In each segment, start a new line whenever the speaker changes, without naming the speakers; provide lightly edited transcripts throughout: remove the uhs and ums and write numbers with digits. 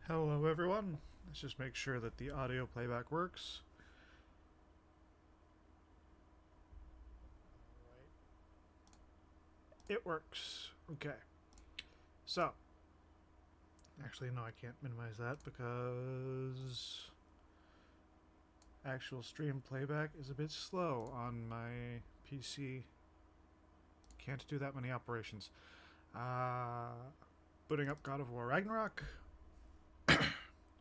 Hello everyone. Let's just make sure that the audio playback works. It works. Okay. So, actually no, I can't minimize that because actual stream playback is a bit slow on my PC. Can't do that many operations. Booting up God of War Ragnarok.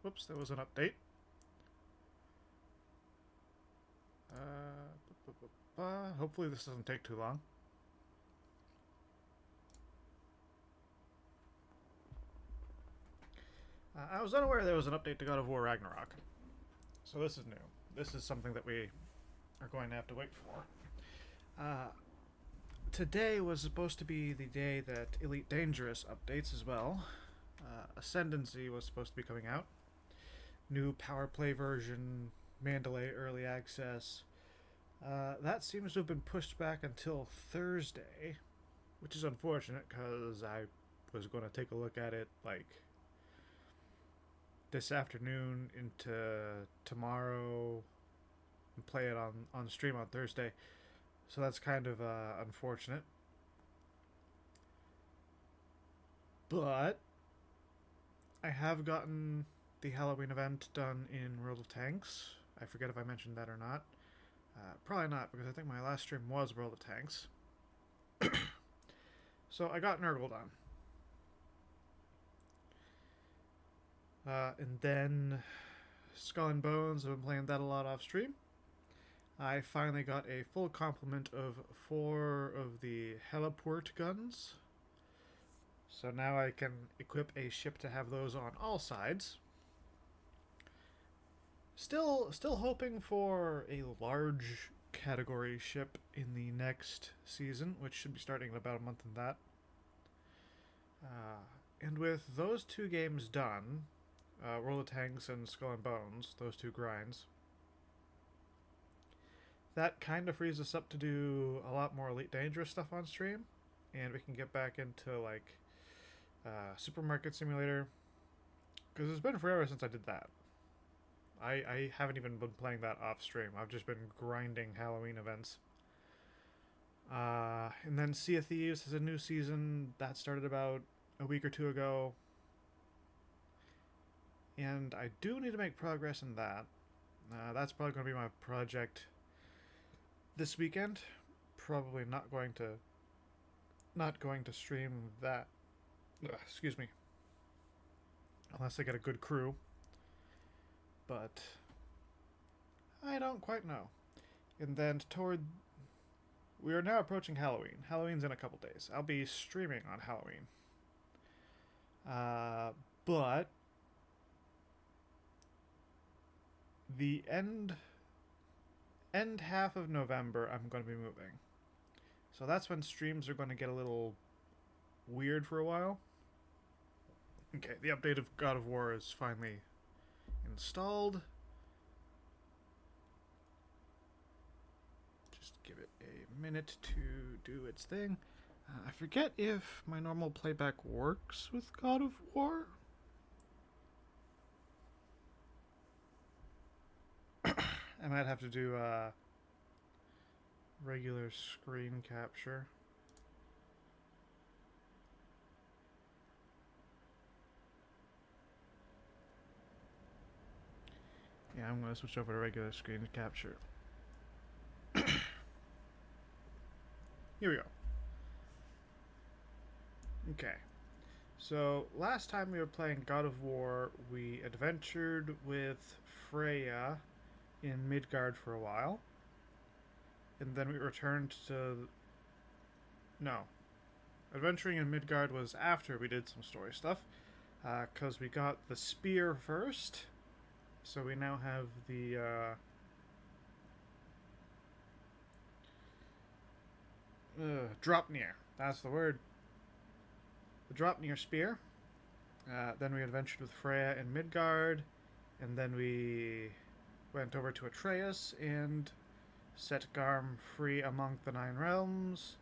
Whoops, that was an update. Hopefully this doesn't take too long. I was unaware there was an update to God of War Ragnarok. So this is new. This is something that we are going to have to wait for. Today was supposed to be the day that Elite Dangerous updates as well. Ascendancy was supposed to be coming out. New Power Play version, Mandalay Early Access. That seems to have been pushed back until Thursday, which is unfortunate because I was going to take a look at it like this afternoon into tomorrow and play it on stream on Thursday. So that's kind of unfortunate. But I have gotten the Halloween event done in World of Tanks. I forget if I mentioned that or not. Probably not, because I think my last stream was World of Tanks. So I got Nurgle done. And then Skull and Bones, I've been playing that a lot off stream. I finally got a full complement of 4 of the heliport guns. So now I can equip a ship to have those on all sides. Still hoping for a large category ship in the next season, which should be starting in about a month in that. And with those 2 games done, World of Tanks and Skull and Bones, those 2 grinds, that kind of frees us up to do a lot more Elite Dangerous stuff on stream, and we can get back into like Supermarket Simulator, because it's been forever since I did that. I haven't even been playing that off stream. I've just been grinding Halloween events. And then Sea of Thieves has a new season that started about a week or 2 ago, and I do need to make progress in that. That's probably going to be my project this weekend. Probably not going to stream that. Excuse me. Unless I get a good crew. But I don't quite know. And then we are now approaching Halloween. Halloween's in a couple days. I'll be streaming on Halloween. But the end half of November, I'm going to be moving. So that's when streams are going to get a little weird for a while. Okay, the update of God of War is finally installed. Just give it a minute to do its thing. I forget if my normal playback works with God of War. I might have to do regular screen capture. Yeah, I'm going to switch over to regular screen capture. Here we go. Okay. So, last time we were playing God of War, we adventured with Freya in Midgard for a while. And then we returned to... No. Adventuring in Midgard was after we did some story stuff. Because we got the spear first. So we now have the... Dropnir. That's the word. The Dropnir spear. Then we adventured with Freya in Midgard. And then we went over to Atreus and set Garm free among the 9 realms.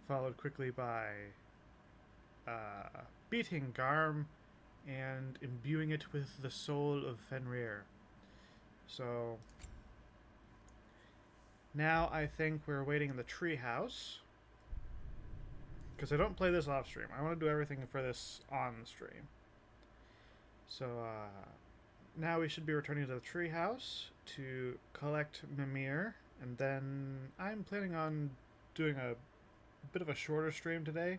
Followed quickly by beating Garm and imbuing it with the soul of Fenrir. So now I think we're waiting in the treehouse. Because I don't play this off stream. I want to do everything for this on stream. So now we should be returning to the treehouse to collect Mimir. And then I'm planning on doing a bit of a shorter stream today.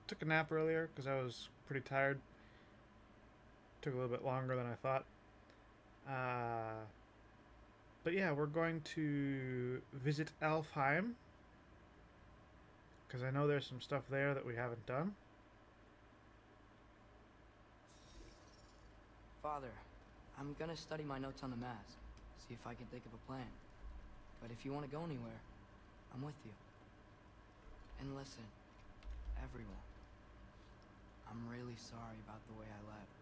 Took a nap earlier because I was pretty tired. Took a little bit longer than I thought. But yeah, we're going to visit Alfheim. Because I know there's some stuff there that we haven't done.
Father, I'm gonna study my notes on the mask. See if I can think of a plan. But if you want to go anywhere, I'm with you. And listen, everyone. I'm really sorry about the way I left.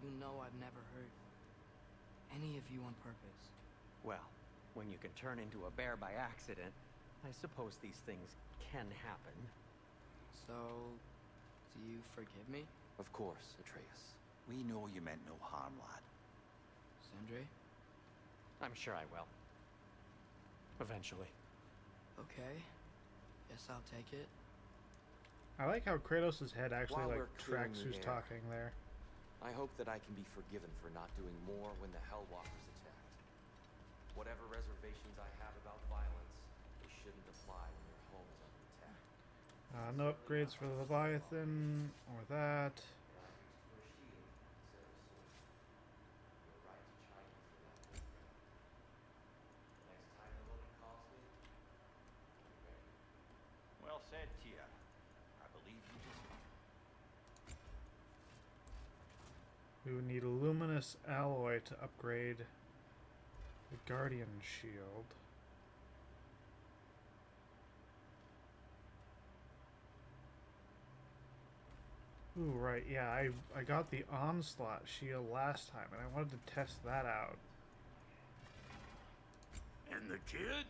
You know I've never hurt any of you on purpose.
Well, when you can turn into a bear by accident, I suppose these things can happen.
So, do you forgive me?
Of course, Atreus. We know you meant no harm, lad.
Sindri?
I'm sure I will. Eventually.
Okay. Guess I'll take it.
I like how Kratos' head actually
While
like
we're clearing
tracks
the
who's
air,
talking there.
I hope that I can be forgiven for not doing more when the Hellwalkers attacked. Whatever reservations I have about violence, they shouldn't apply when your home is under attack.
No upgrades for the Leviathan or that.
Well said, Tia. I believe you just...
We would need a luminous alloy to upgrade the Guardian Shield. Ooh, right, yeah, I got the Onslaught Shield last time, and I wanted to test that out.
And the kid?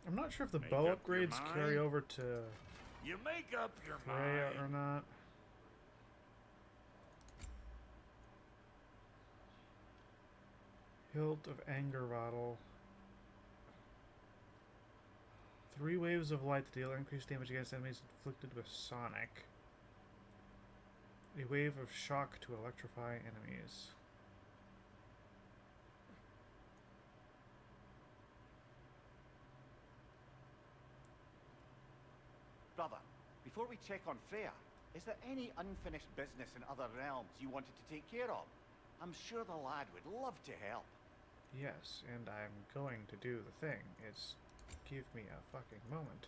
I'm not sure if the
Make
bow
up your
upgrades carry
mind.
over to
You make up your
Freya or
mind.
not. Hilt of Anger Rattle. 3 waves of light to deal increased damage against enemies inflicted with Sonic. A wave of shock to electrify enemies.
Brother, before we check on Freya, is there any unfinished business in other realms you wanted to take care of? I'm sure the lad would love to help.
Yes, and I'm going to do the thing. It's give me a fucking moment.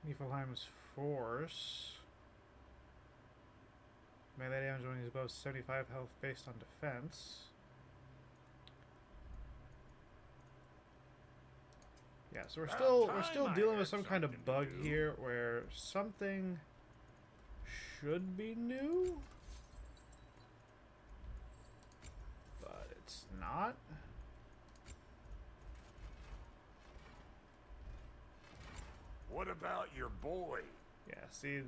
Niflheim's Force. Melee damage when he's above 75 health based on defense. Yeah, so we're still dealing with some kind of bug here where something should be new, but it's not.
What about your boy?
Yeah, see,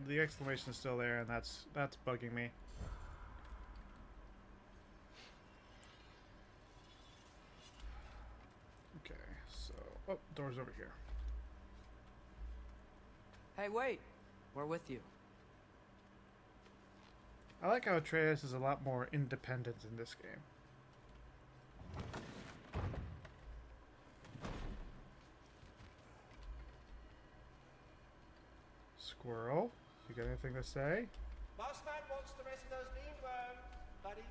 the exclamation's still there, and that's bugging me. Okay, so oh, door's over here.
Hey, wait! We're with you.
I like how Atreus is a lot more independent in this game. Squirrel, you got anything to say?
Boss man wants the rest of those lindworm, buddy.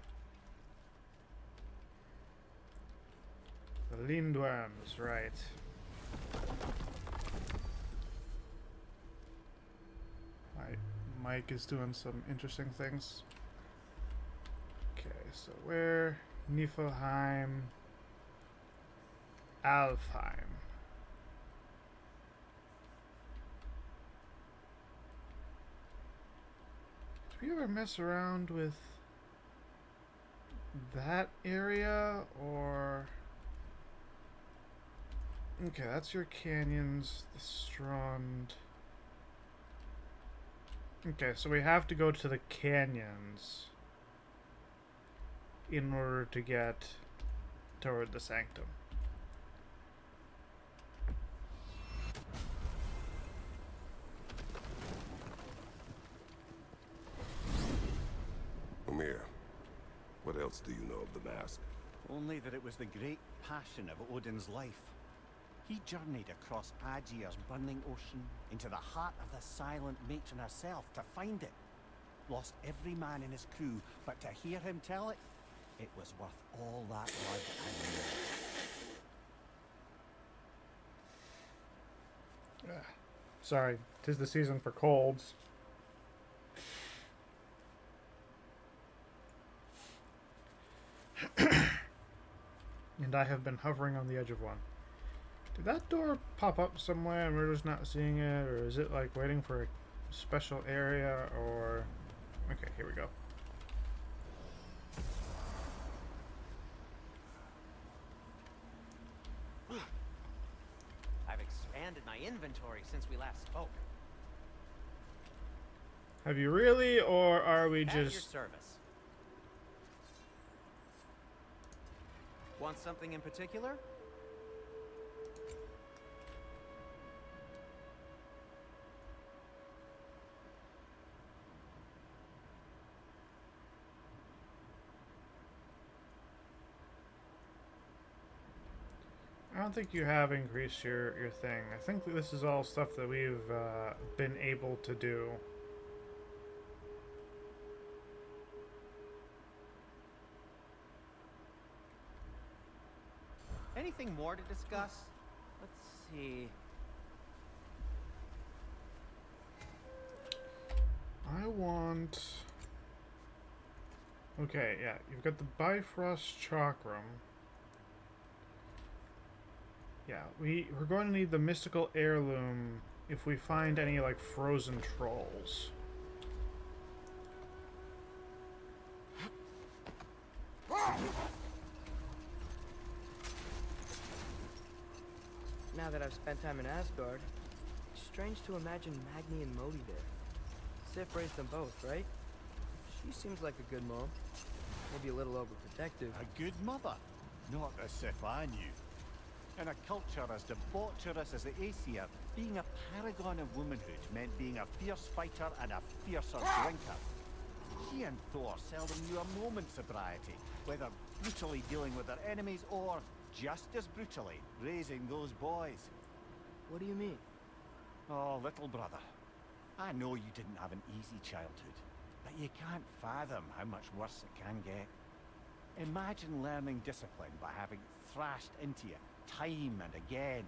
The Lindworms, right. My mic is doing some interesting things. Okay, so where? Niflheim. Alfheim. Did we ever mess around with that area, or Okay, that's your canyons, the Strand. Okay, so we have to go to the canyons in order to get toward the sanctum.
Amir, what else do you know of the mask?
Only that it was the great passion of Odin's life. He journeyed across Aegir's burning ocean into the heart of the silent matron herself to find it. Lost every man in his crew, but to hear him tell it, it was worth all that blood and more.
Sorry, 'tis the season for colds. And I have been hovering on the edge of one. Did that door pop up somewhere and we're just not seeing it? Or is it like waiting for a special area? Or... Okay, here we go.
I've expanded my inventory since we last spoke.
Have you really? Or are we
At your
just...
service. Want something in particular?
I don't think you have increased your thing. I think that this is all stuff that we've been able to do.
Anything more to discuss? Let's see.
I want... Okay, yeah. You've got the Bifrost Chakram. Yeah, we're going to need the mystical heirloom if we find any, like, frozen trolls.
Now that I've spent time in Asgard, it's strange to imagine Magni and Modi there. Sif raised them both, right? She seems like a good mom. Maybe a little overprotective.
A good mother, not as if I knew. In a culture as debaucherous as the Aesir, being a paragon of womanhood meant being a fierce fighter and a fiercer drinker. She and Thor seldom knew a moment's sobriety, whether brutally dealing with their enemies or, just as brutally, raising those boys.
What do you mean?
Oh, little brother, I know you didn't have an easy childhood, but you can't fathom how much worse it can get. Imagine learning discipline by having thrashed into you time and again.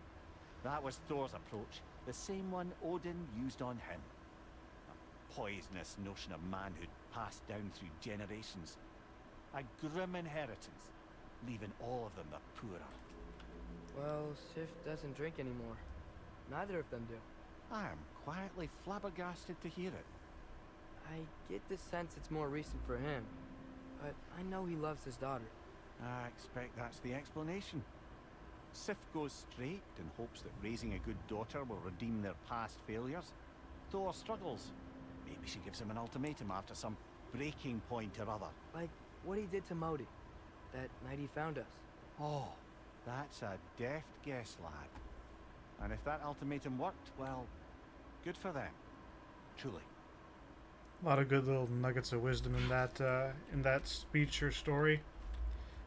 That was Thor's approach, the same one Odin used on him. A poisonous notion of manhood passed down through generations. A grim inheritance, leaving all of them the poorer.
Well, Sif doesn't drink anymore. Neither of them do.
I am quietly flabbergasted to hear it.
I get the sense it's more recent for him, but I know he loves his daughter.
I expect that's the explanation. Sif goes straight in hopes that raising a good daughter will redeem their past failures. Thor struggles. Maybe she gives him an ultimatum after some breaking point or other.
Like what he did to Modi, that night he found us.
Oh, that's a deft guess, lad. And if that ultimatum worked, well, good for them. Truly.
A lot of good little nuggets of wisdom in that speech or story.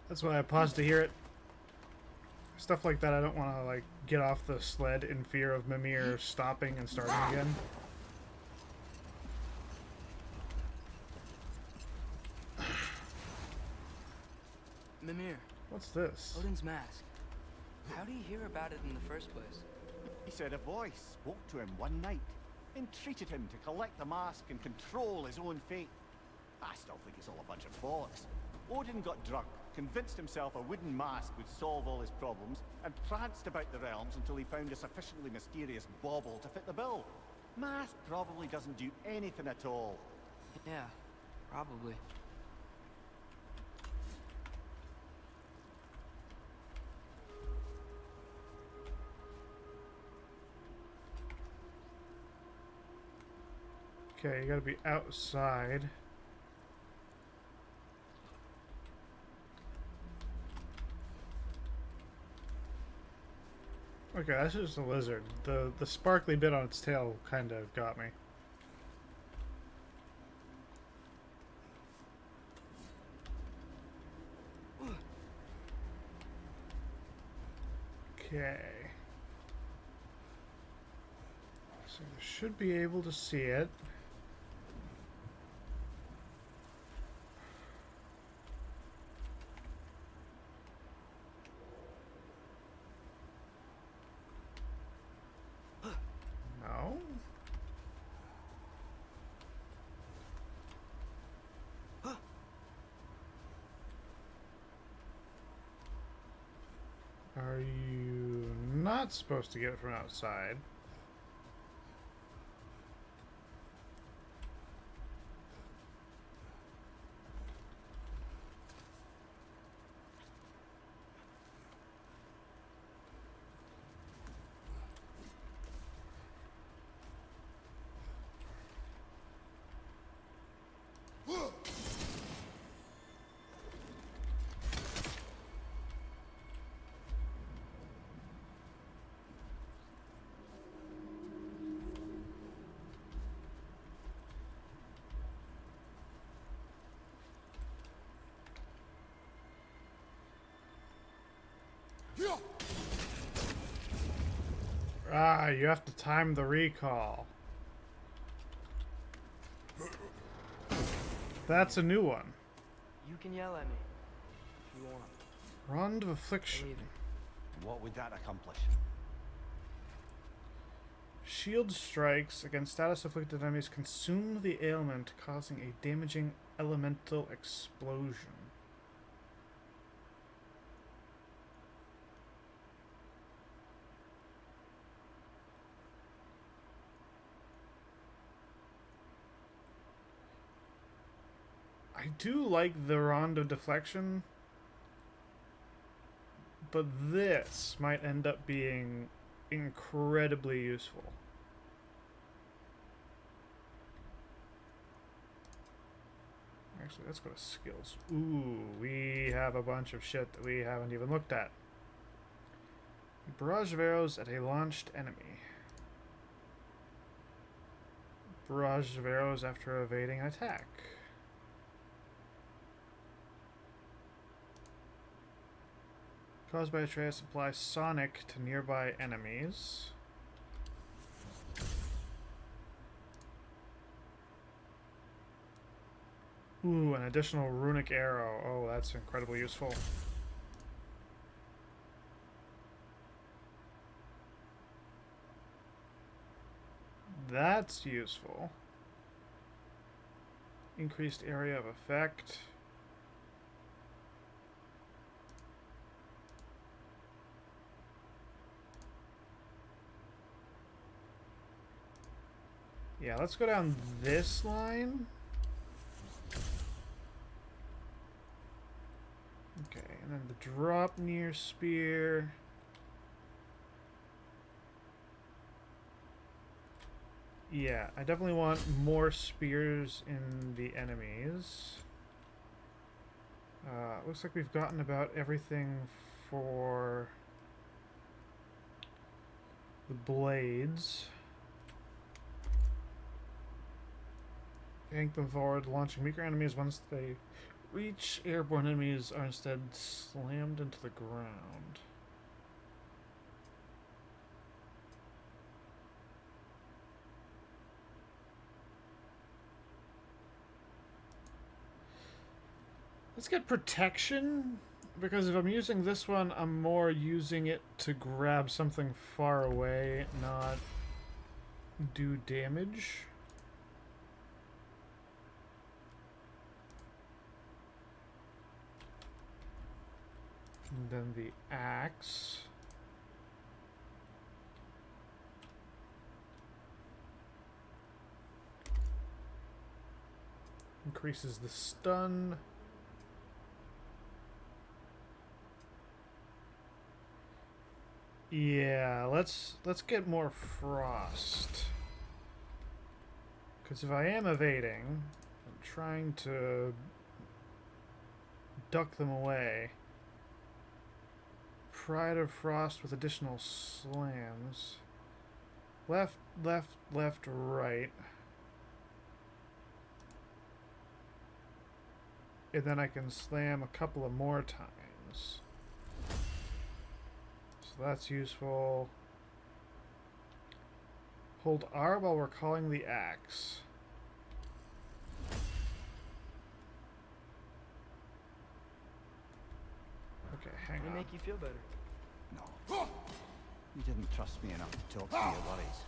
That's why I paused to hear it. Stuff like that, I don't want to like get off the sled in fear of Mimir stopping and starting again.
Mimir,
What's this?
Odin's mask. How did he hear about it in the first place?
He said a voice spoke to him one night, entreated him to collect the mask and control his own fate. I still think it's all a bunch of bollocks. Odin got drunk, convinced himself a wooden mask would solve all his problems, and pranced about the realms until he found a sufficiently mysterious bauble to fit the bill. Mask probably doesn't do anything at all.
Yeah, probably.
Okay, you gotta be outside. Okay, that's just a lizard. The sparkly bit on its tail kind of got me. Okay. So you should be able to see it. No? Are you not supposed to get it from outside? Ah, you have to time the recall. That's a new one.
You can yell at me if you want.
Rond of Affliction.
Believe it.
What would that accomplish?
Shield strikes against status afflicted enemies consume the ailment, causing a damaging elemental explosion. I do like the Rond of Deflection, but this might end up being incredibly useful. Actually, let's go to skills. Ooh, we have a bunch of shit that we haven't even looked at. Barrage of arrows at a launched enemy. Barrage of arrows after evading an attack. Caused by a trace, apply sonic to nearby enemies. Ooh, an additional runic arrow. Oh, that's incredibly useful. That's useful. Increased area of effect. Yeah, let's go down this line. Okay, and then the drop near spear. Yeah, I definitely want more spears in the enemies. Looks like we've gotten about everything for the blades. Yank them forward, launching weaker enemies. Once they reach airborne enemies are instead slammed into the ground. Let's get protection, because if I'm using this one, I'm more using it to grab something far away, not do damage. And then the axe. Increases the stun. Yeah, let's get more frost. Because if I am evading, I'm trying to duck them away. Pride of Frost with additional slams. Left, left, left, right. And then I can slam a couple of more times. So that's useful. Hold R while we're calling the axe. Okay, hang
They
on.
make you feel better.
No. You didn't trust me enough to talk to your worries.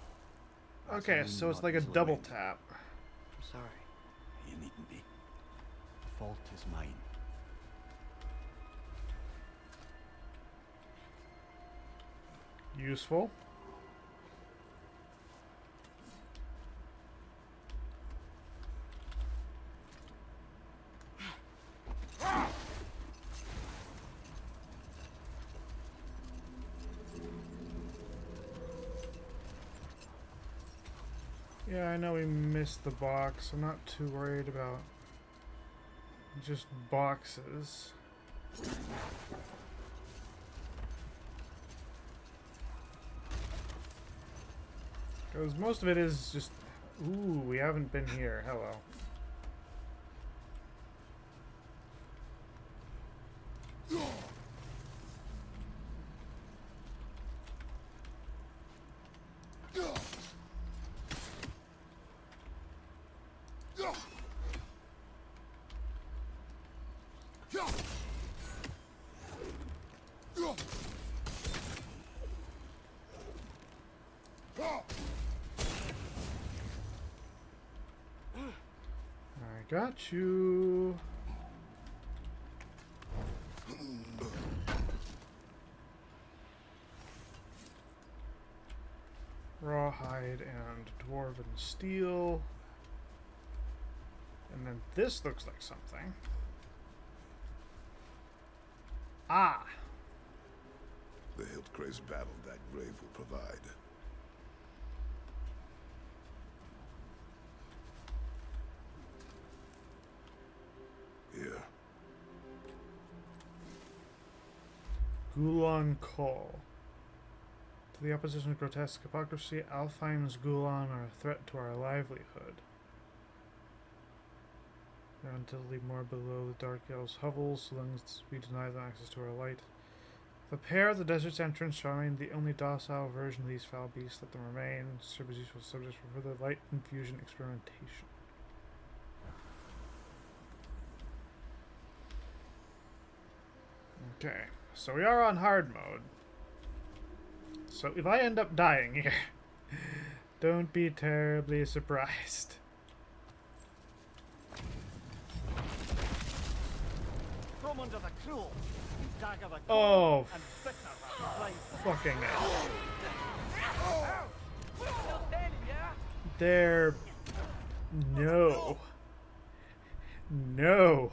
That's
Okay,
me
so it's
not
like a
easily
double
moved.
tap.
I'm sorry.
You needn't be. The fault is mine.
Useful. Yeah, I know we missed the box. I'm not too worried about just boxes. Because most of it is just... Ooh, we haven't been here. Hello. I got you. Rawhide and dwarven steel. And then this looks like something. Ah!
The Hildcrace battle that grave will provide. Here.
Gulan Call. To the opposition of grotesque hypocrisy, Alfheim's Gulan are a threat to our livelihood. They're undoubtedly more below the Dark Elves' hovels, so long as we deny them access to our light. The pair at the desert's entrance shall remain the only docile version of these foul beasts. Let them remain. Serve as useful subjects for further light infusion experimentation. Okay, so we are on hard mode. So if I end up dying here, don't be terribly surprised.
From under the cruel, dagger the
Oh,
and bitter the life.
fucking hell.
Still standing, yeah?
There. No. No.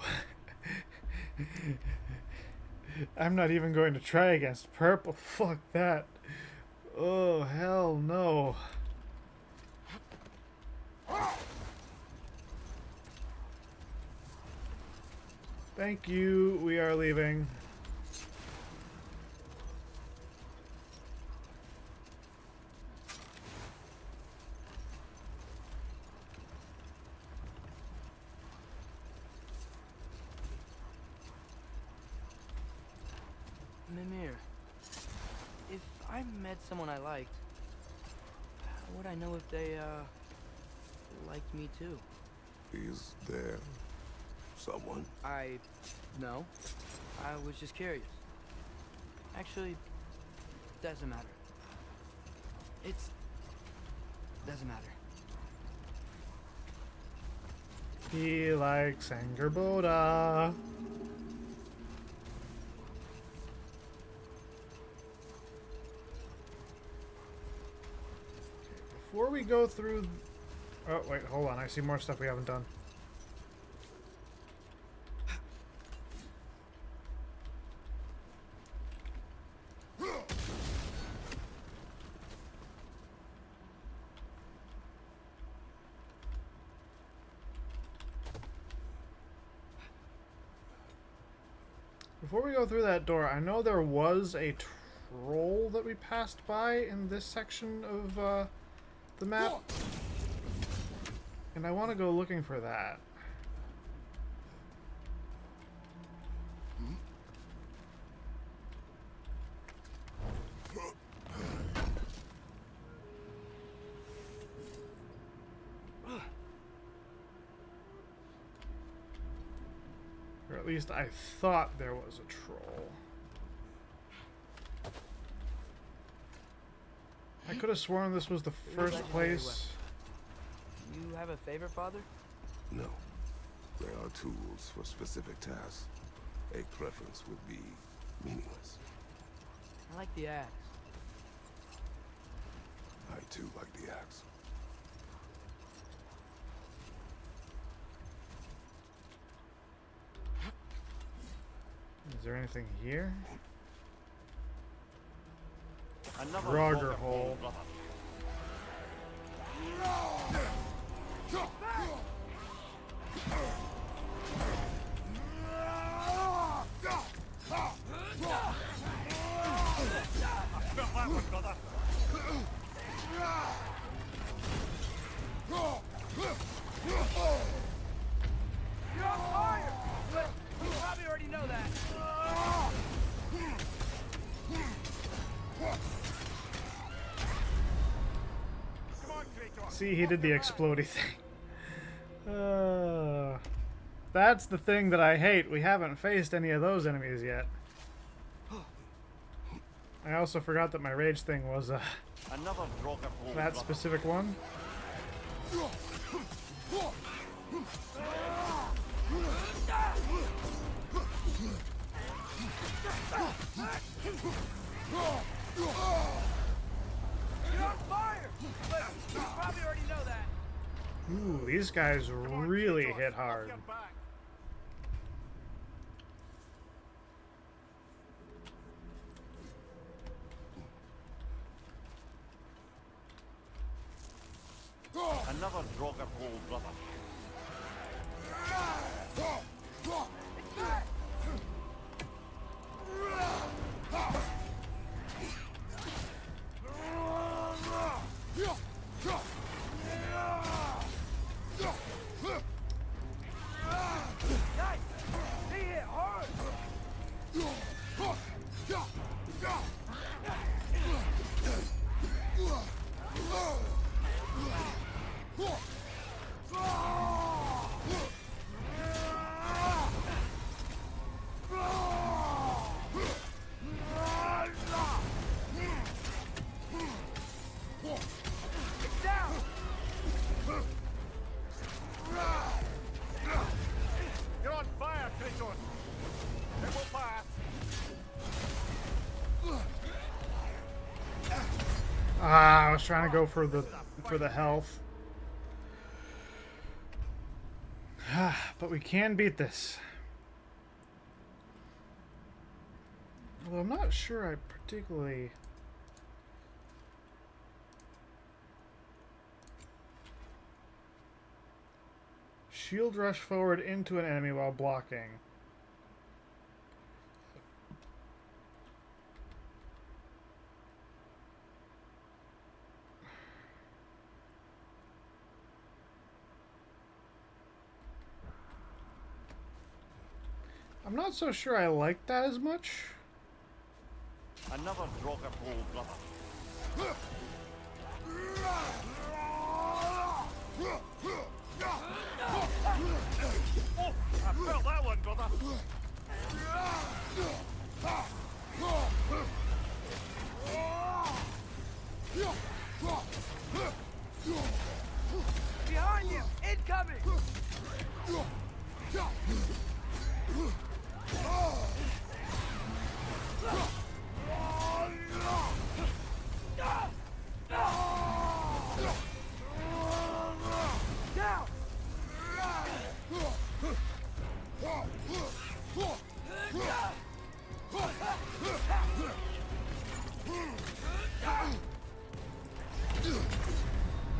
I'm not even going to try against purple. Fuck that. Oh, hell no. Thank you. We are leaving.
Mimir, if I met someone I liked, how would I know if they, liked me too?
Is there someone?
No. I was just curious. Actually, doesn't matter. Doesn't matter.
He likes Angerboda. Before we go through... Oh, wait, hold on. I see more stuff we haven't done. Before we go through that door, I know there was a troll that we passed by in this section of the map. And I want to go looking for that. Or at least I thought there was a troll. I could have sworn this was the first place.
You have a favorite, Father?
No. There are tools for specific tasks. A preference would be meaningless.
I like the axe.
I too like the axe.
Is there anything here?
Another
Rogger hole.
brother. I felt that one, brother.
You're on fire! But you probably already know that.
Come on, Kratos.
See, he did the explodey thing. That's the thing that I hate. We haven't faced any of those enemies yet. I also forgot that my rage thing was
Another Draugr hole,
that
brother.
specific one.
You're on fire! But you probably already know that.
Ooh, these guys really hit hard.
Your back. Another Draugr hole, brother.
Nice! He hit hard! It's down!
You're on fire, Kratos. It will pass.
Ah, I was trying to go for the health. But we can beat this. Although I'm not sure I particularly... Shield rush forward into an enemy while blocking. I'm not so sure I like that as much.
Another Draugr hole, brother. Oh, I felt that one, brother.
Behind you! Incoming! Down!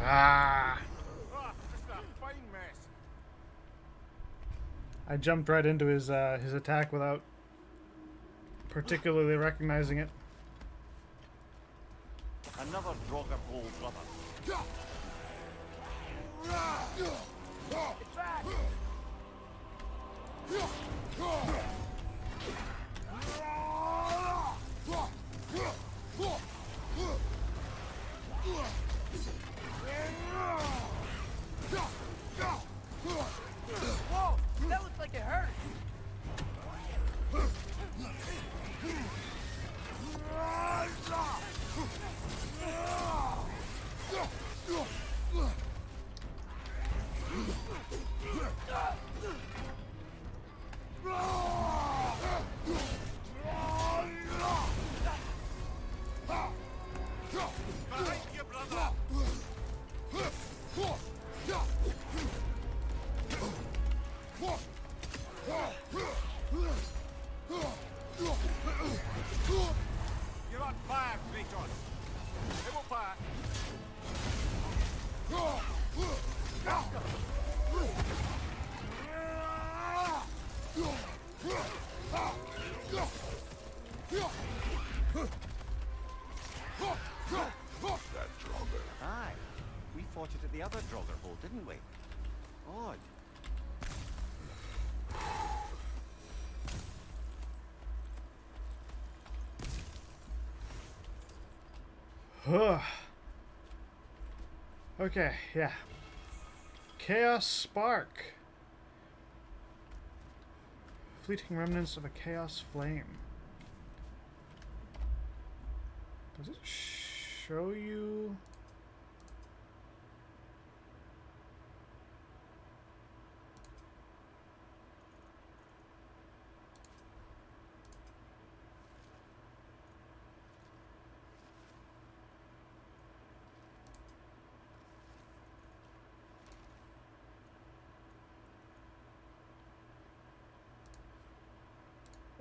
Ah!
Ah, just a fine mess.
I jumped right into his attack without particularly recognizing it.
Another Draugr hole, brother.
It's back! Whoa! That looks like it hurt!
Behind you, brother!
You're on fire, Kratos. It will pass.
That Draugr.
Aye. We fought it at the other Draugr hole, didn't we? Odd.
Okay, yeah. Chaos Spark. Fleeting remnants of a chaos flame. Does it show you?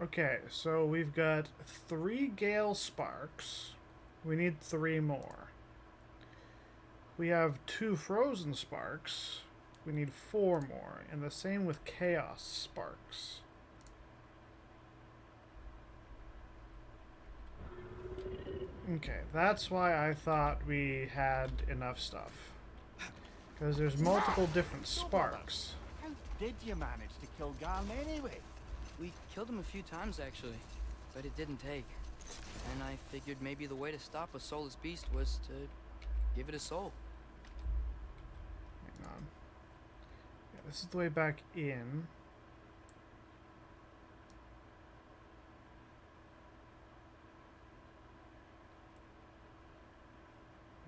Okay, so we've got 3 Gale Sparks. We need 3 more. We have 2 Frozen Sparks. We need 4 more. And the same with Chaos Sparks. Okay, that's why I thought we had enough stuff. Because there's multiple different sparks.
How did you manage to kill Garm anyway?
We killed him a few times, actually, but it didn't take. And I figured maybe the way to stop a soulless beast was to give it a soul.
Hang on. Yeah, this is the way back in.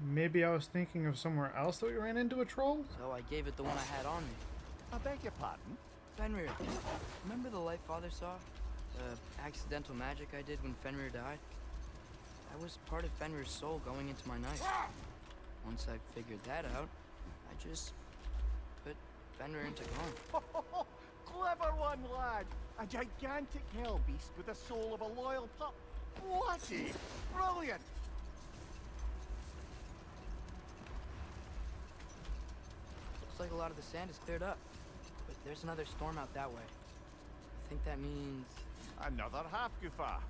Maybe I was thinking of somewhere else that we ran into a troll?
So I gave it the one I had on me.
I beg your pardon?
Fenrir, remember the light Father saw? The accidental magic I did when Fenrir died? That was part of Fenrir's soul going into my knife. Once I figured that out, I just put Fenrir into Gorm.
Clever one, lad! A gigantic hell beast with the soul of a loyal pup. Bloody brilliant!
Looks like a lot of the sand is cleared up, but there's another storm out that way. I think that means...
Another half-goofa.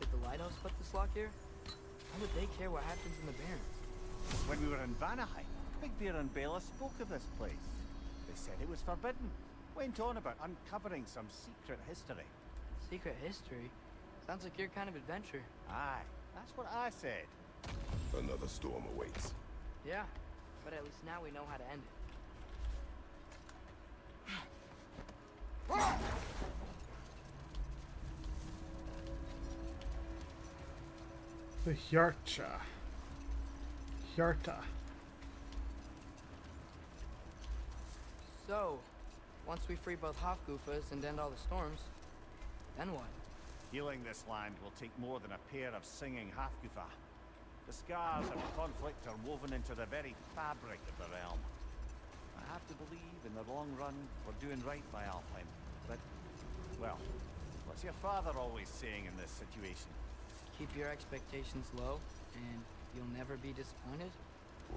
Did the lighthouse put this lock here? How would they care what happens in the Barrens?
When we were in Vanaheim, Bigbear and Bela spoke of this place. They said it was forbidden. Went on about uncovering some secret history.
Secret history? Sounds like your kind of adventure.
Aye, that's what I said.
Another storm awaits.
Yeah, but at least now we know how to end it.
The Hjarta. Hjarta.
So, once we free both Hofgufas and end all the storms, then what?
Healing this land will take more than a pair of singing half-goofa. The scars of conflict are woven into the very fabric of the realm. I have to believe in the long run we're doing right by Alfheim. But, well, what's your father always saying in this situation?
Keep your expectations low, and you'll never be disappointed?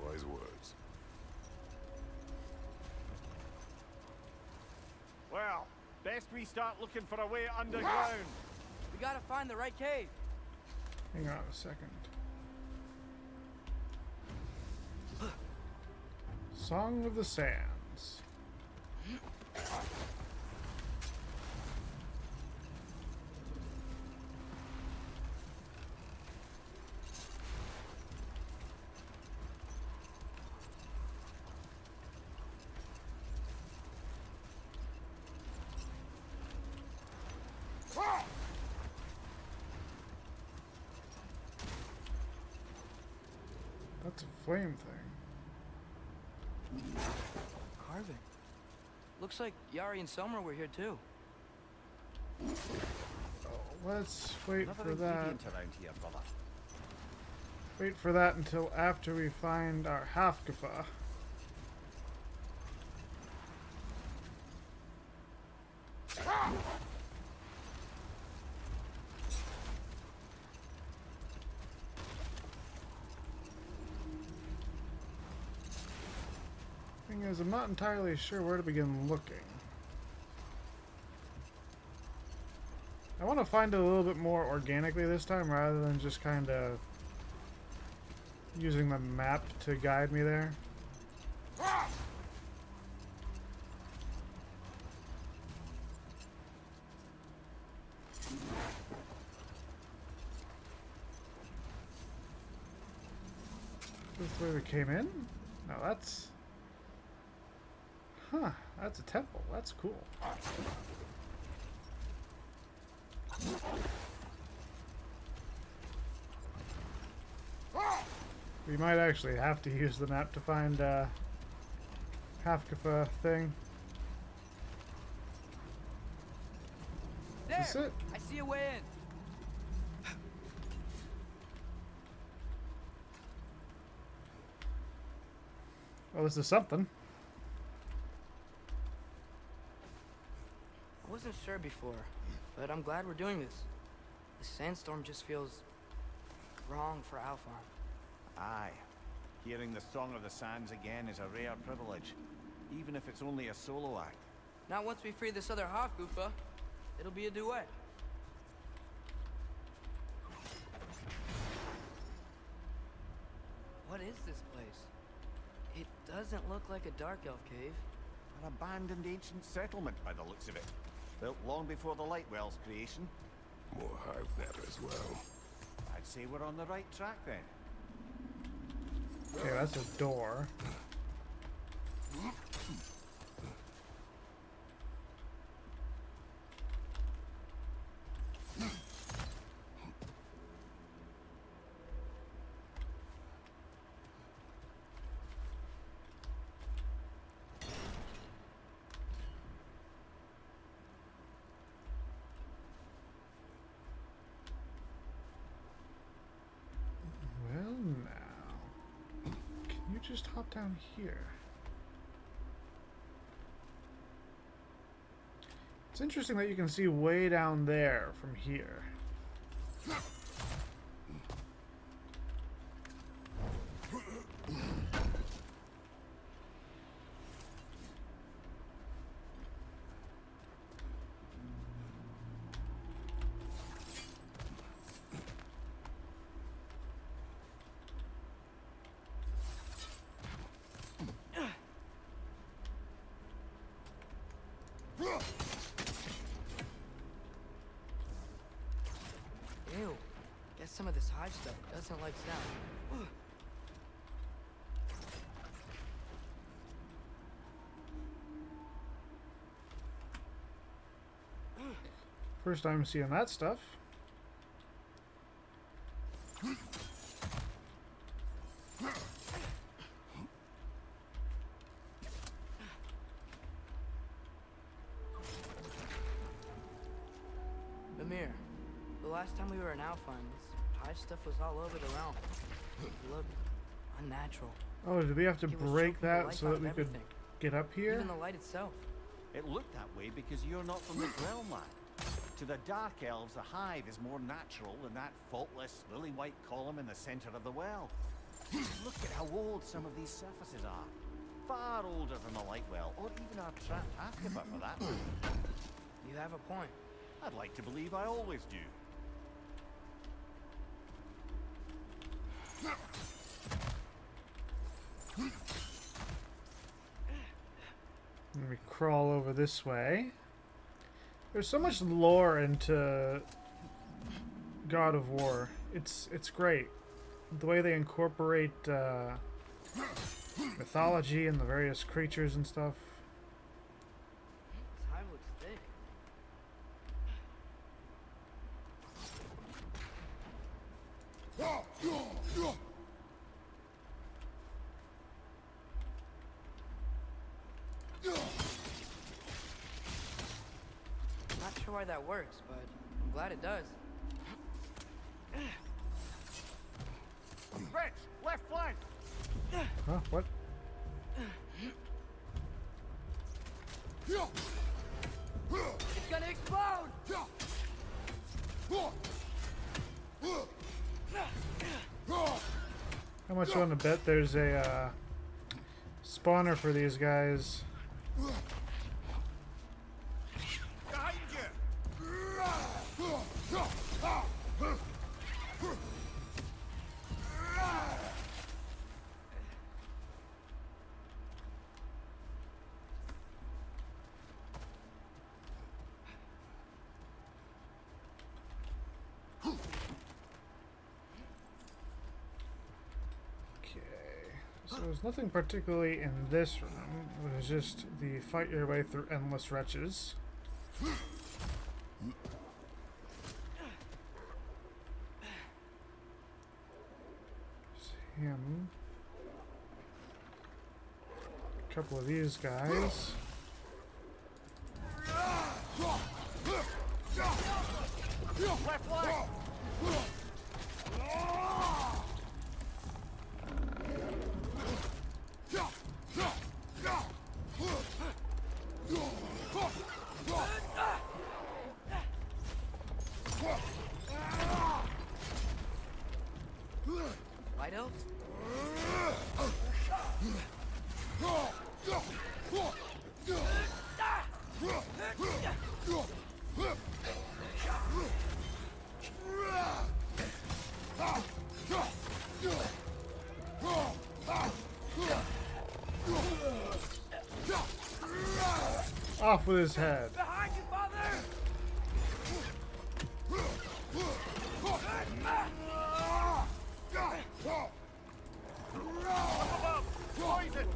Wise words.
Well, best we start looking for a way underground.
We gotta find the right cave.
Hang on a second. Song of the Sands. That's a flame thing.
Carving. Looks like Yari and Selmer were here too.
Oh, let's wait
Another
for that.
ingredient around here, brother.
Wait for that until after we find our Hafgefa. Thing is, I'm not entirely sure where to begin looking. I want to find it a little bit more organically this time rather than just kind of using the map to guide me there. This is where we came in? No, that's... Huh, that's a temple. That's cool. We might actually have to use the map to find Hafgefa thing.
There!
Is this it?
I see a way in.
Oh, this is something.
I wasn't sure before, but I'm glad we're doing this. The sandstorm just feels wrong for Alfheim.
Aye. Hearing the Song of the Sands again is a rare privilege, even if it's only a solo act.
Now once we free this other Hafgufa, it'll be a duet. What is this place? It doesn't look like a Dark Elf cave.
An abandoned ancient settlement by the looks of it. Built long before the Lightwell's creation.
More hive there as well.
I'd say we're on the right track then.
Okay, that's a door. Well, now, can you just hop down here? It's interesting that you can see way down there from here.
Ew. Guess some of this hive stuff doesn't like sound.
First time seeing that stuff.
Mimir, the last time we were in Alfheim, this hive stuff was all over the realm. It looked unnatural.
Oh, did we have to
It was
break
choking the
that
life
so
out
that
of
we could
everything.
get up here?
Even the light itself.
It looked that way because you're not from the realm, lad. To the Dark Elves, the hive is more natural than that faultless, lily-white column in the center of the well. Look at how old some of these surfaces are. Far older than the Lightwell, or even our trapped half-skipper for that matter.
You have a point.
I'd like to believe I always do.
And we crawl over this way. There's so much lore into God of War. It's great. The way they incorporate mythology and the various creatures and stuff.
This hive looks thick. Not sure why that works, but I'm glad it does.
Rich, left flank!
Huh? What?
It's gonna explode!
How much you want to bet there's a spawner for these guys?
Behind you!
So there's nothing particularly in this room. It was just the fight your way through endless wretches. There's him. A couple of these guys.
Left flank!
Light elves?
Off with his head.
Behind you, father!
Poison!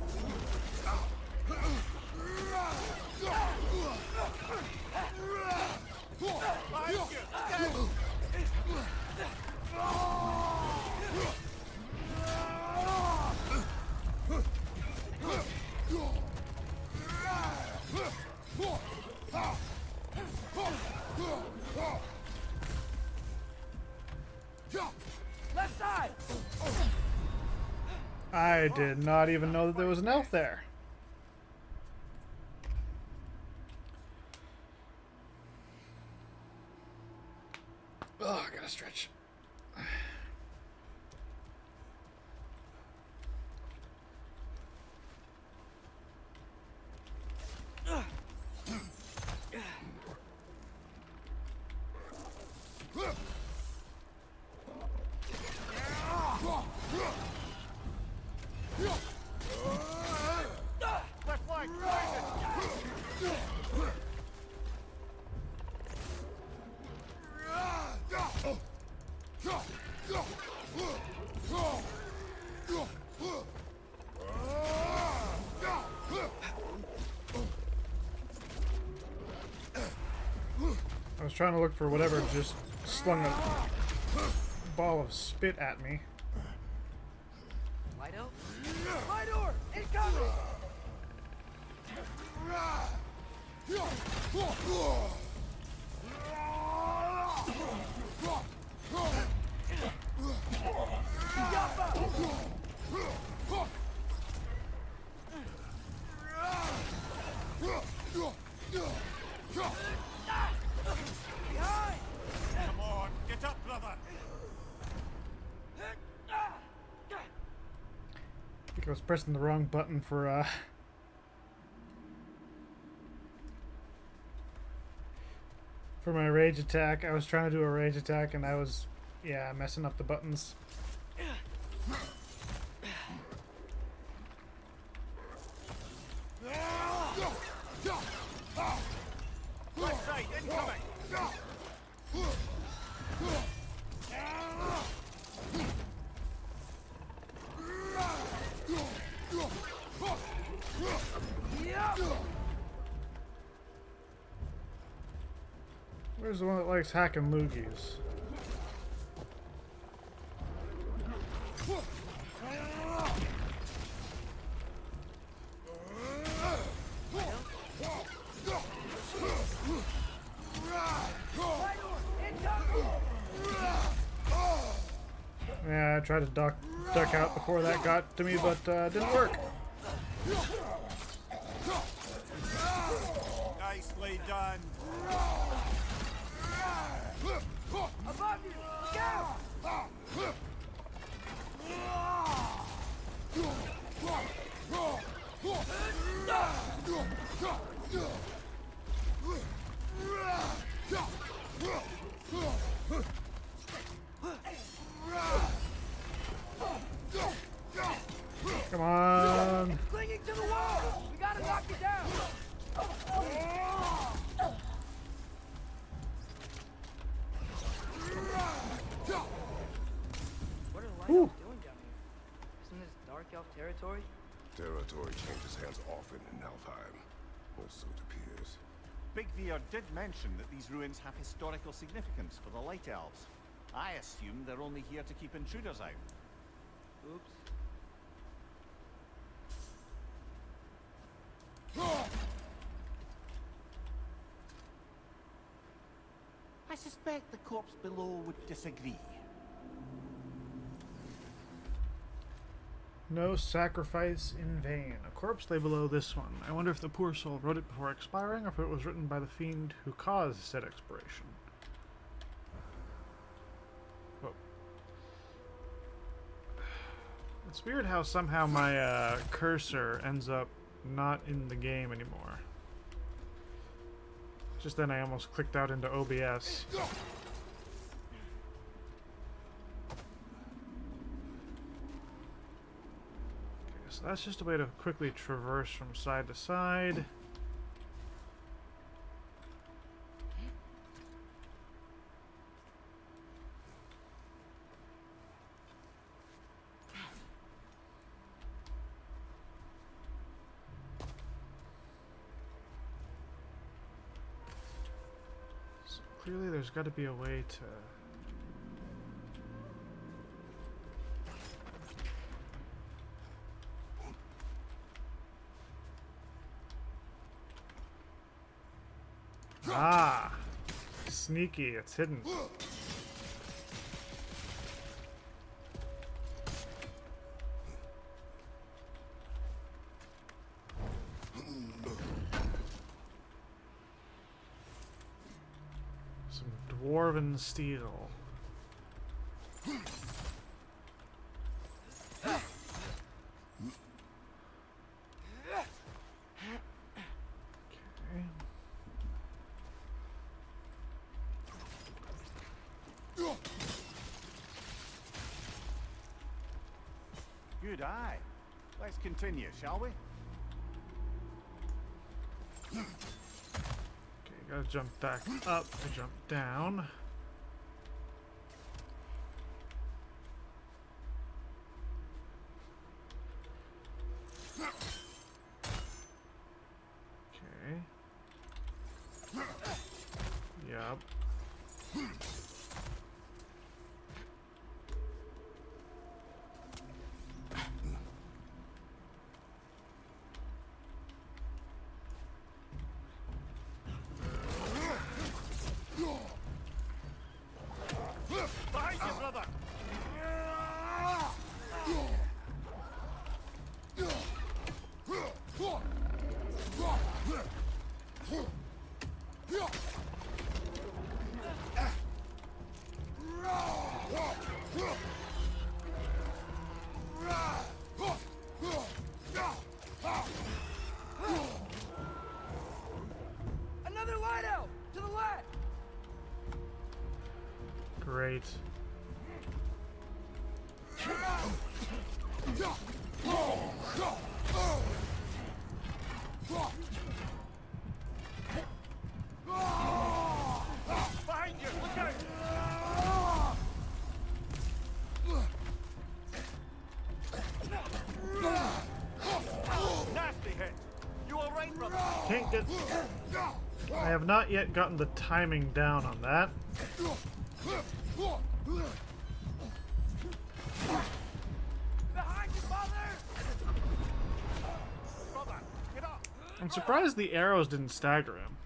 Behind you!
Left side!
I did not even know that there was an elf there. Oh, I gotta stretch.
Left flank! Poison!
I was trying to look for whatever just slung a ball of spit at me.
Light elf?
My door! Incoming!
Behind!
Come on, get up, brother!
think I was pressing the wrong button for my rage attack. I was trying to do a rage attack and I was, yeah, messing up the buttons.
Left side, incoming!
Where's the one that likes hacking loogies? Yeah, I tried to duck out before that got to me, but didn't work.
Nicely done.
Above you! Go!
Come on.
It's clinging to the wall! We gotta knock it down!
What are the Light Elves doing down here? Isn't this Dark Elf territory?
Territory changes hands often in Alfheim, or so it appears.
Big Veer did mention that these ruins have historical significance for the Light Elves. I assume they're only here to keep intruders out.
Oops.
I suspect the corpse below would disagree.
No sacrifice in vain. A corpse lay below this one. I wonder if the poor soul wrote it before expiring, or if it was written by the fiend who caused said expiration. Oh. It's weird how somehow my cursor ends up not in the game anymore. Just then I almost clicked out into OBS. So that's just a way to quickly traverse from side to side. So clearly there's got to be a way to... Ah! Sneaky, it's hidden. Some dwarven steel. Okay.
Good eye. Let's continue, shall we?
Okay, gotta jump back up to jump down. Okay. Yup. right.
Behind you! Look out! Nasty hit! You alright, brother?
Can't get... I have not yet gotten the timing down on that.
Behind you, mother!
Brother, get up!
I'm surprised the arrows didn't stagger him.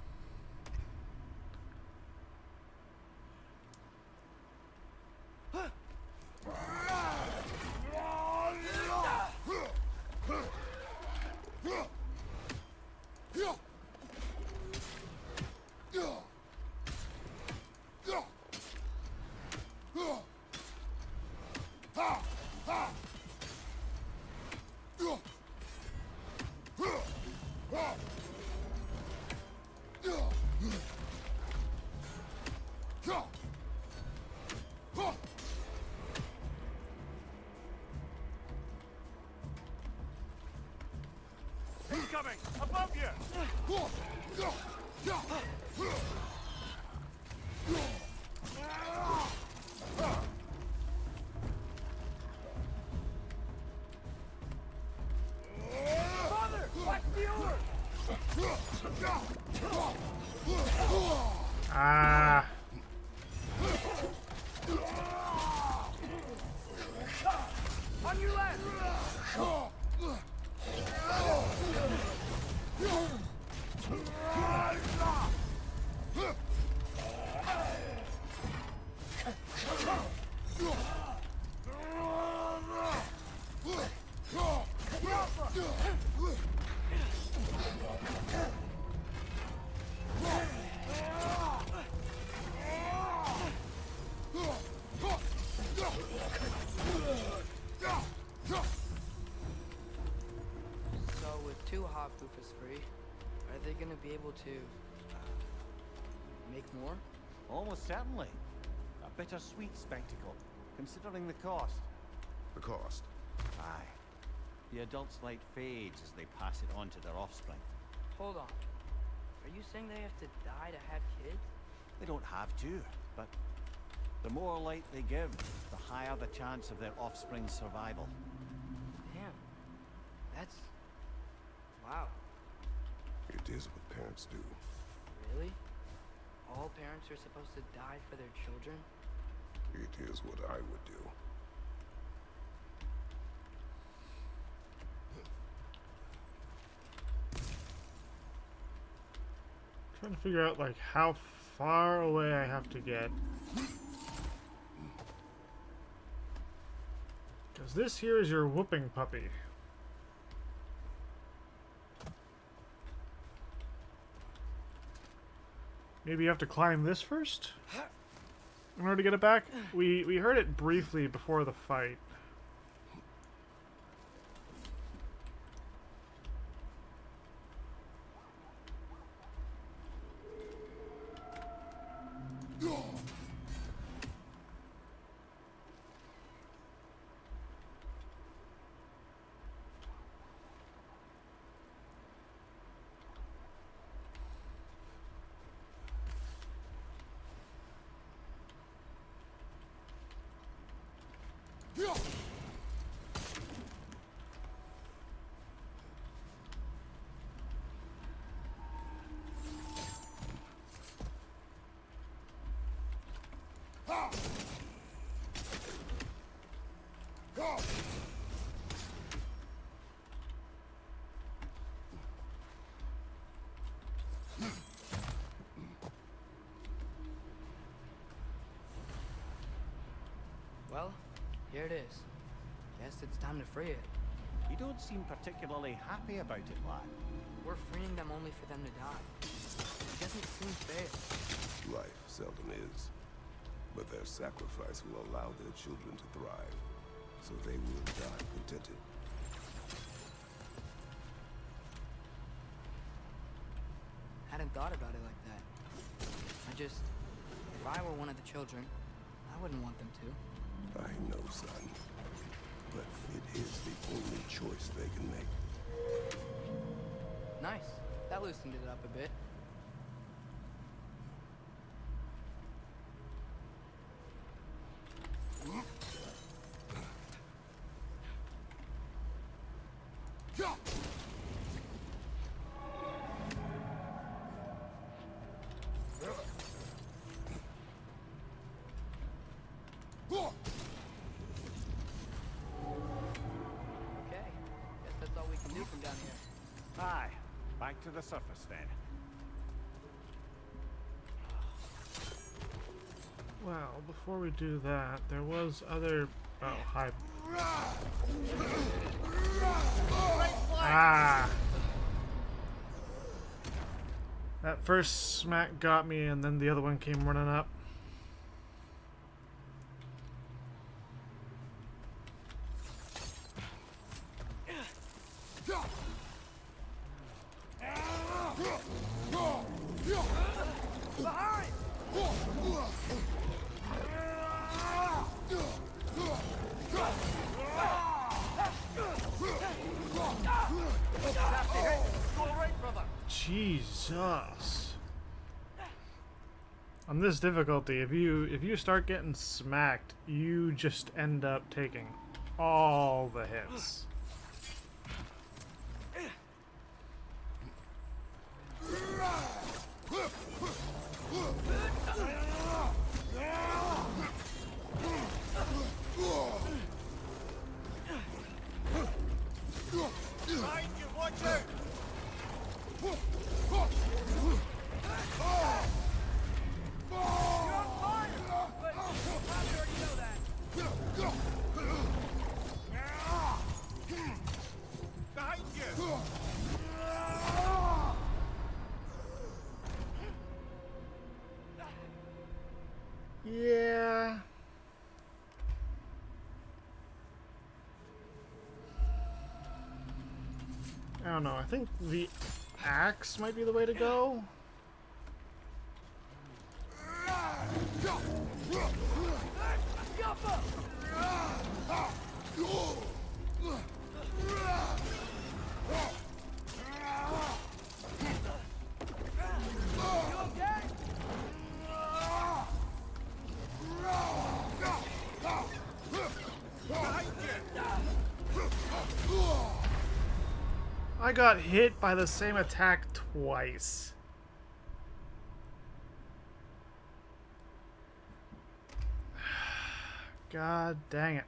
Incoming! Above you!
Mother! Watch the oar!
Ah.
On your left!
So with two Hofbufers free, are they gonna be able to make more?
Almost certainly. A bittersweet spectacle, considering the cost.
The cost.
Aye. The adult's light fades as they pass it on to their offspring.
Hold on. Are you saying they have to die to have kids?
They don't have to, but the more light they give, the higher the chance of their offspring's survival.
Damn. That's... wow.
It is what parents do.
Really? All parents are supposed to die for their children?
It is what I would do.
Trying to figure out like how far away I have to get. Because this here is your whooping puppy. Maybe you have to climb this first? In order to get it back? We heard it briefly before the fight.
Well, here it is. Guess it's time to free it.
You don't seem particularly happy about it, lad.
We're freeing them only for them to die. It doesn't seem fair.
Life seldom is. But their sacrifice will allow their children to thrive. So they will die contented.
Hadn't thought about it like that. If I were one of the children, I wouldn't want them to.
I know, son. But it is the only choice they can make.
Nice. That loosened it up a bit. Okay. Guess that's all we can do from down here.
Aye. Back to the surface then.
Well, before we do that, there was other... Oh, hi. Ah! That first smack got me, and then the other one came running up. Jesus. On this difficulty, if you start getting smacked, you just end up taking all the hits.
Behind you, watch out! You're on fire! But you probably already know that. Behind you!
Yeah. I don't know. I think the axe might be the way to go. I got hit by the same attack twice. God dang it.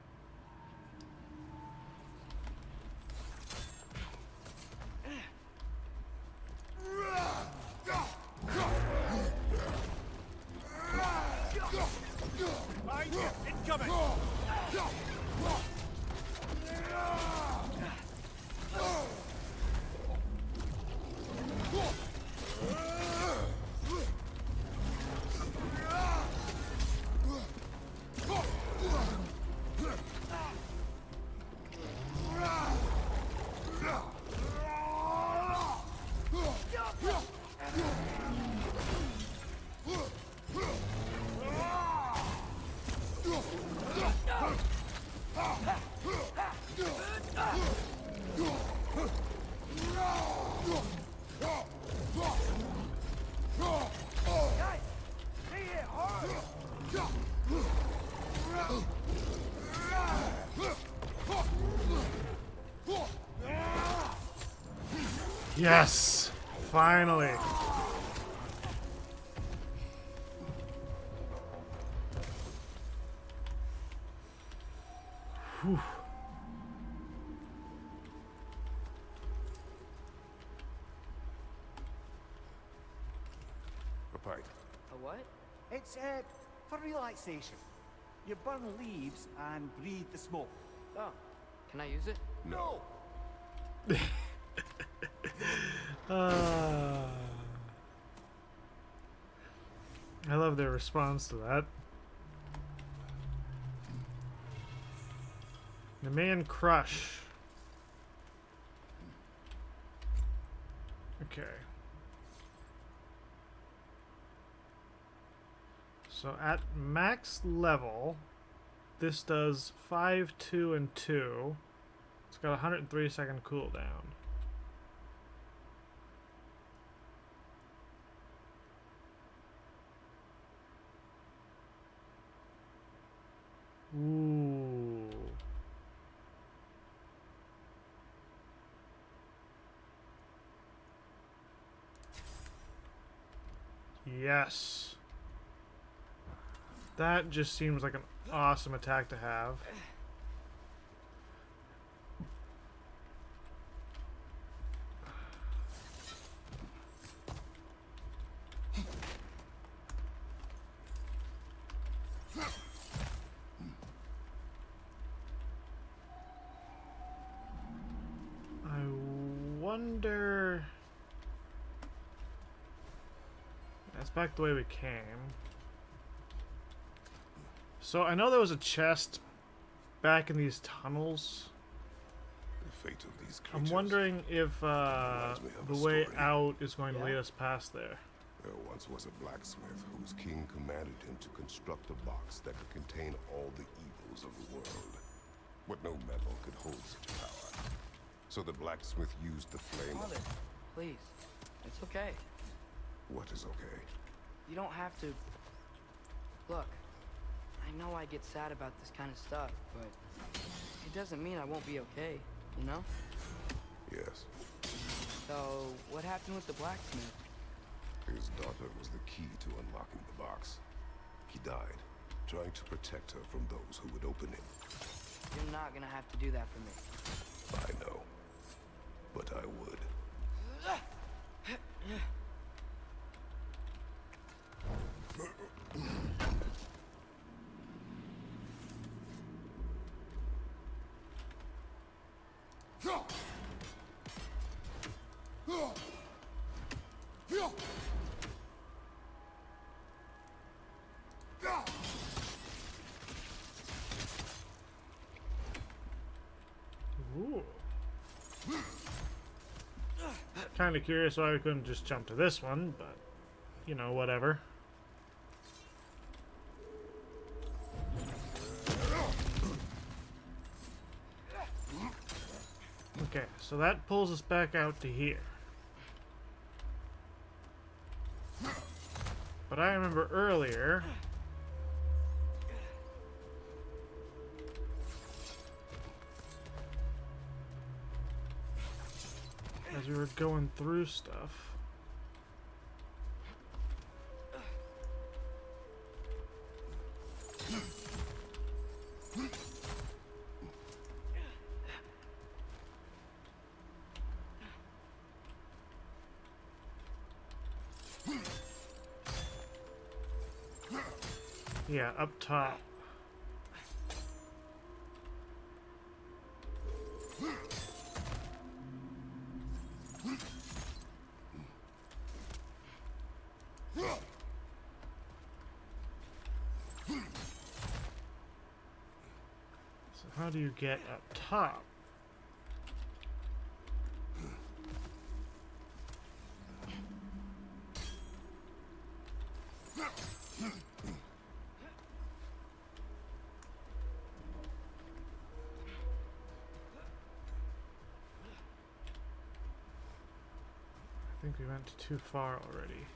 Behind you! Incoming!
Yes! Finally! Whew.
A pipe.
A what?
It's for relaxation. You burn leaves and breathe the smoke.
Oh. Can I use it?
No.
I love their response to that. The man crush. Okay. So at max level, this does 5, 2, and 2. It's got a 103-second cooldown. Ooh. Yes. That just seems like an awesome attack to have. I wonder... That's back the way we came. So I know there was a chest back in these tunnels.
The fate of these
I'm
creatures.
wondering if
reminds me of
the
a
way
story.
out is going to
Yeah?
lead us past there.
There once was a blacksmith whose king commanded him to construct a box that could contain all the evils of the world. But no metal could hold such power. So the blacksmith used the flame.
Mother, please. It's okay.
What is okay?
You don't have to... Look, I know I get sad about this kind of stuff, but it doesn't mean I won't be okay, you know?
Yes.
So, what happened with the blacksmith?
His daughter was the key to unlocking the box. He died, trying to protect her from those who would open it.
You're not gonna have to do that for me.
I know. But I would.
Ooh. Kind of curious why we couldn't just jump to this one, but you know, whatever. Okay, so that pulls us back out to here. But I remember earlier... as we were going through stuff... yeah, up top. So how do you get up top? I think we went too far already.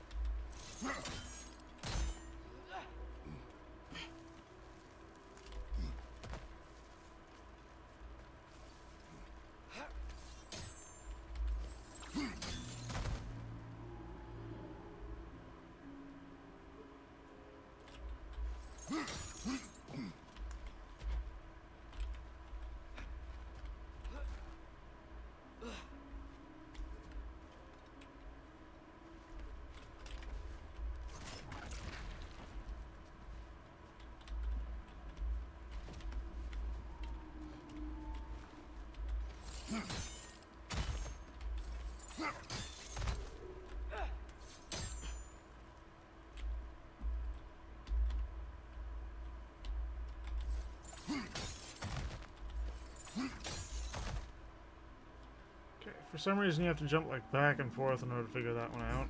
Okay, for some reason you have to jump like back and forth in order to figure that one out.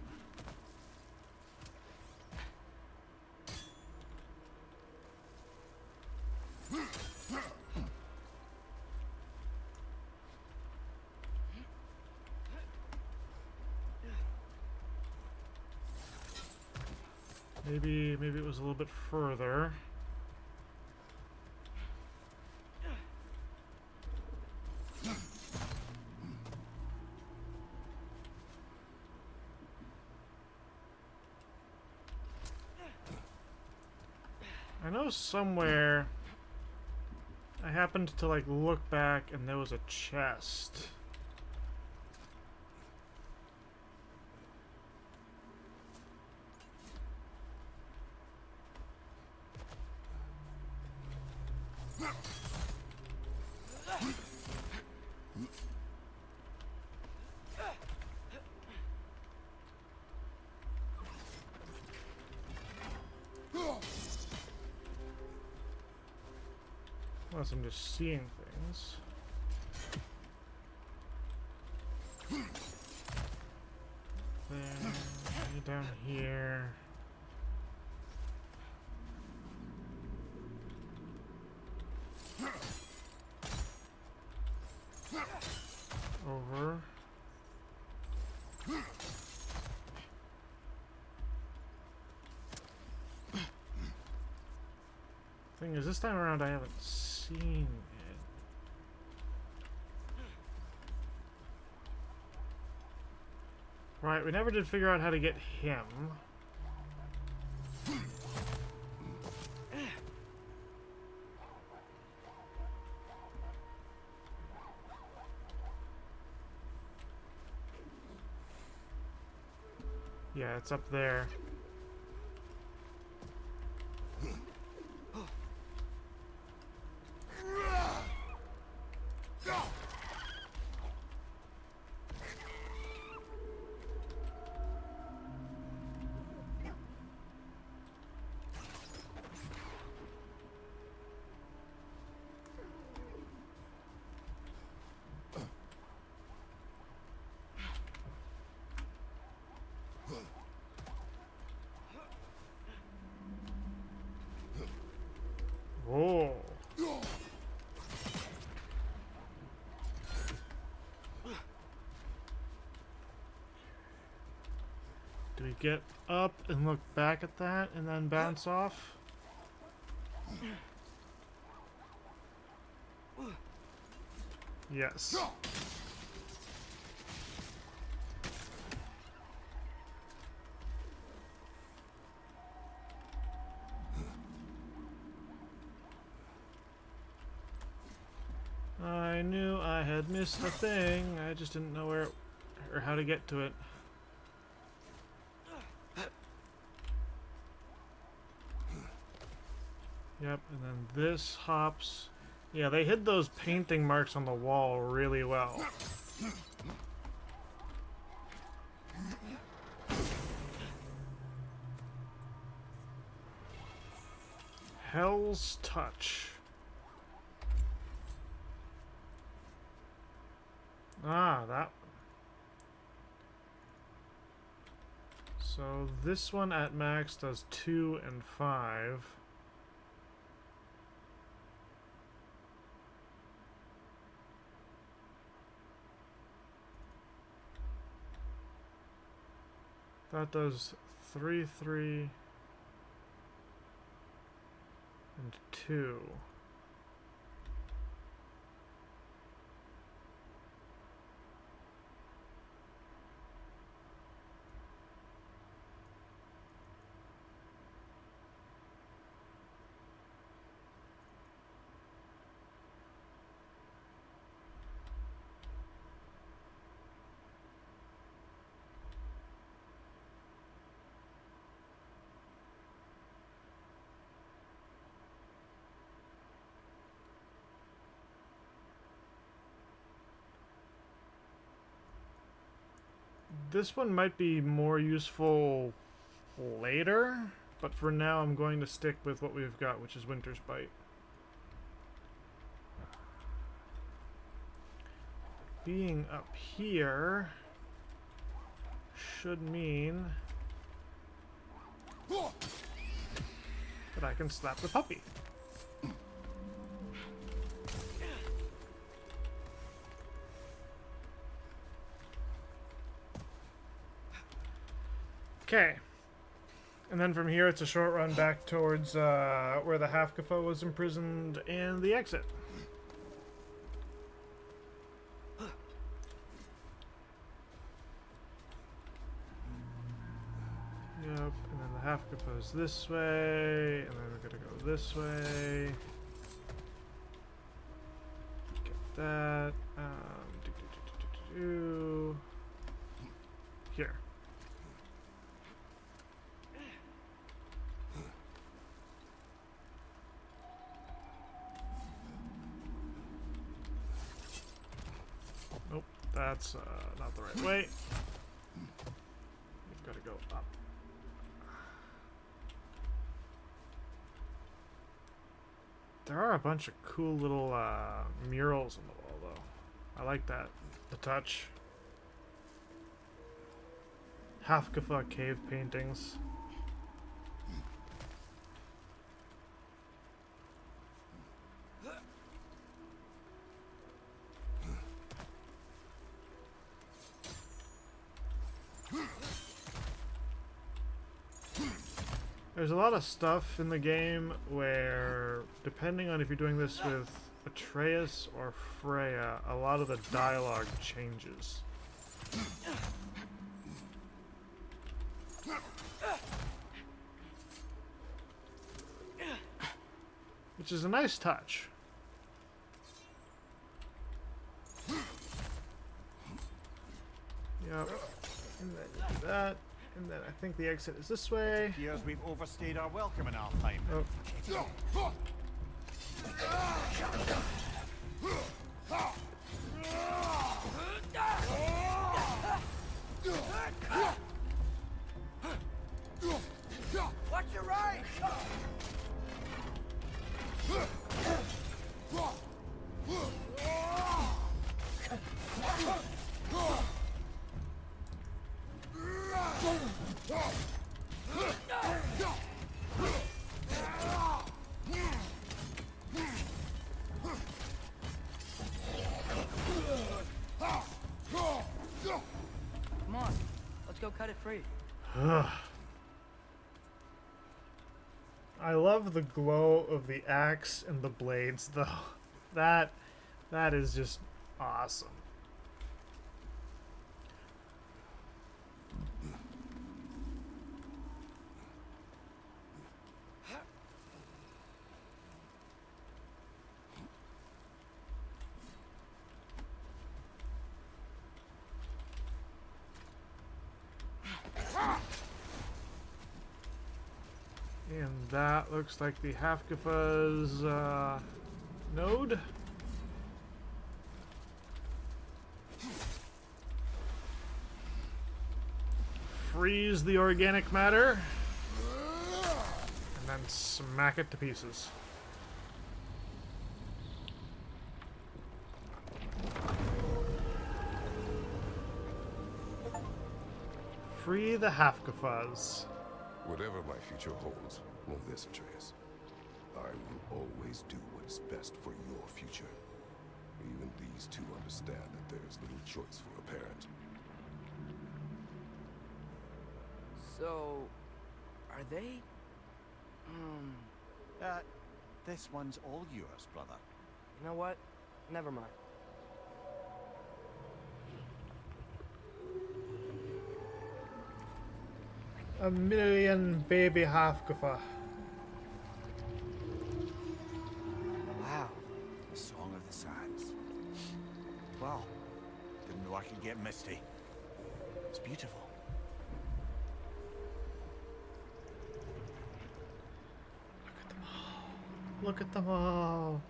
Maybe it was a little bit further. I know somewhere I happened to like look back and there was a chest. Unless I'm just seeing things. There, down here. Over. Thing is, this time around I haven't seen it. Right, we never did figure out how to get him. Yeah, it's up there. Oh. Do we get up and look back at that and then bounce off? Yes. I knew I had missed a thing. I just didn't know where or how to get to it. Yep, and then this hops. Yeah, they hid those painting marks on the wall really well. Hell's Touch. Ah, that. So this one at max does 2 and 5. That does 3, 3, and 2. This one might be more useful later, but for now I'm going to stick with what we've got, which is Winter's Bite. Being up here should mean that I can slap the puppy. Okay. And then from here, it's a short run back towards where the Hafkafa was imprisoned and the exit. Yep, and then the Hafkafa is this way, and then we're gonna go this way. Get that. Here. Nope, that's not the right way. We've got to go up. There are a bunch of cool little murals on the wall, though. I like that. The touch. Hafkafa cave paintings. There's a lot of stuff in the game where, depending on if you're doing this with Atreus or Freya, a lot of the dialogue changes. Which is a nice touch. Yep. And then do that. And then I think the exit is this way.
Appears we've overstayed our welcome in Alfheim.
Oh.
Watch your right!
Come on, let's go cut it free.
I love the glow of the axe and the blades, though. That is just awesome. And that looks like the Hafkafa's node. Freeze the organic matter. And then smack it to pieces. Free the Hafkafas.
Whatever my future holds, know this, Atreus. I will always do what is best for your future. Even these two understand that there is little choice for a parent.
So, are they?
This one's all yours, brother.
You know what? Never mind.
A million baby Hafkafa.
Wow.
The Song of the Sands. Wow. Didn't know I could get misty. It's beautiful.
Look at them all.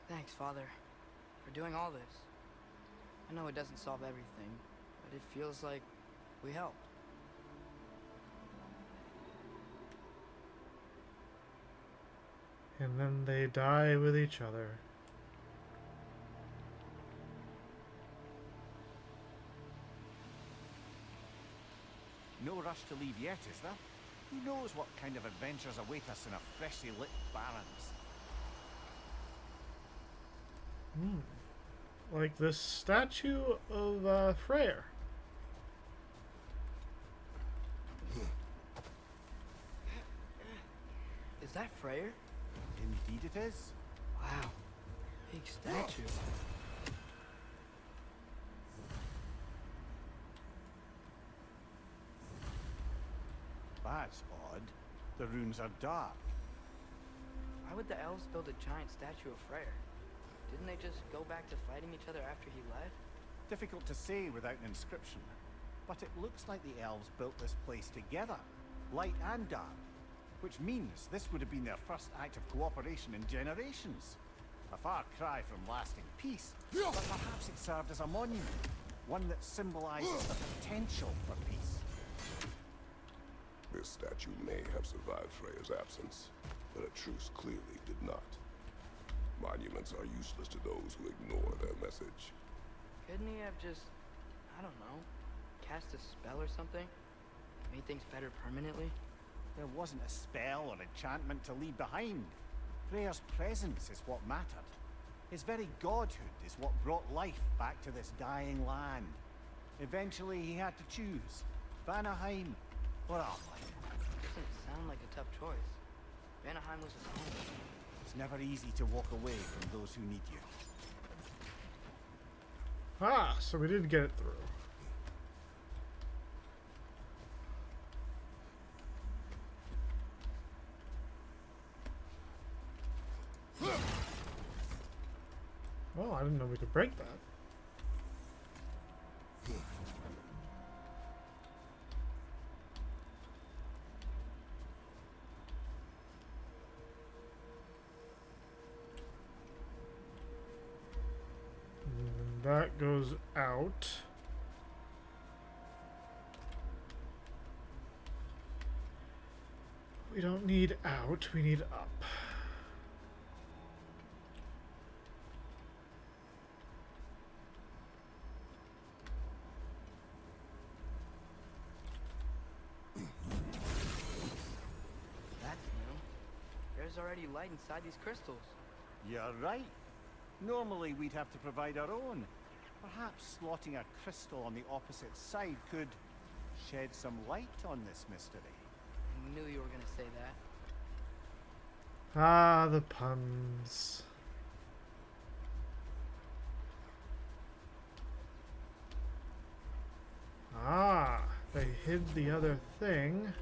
Thanks, Father, for doing all this. I know it doesn't solve everything, but it feels like we helped.
And then they die with each other.
No rush to leave yet, is there? Who knows what kind of adventures await us in our freshly lit barrens?
Like this statue of Freyr.
that Freyr?
Indeed it is.
Wow. Big statue.
That's odd. The runes are dark.
Why would the elves build a giant statue of Freyr? Didn't they just go back to fighting each other after he left?
Difficult to say without an inscription. But it looks like the elves built this place together, light and dark. Which means this would have been their first act of cooperation in generations. A far cry from lasting peace, but perhaps it served as a monument. One that symbolizes the potential for peace.
This statue may have survived Freya's absence, but a truce clearly did not. Monuments are useless to those who ignore their message.
Couldn't he have just, I don't know, cast a spell or something? Made things better permanently?
There wasn't a spell or enchantment to leave behind. Freyr's presence is what mattered. His very godhood is what brought life back to this dying land. Eventually he had to choose. Vanaheim or Alfheim.
Doesn't sound like a tough choice. Vanaheim was his home.
It's never easy to walk away from those who need you.
Ah, so we did get it through. Oh, I didn't know we could break that. And that goes out. We don't need out, we need up.
There's already light inside these crystals.
You're right. Normally we'd have to provide our own. Perhaps slotting a crystal on the opposite side could shed some light on this mystery.
I knew you were gonna say that.
Ah, the puns. Ah, they hid the other thing.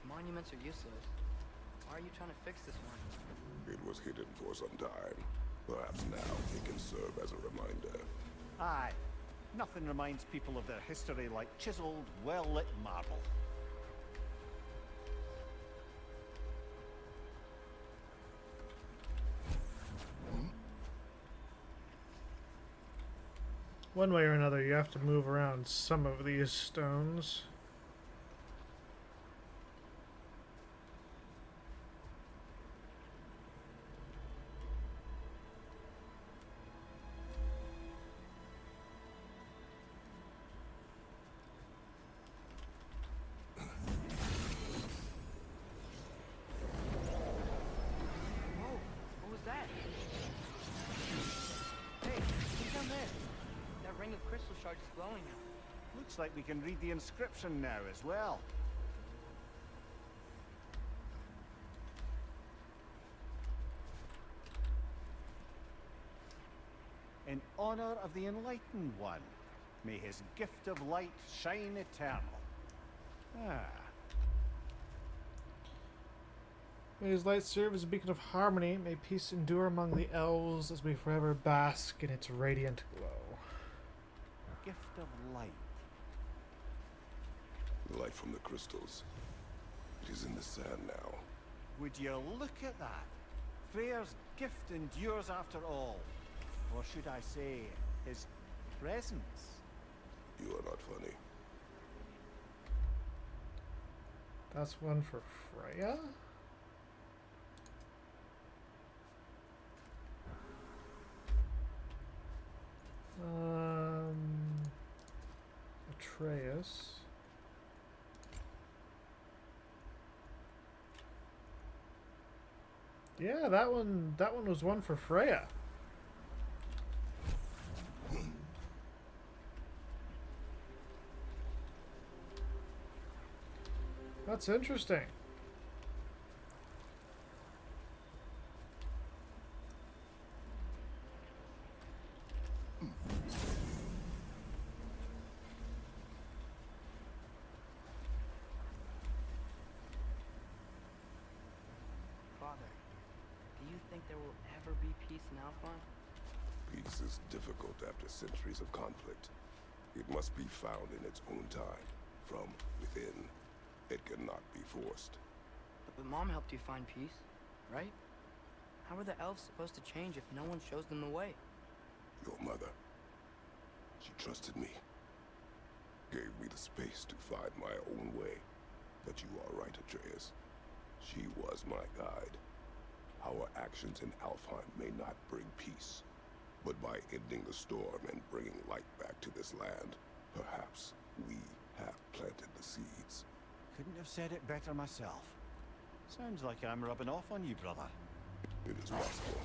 Monuments are useless. Why are you trying to fix this one?
It was hidden for some time. Perhaps now it can serve as a reminder.
Aye. Nothing reminds people of their history like chiseled, well-lit marble.
One way or another, you have to move around some of these stones.
Whoa, what was that? Hey, look down there. That ring of crystal shards is glowing now.
Looks like we can read the inscription now as well. In honor of the Enlightened One, may his gift of light shine eternal. Ah.
May his light serve as a beacon of harmony. May peace endure among the elves as we forever bask in its radiant glow.
Gift of light.
The light from the crystals. It is in the sand now.
Would you look at that? Freyr's gift endures after all. Or should I say, his presence?
You are not funny.
That's one for Freya. Atreus. Yeah, that one was one for Freya. That's interesting.
Father, do you think there will ever be peace in Alfheim?
Peace is difficult after centuries of conflict. It must be found in its own time, from within. It cannot be forced.
But Mom helped you find peace, right? How are the elves supposed to change if no one shows them the way?
Your mother. She trusted me. Gave me the space to find my own way. But you are right, Atreus. She was my guide. Our actions in Alfheim may not bring peace, but by ending the storm and bringing light back to this land, perhaps we have planted the seeds.
Couldn't have said it better myself. Sounds like I'm rubbing off on you, brother.
It is possible.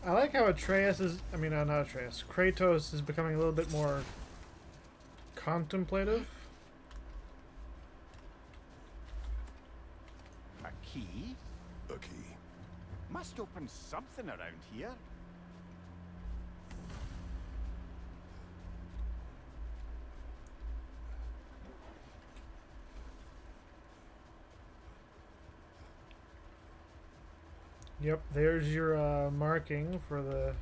I like how Atreus is, I mean, not Atreus, Kratos is becoming a little bit more contemplative.
A key?
A key.
Must open something around here.
Yep, there's your marking for the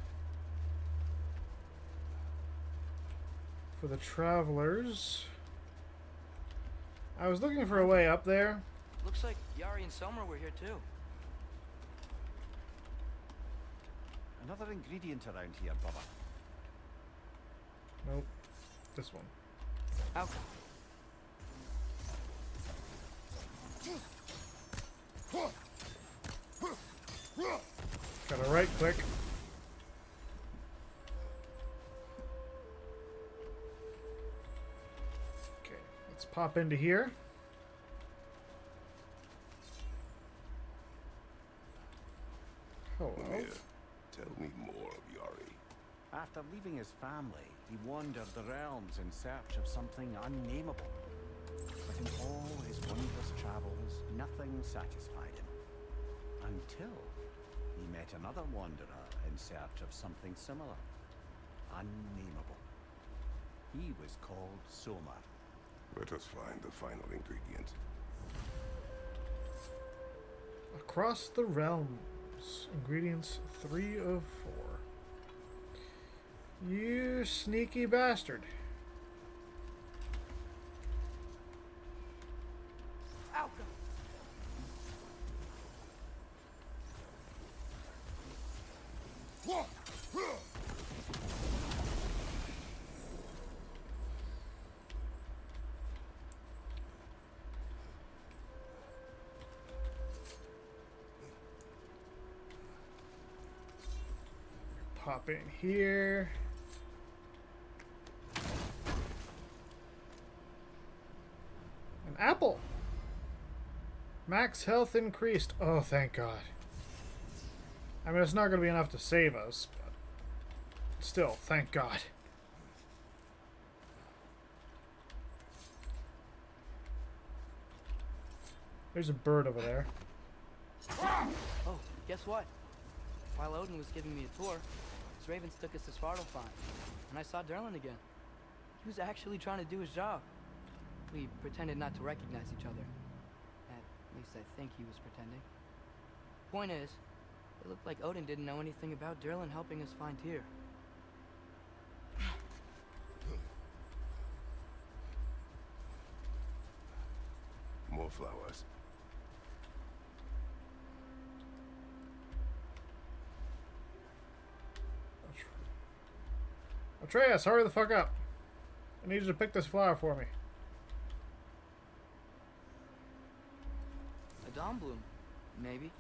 travelers. I was looking for a way up there.
Looks like Yari and Selmer were here too.
Another ingredient around here, brother.
Nope, this one.
Alcohol.
Gotta right click. Okay, let's pop into here. Hello.
Mimir, tell me more of Yari.
After leaving his family, he wandered the realms in search of something unnameable. But in all his wondrous travels, nothing satisfied him. Until he met another wanderer in search of something similar. Unnameable. He was called Soma.
Let us find the final ingredient.
Across the realms. Ingredients 3 of 4. You sneaky bastard.
Alcohol.
Pop in here. An apple. Max health increased. Oh, thank God. I mean, it's not going to be enough to save us, but still, thank God. There's a bird over there.
Oh, guess what? While Odin was giving me a tour, his ravens took us to Svartalfheim, and I saw Derlin again. He was actually trying to do his job. We pretended not to recognize each other. At least I think he was pretending. Point is, it looked like Odin didn't know anything about Derlin helping us find Tyr.
More flowers.
Atreus, hurry the fuck up. I need you to pick this flower for me.
A dawn bloom, maybe.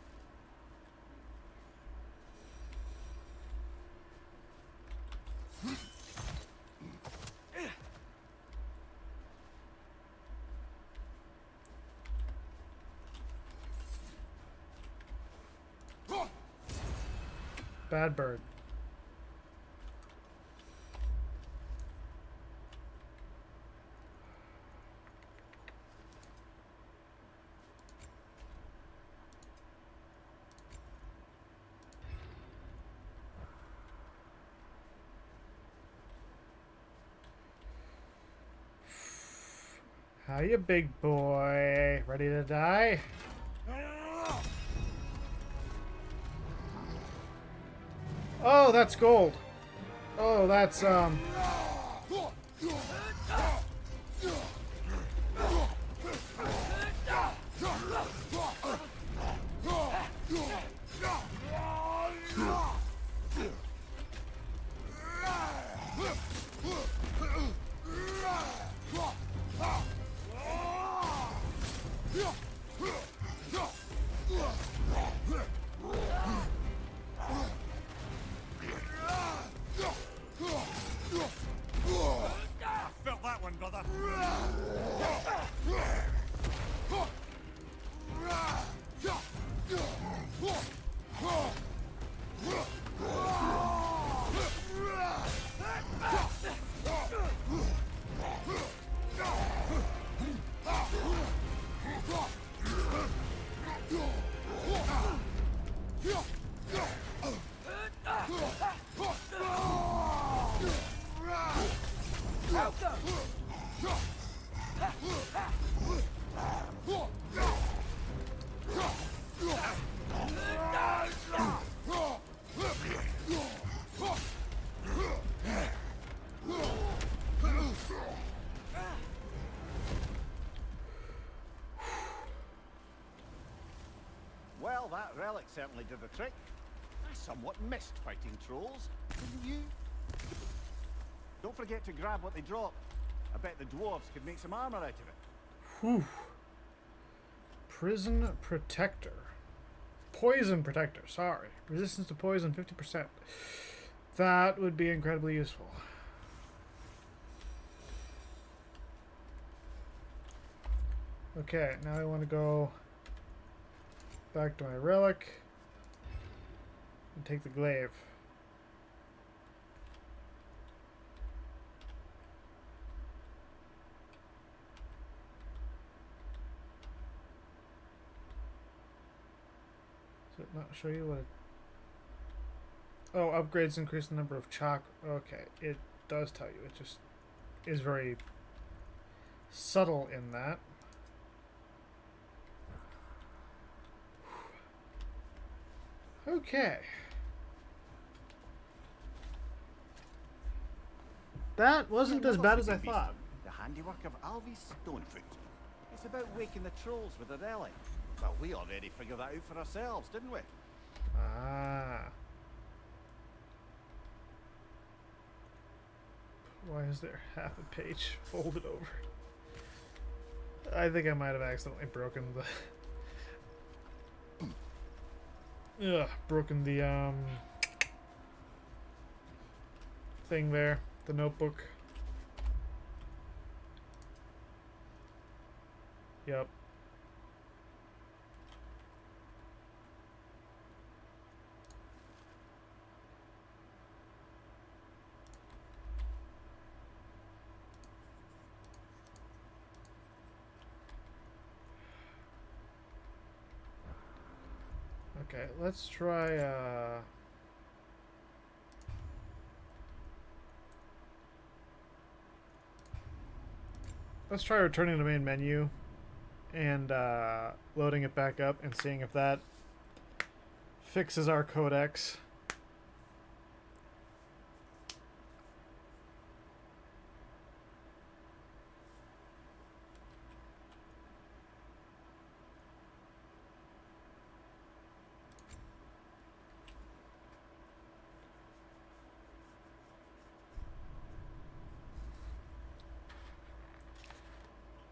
Bad bird. How you, big boy? Ready to die? Oh, that's gold. Oh, that's
Felt that one, brother. Well, that relic certainly did the trick. I somewhat missed fighting trolls, didn't you? Don't forget to grab what they drop. I bet the dwarves could make some armor out of it.
whew. Prison protector. Poison protector, sorry. Resistance to poison 50%. That would be incredibly useful. Okay, now I want to go back to my relic and take the glaive. Does it not show you what it... Oh, upgrades increase the number of chalk. Okay, it does tell you. It just is very subtle in that. Okay. That wasn't as bad as I thought.
The handiwork of Alvis Stonefoot. It's about waking the trolls with a relic. Well, we already figured that out for ourselves, didn't we?
Ah. Why is there half a page folded over? I think I might have accidentally broken the... broken the, thing there. The notebook. Yep. Okay, let's try, let's try returning to the main menu and loading it back up and seeing if that fixes our codex.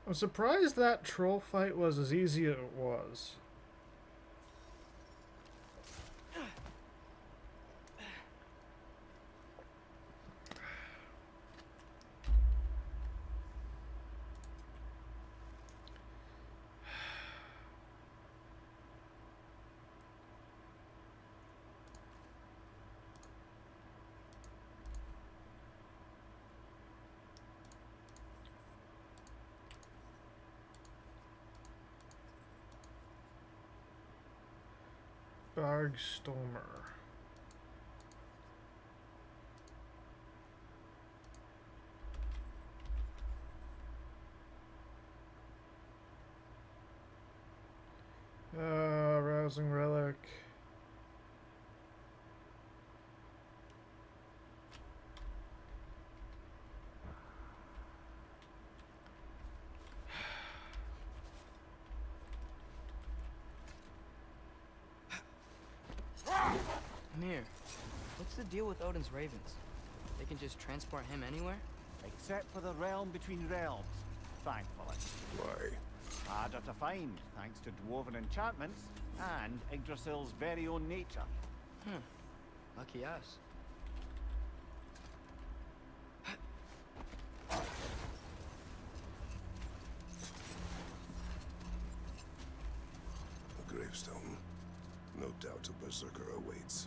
I'm surprised that troll fight was as easy as it was. Bargstormer. Rousing Relic.
Amir, what's the deal with Odin's ravens? They can just transport him anywhere?
Except for the realm between realms, thankfully.
Why?
Harder to find, thanks to dwarven enchantments and Yggdrasil's very own nature.
Lucky us.
A gravestone. No doubt a berserker awaits.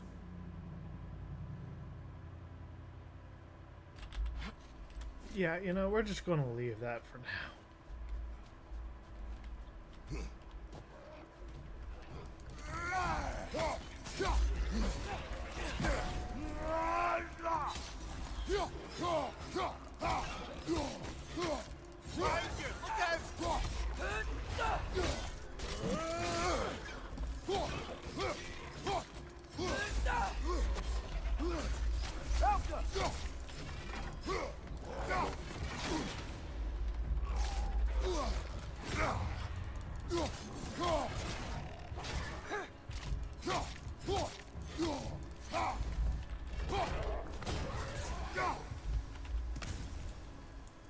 Yeah, you know, we're just going to leave that for now.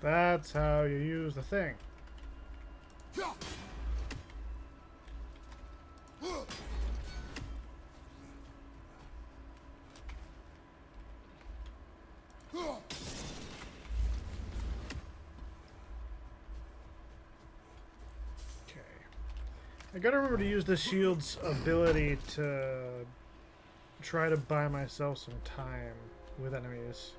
That's how you use the thing. I gotta remember to use the shield's ability to try to buy myself some time with enemies.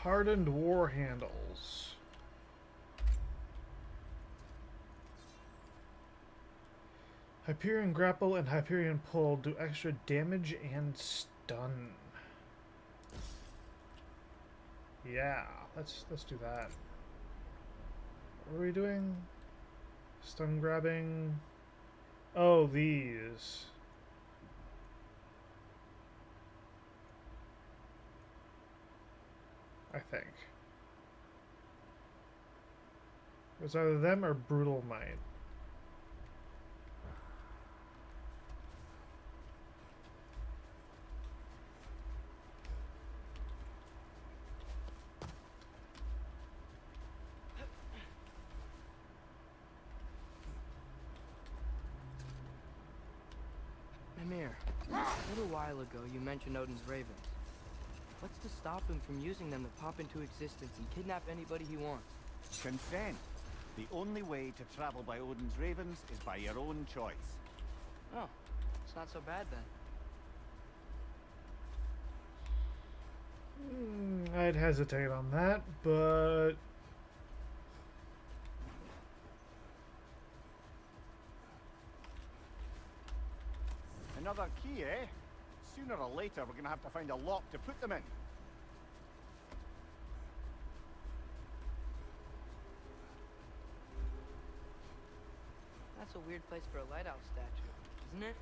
Hardened war handles. Hyperion grapple and Hyperion pull do extra damage and stun. Yeah, let's do that. What are we doing? Stun grabbing. Oh, these. I think. It was either them or Brutal Might.
Mimir, a little while ago you mentioned Odin's ravens. What's to stop him from using them to pop into existence and kidnap anybody he wants?
Consent. The only way to travel by Odin's ravens is by your own choice.
Oh, it's not so bad then.
I'd hesitate on that, but
Another key, eh? Sooner or later, we're gonna have to find a lock to put them in.
That's a weird place for a lighthouse statue, isn't it?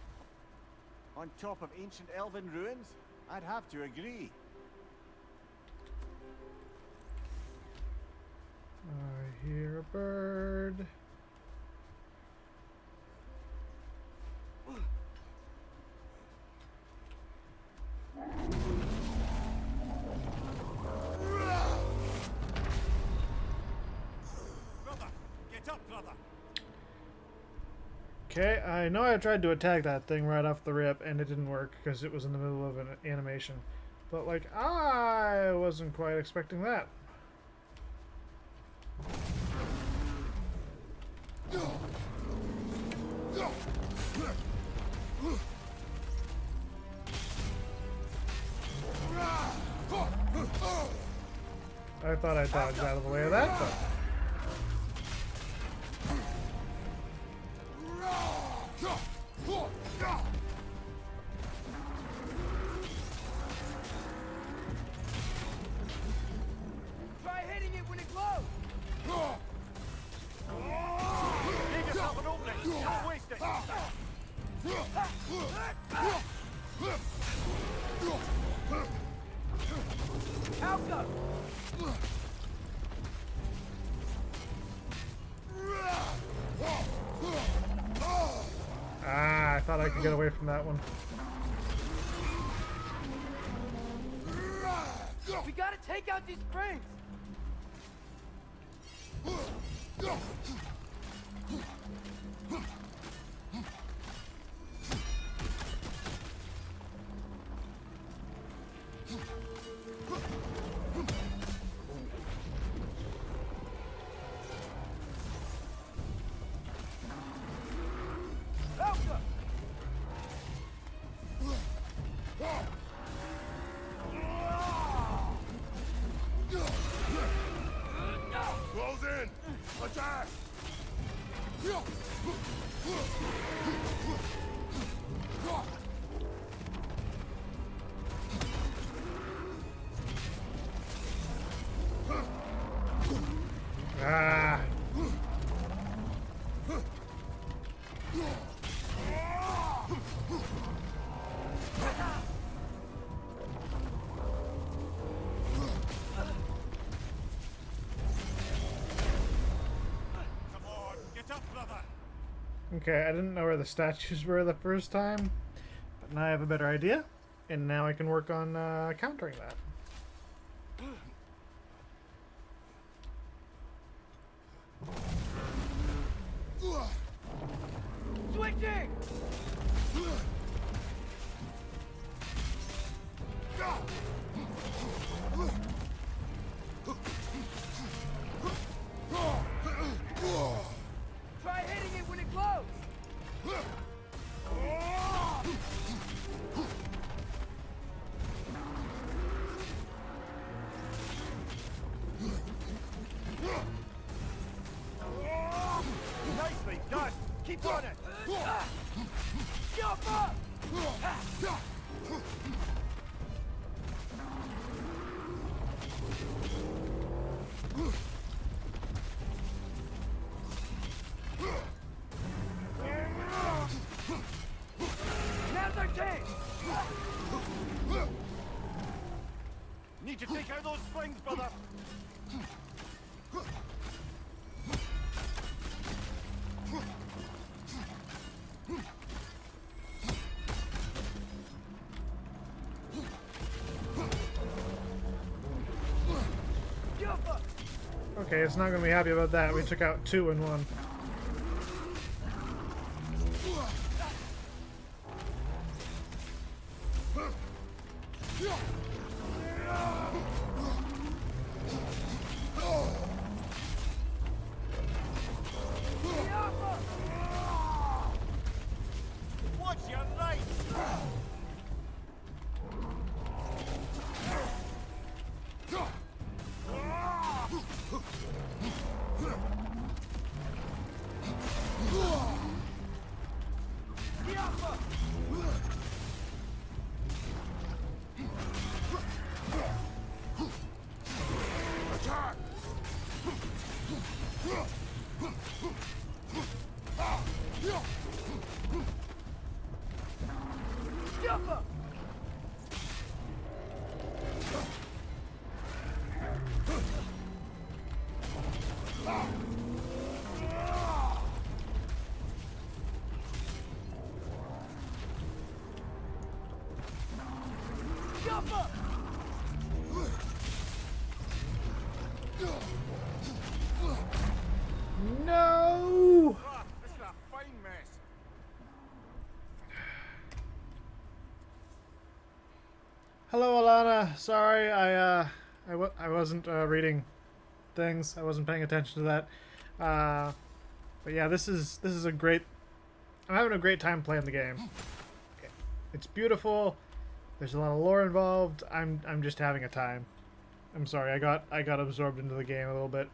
On top of ancient elven ruins? I'd have to agree.
I hear a bird.
Brother, get up, brother.
Okay, I know I tried to attack that thing right off the rip and it didn't work because it was in the middle of an animation. But, like, I wasn't quite expecting that. I thought I dodged out of the way of that, but...
Try hitting it when it glows!
Give yourself an opening. Don't waste it.
Alka!
Ah, I thought I could get away from that one.
We gotta take out these springs! Alka!
Close in! Attack!
Ah!
Come on, get up, brother.
Okay, I didn't know where the statues were the first time, but now I have a better idea, and now I can work on countering that.
Switching! Try hitting it when it glows!
Nicely done. Keep on it.
Jump up! Now's our chance!
Need to take out those springs, brother.
Jump up!
Okay, it's not going to be happy about that. We took out 2 in 1.
Watch your right.
Hello, Alana. Sorry, I wasn't reading things. I wasn't paying attention to that. But yeah, this is a great. I'm having a great time playing the game. It's beautiful. There's a lot of lore involved. I'm just having a time. I'm sorry. I got absorbed into the game a little bit.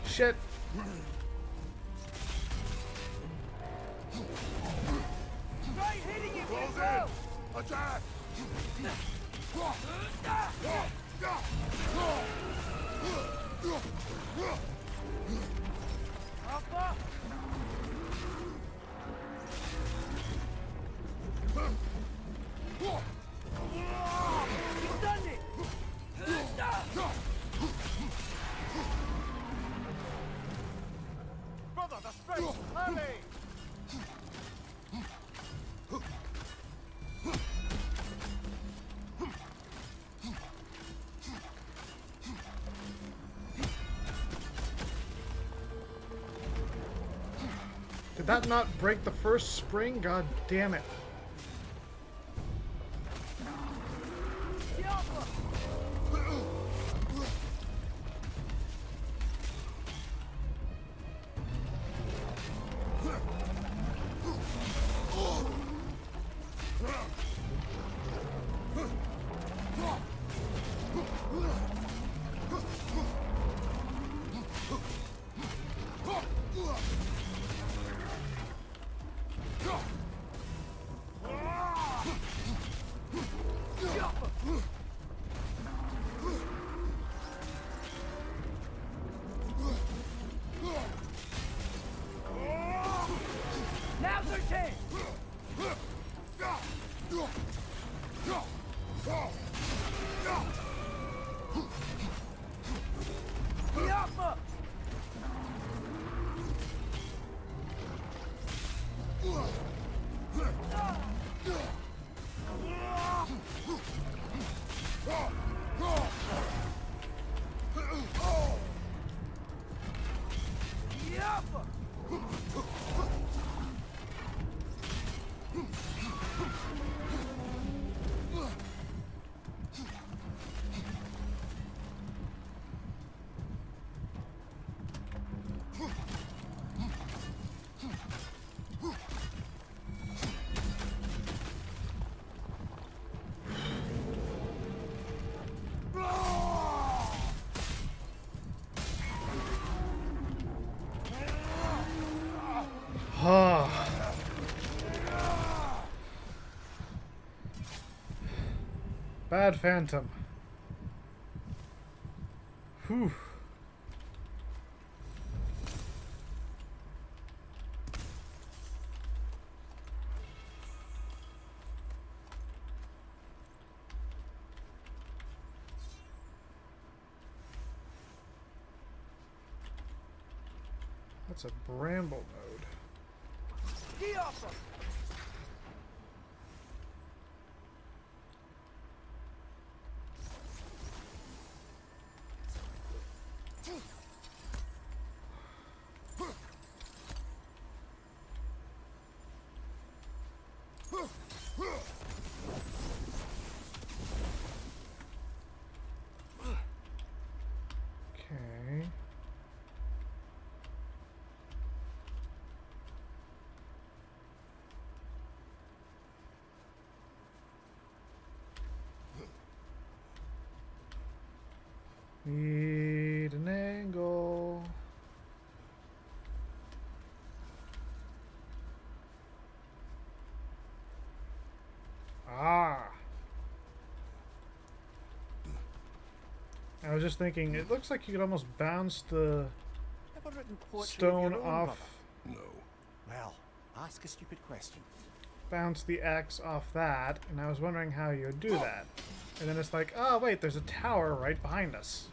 Shit.
Try hitting it,
Close
bro!
in! Attack!
Alpha! You've done it!
Brother, the sprint! Hurry!
Did that not break the first spring? God damn it.
The Alpha! Now's our chance! The Alpha! The Alpha!
Bad Phantom. Whew. That's a bramble node.
The Alpha!
Okay. Need an angle. Ah. I was just thinking, it looks like you could almost bounce the
Ever written poetry of
stone
your own,
off,
brother?
No.
Well, ask a stupid question.
bounce the X off that, and I was wondering how you would do that. And then it's like, oh wait, there's a tower right behind us.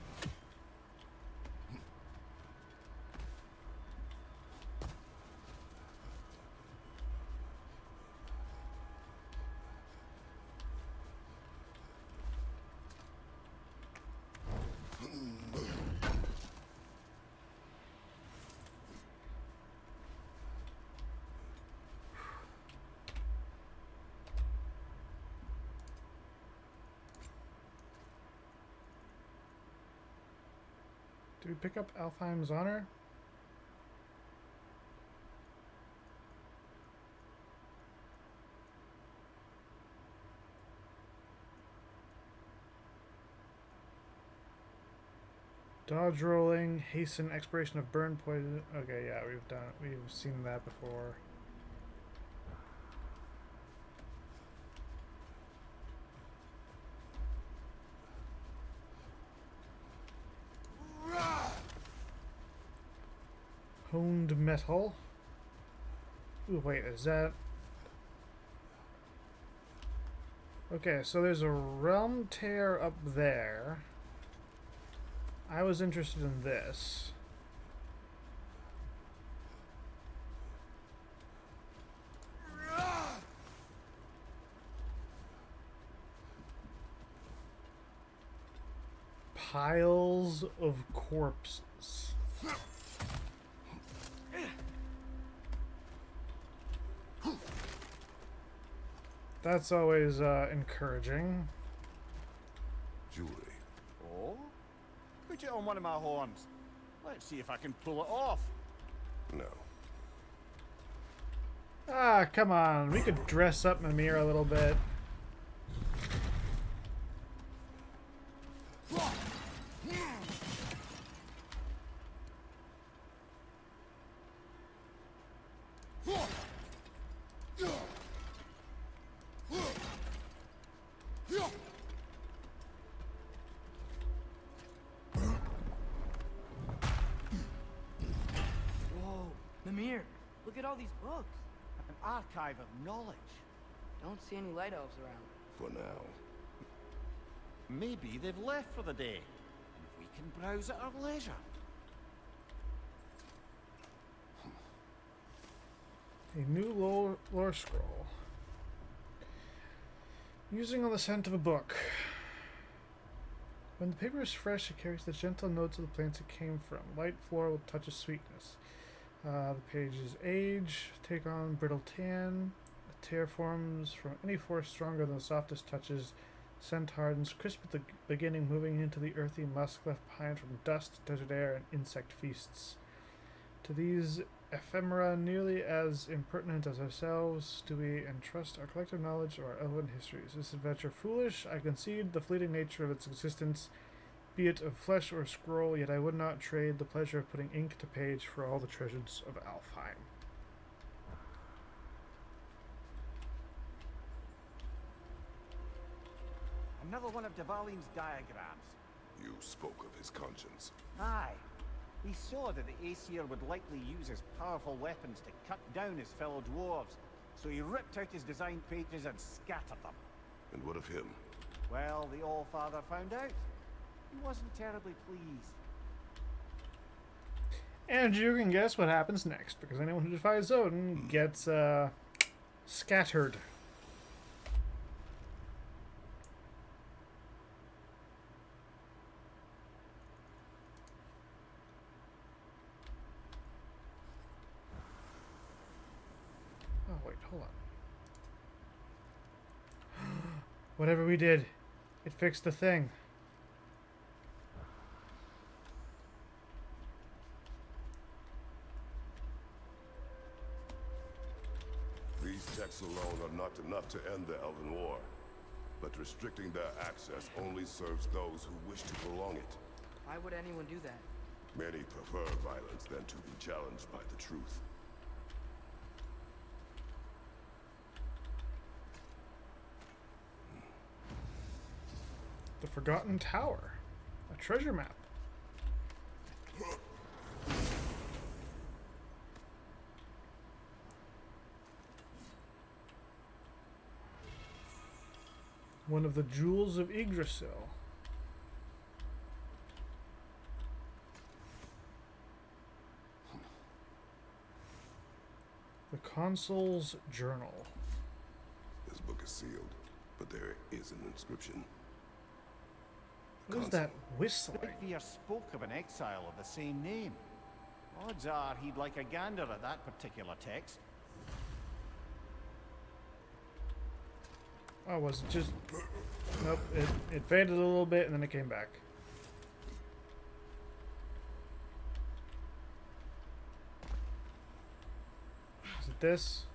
we pick up Alfheim's honor? Dodge rolling, hasten expiration of burn poison. Okay, yeah, we've seen that before. Honed metal. Ooh, wait, is that... Okay, so there's a realm tear up there. I was interested in this. Piles of corpses. That's always encouraging.
Jewelry.
Oh? Put it on one of my horns. Let's see if I can pull it off.
No.
Ah, come on. We could dress up Mimir a little bit.
Whoa, Mimir, look at all these books.
An archive of knowledge.
Don't see any light elves around.
For now.
Maybe they've left for the day. And we can browse at our leisure.
A new lore scroll. Using on the scent of a book. When the paper is fresh, it carries the gentle notes of the plants it came from. Light floral with touch of sweetness. The pages age, take on brittle tan. A tear forms from any force stronger than the softest touches. Scent hardens, crisp at the beginning, moving into the earthy musk left behind from dust, desert air, and insect feasts. To these ephemera, nearly as impertinent as ourselves, do we entrust our collective knowledge of our elven histories. This adventure foolish, I concede the fleeting nature of its existence, be it of flesh or scroll, yet I would not trade the pleasure of putting ink to page for all the treasures of Alfheim.
Another one of Dvalin's diagrams.
You spoke of his conscience.
Aye. He saw that the Aesir would likely use his powerful weapons to cut down his fellow dwarves, so he ripped out his design pages and scattered them.
And what of him?
Well, the All-Father found out. He wasn't terribly pleased.
And you can guess what happens next, because anyone who defies Odin gets scattered. Oh, wait, hold on. Whatever we did, it fixed the thing.
These texts alone are not enough to end the Elven War. But restricting their access only serves those who wish to prolong it.
Why would anyone do that?
Many prefer violence than to be challenged by the truth.
The Forgotten Tower. A treasure map. One of the jewels of Yggdrasil. The Consul's Journal.
This book is sealed, but there is an inscription.
What is that whistling?
Sigthyr spoke of an exile of the same name. Odds are he'd like a gander at that particular text.
Oh, was it just... Nope, it faded a little bit and then it came back. this?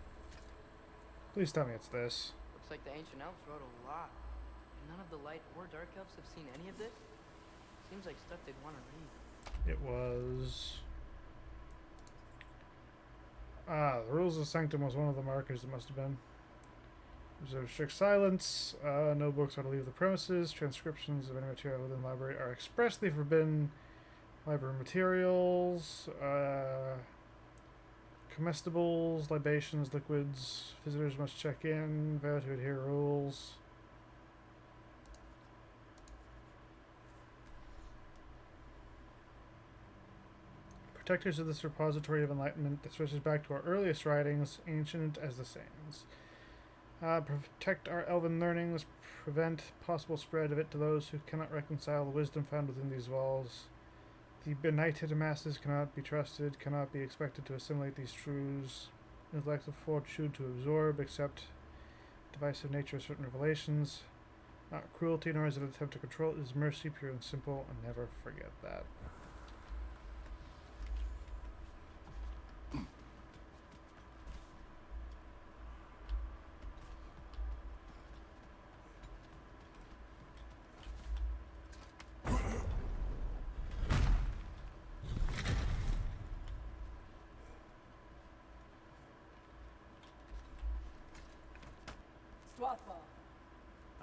Please tell me it's this.
Looks like the ancient elves wrote a lot. None of the light or dark elves have seen any of this. Seems like stuff they'd want to read.
It was... the rules of sanctum was one of the markers. It must have been. Reserve strict silence. No books are to leave the premises. Transcriptions of any material within the library are expressly forbidden. Library materials. Comestibles, libations, liquids. Visitors must check in. Vow to adhere rules. Protectors of this repository of enlightenment that stretches back to our earliest writings, ancient as the sands. Protect our elven learnings, prevent possible spread of it to those who cannot reconcile the wisdom found within these walls. The benighted masses cannot be trusted, cannot be expected to assimilate these truths. Intellect of fortitude to absorb, accept divisive nature of certain revelations. Not cruelty, nor is it an attempt to control. It is mercy, pure and simple, and never forget that.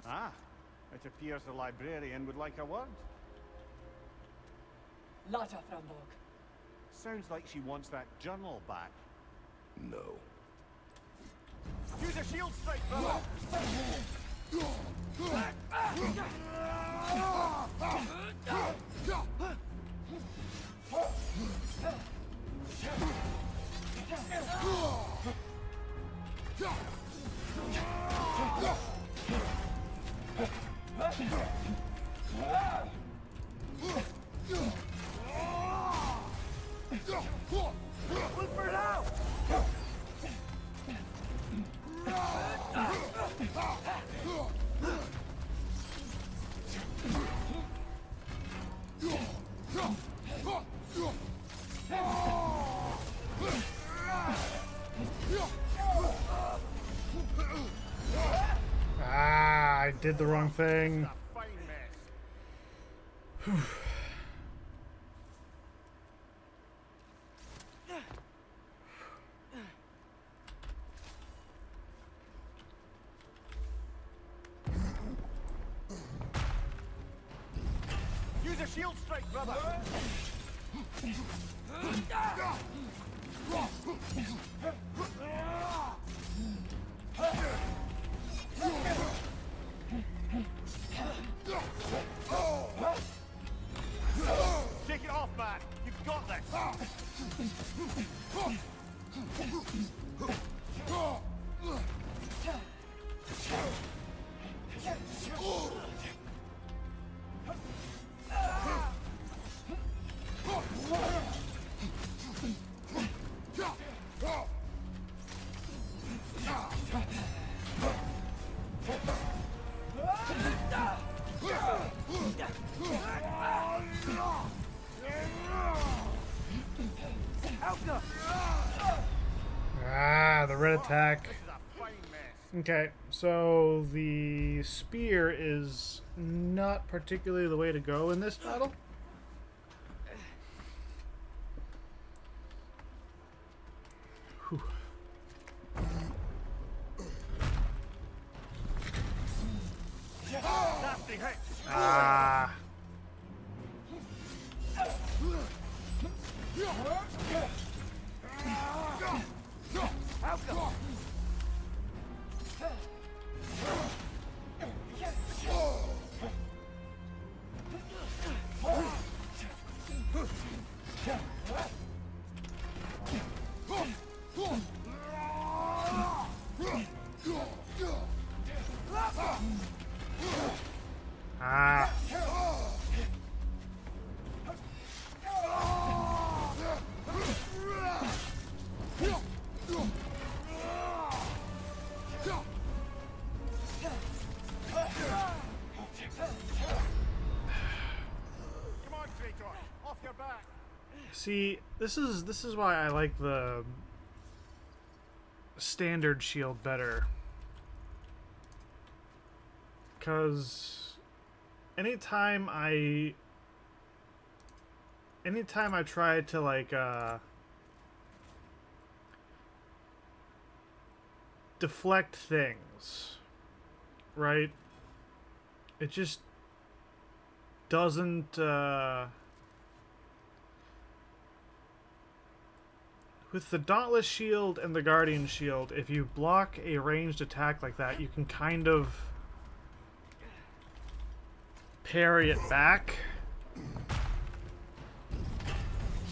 Ah, it appears the librarian would like a word.
Lata Framborg.
Sounds like she wants that journal back.
No.
Use a shield strike, brother!
Look for it out!
I did the wrong thing.
A fine mess. Use a shield strike, brother! Take it off, man! You've got this!
The red attack.
This is a fine mess.
Okay, so the spear is not particularly the way to go in this battle. Whew.
Nasty hit!
Ah. Ah.
Come on, traitor! Off your back!
See, this is why I like the standard shield better. Because anytime I try to like deflect things, right? It just doesn't with the Dauntless Shield and the Guardian Shield, if you block a ranged attack like that, you can kind of parry it back.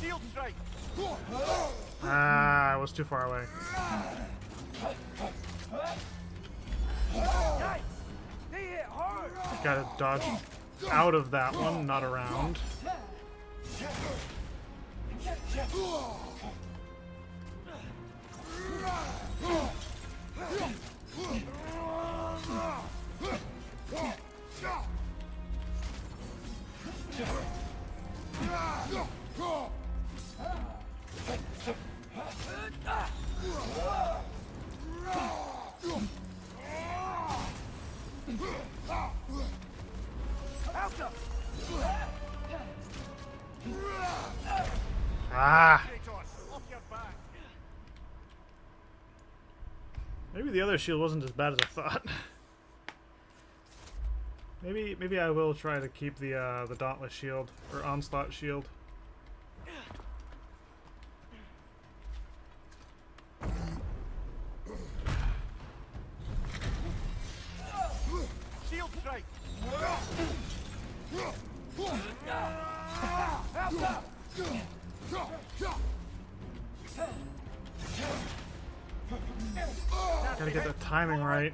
Shield strike!
Ah, I was too far away.
Yikes! They hit hard!
Gotta dodge out of that one, not around. Ah! Maybe the other shield wasn't as bad as I thought. Maybe I will try to keep the Dauntless Shield or Onslaught Shield.
Shield strike!
Gotta get the timing right.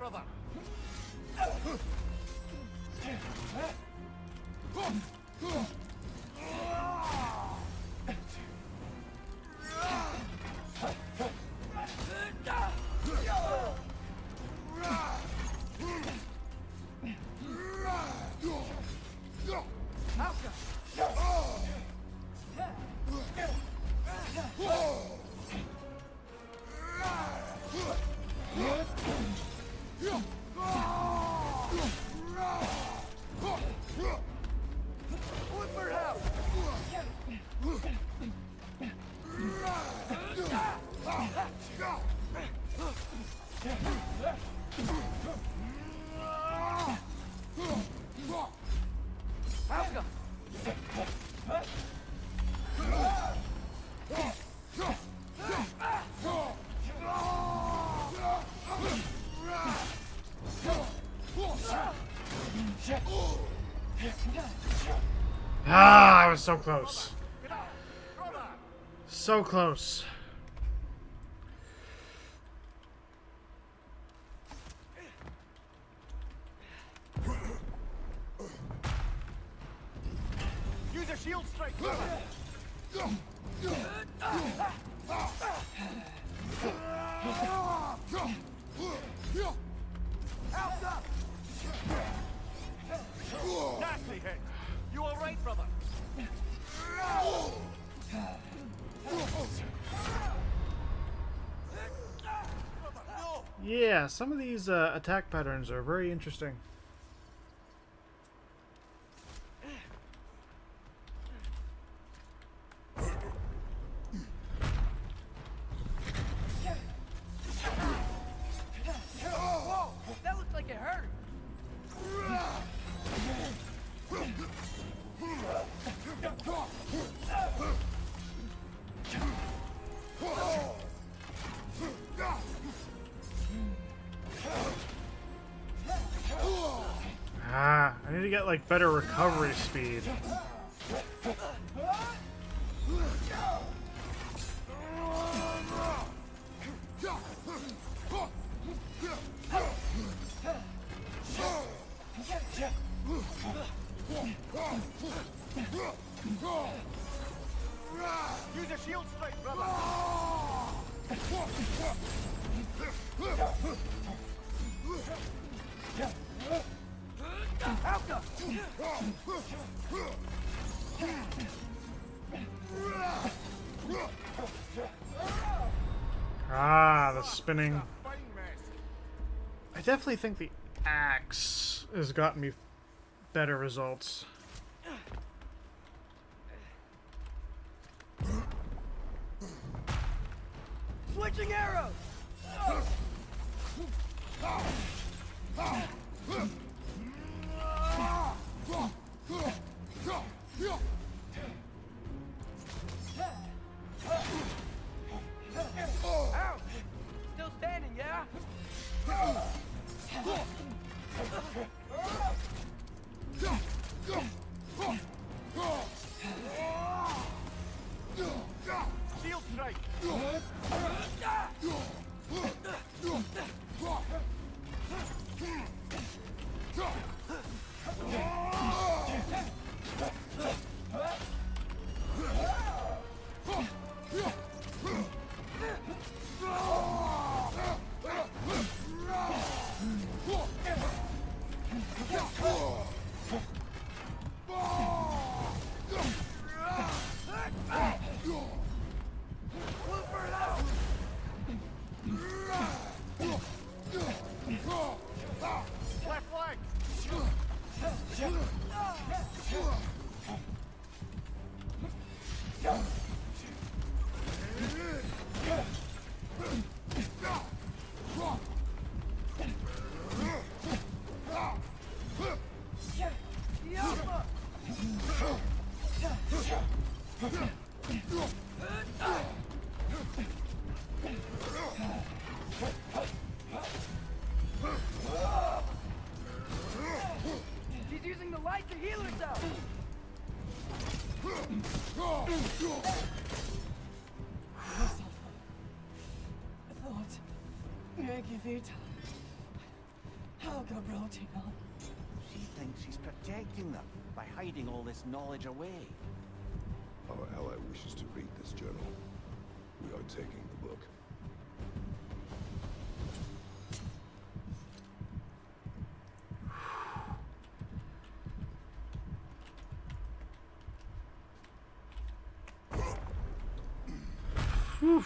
Ah, I was so close. So close.
Use a shield strike! Nasty hit! You alright, brother?
Yeah, some of these attack patterns are very interesting.
Whoa! That looked like it hurt!
Ah, I need to get like better recovery speed.
Use a shield strike, brother!
Ah, the spinning. I definitely think the axe has gotten me better results.
Switching arrows! Ow! Still standing, yeah?
Shield strike! Left leg!
She's using the light to heal herself!
I thought jag vet how broken on.
She thinks she's protecting them by hiding all this knowledge away.
Our ally wishes to read this journal. We are taking the book.
Whew.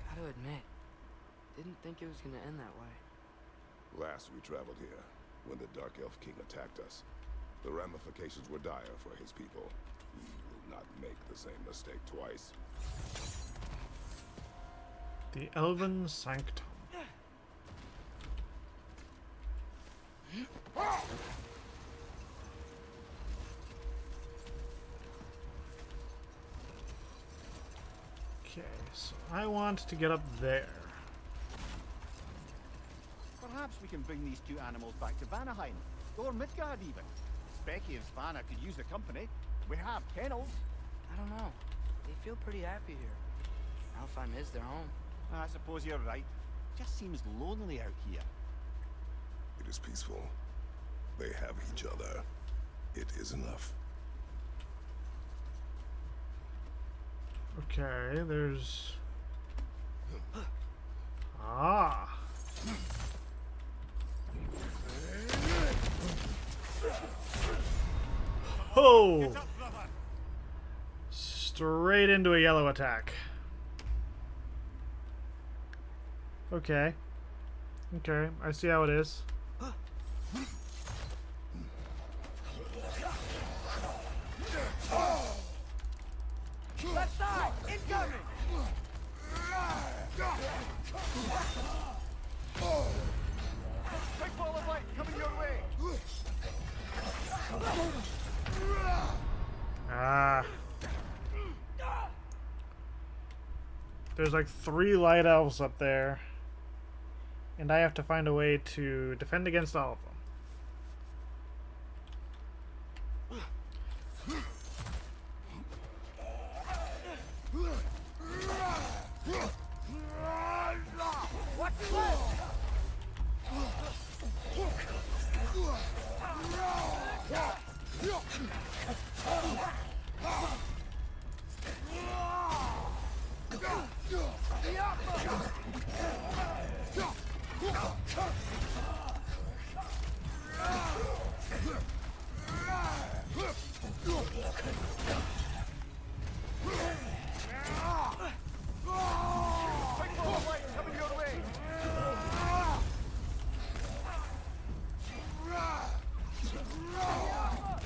Gotta admit, didn't think it was gonna end that way.
Last we traveled here, when the Dark Elf King attacked us, the ramifications were dire for his people. We will not make the same mistake twice.
The Elven Sanctum. Okay, so I want to get up there.
Perhaps we can bring these two animals back to Vanaheim, or Midgard even. Becky and Svanna could use the company. We have kennels.
I don't know. They feel pretty happy here. Alfheim is their home.
I suppose you're right. Just seems lonely out here.
It is peaceful. They have each other. It is enough.
Okay, there's... Ah! Ho! Straight into a yellow attack. Okay. Okay, I see how it is.
Left side! Incoming!
Big ball of light coming your way.
Ah. There's like 3 light elves up there. And I have to find a way to defend against all of them.
Watch your left!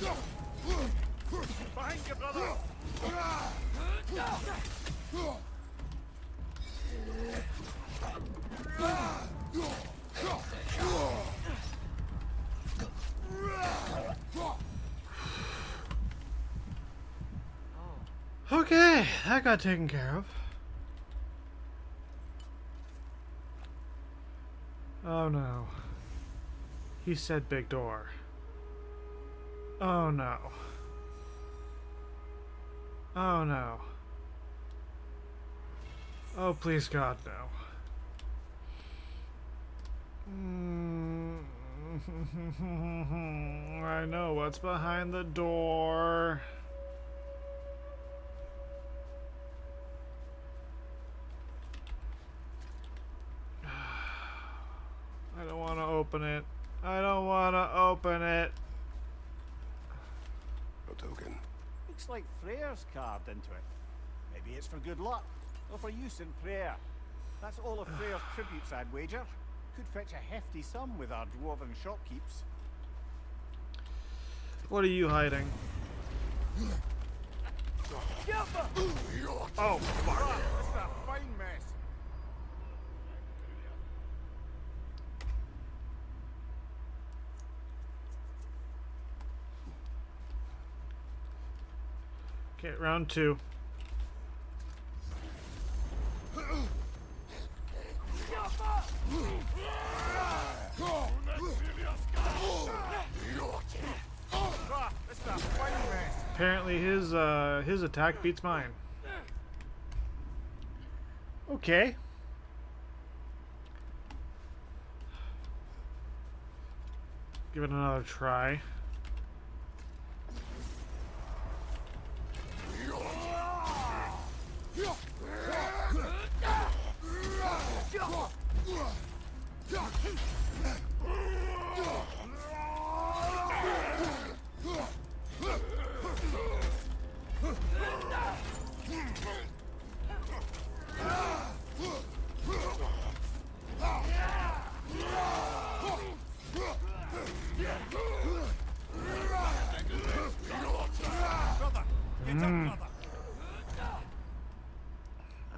Behind you, brother!
Okay, that got taken care of. Oh no. He said big door. Oh no. Oh no. Oh please God, no. I know what's behind the door. I don't want to open it. I don't want to open it.
A token.
Looks like prayers carved into it. Maybe it's for good luck, or for use in prayer. That's all of Freyr's tributes, I'd wager. Could fetch a hefty sum with our dwarven shopkeeps.
What are you hiding? Oh, fuck.
This is a fine mess.
Okay, round two.
This is a fine mess.
Apparently his attack beats mine. Okay. Give it another try.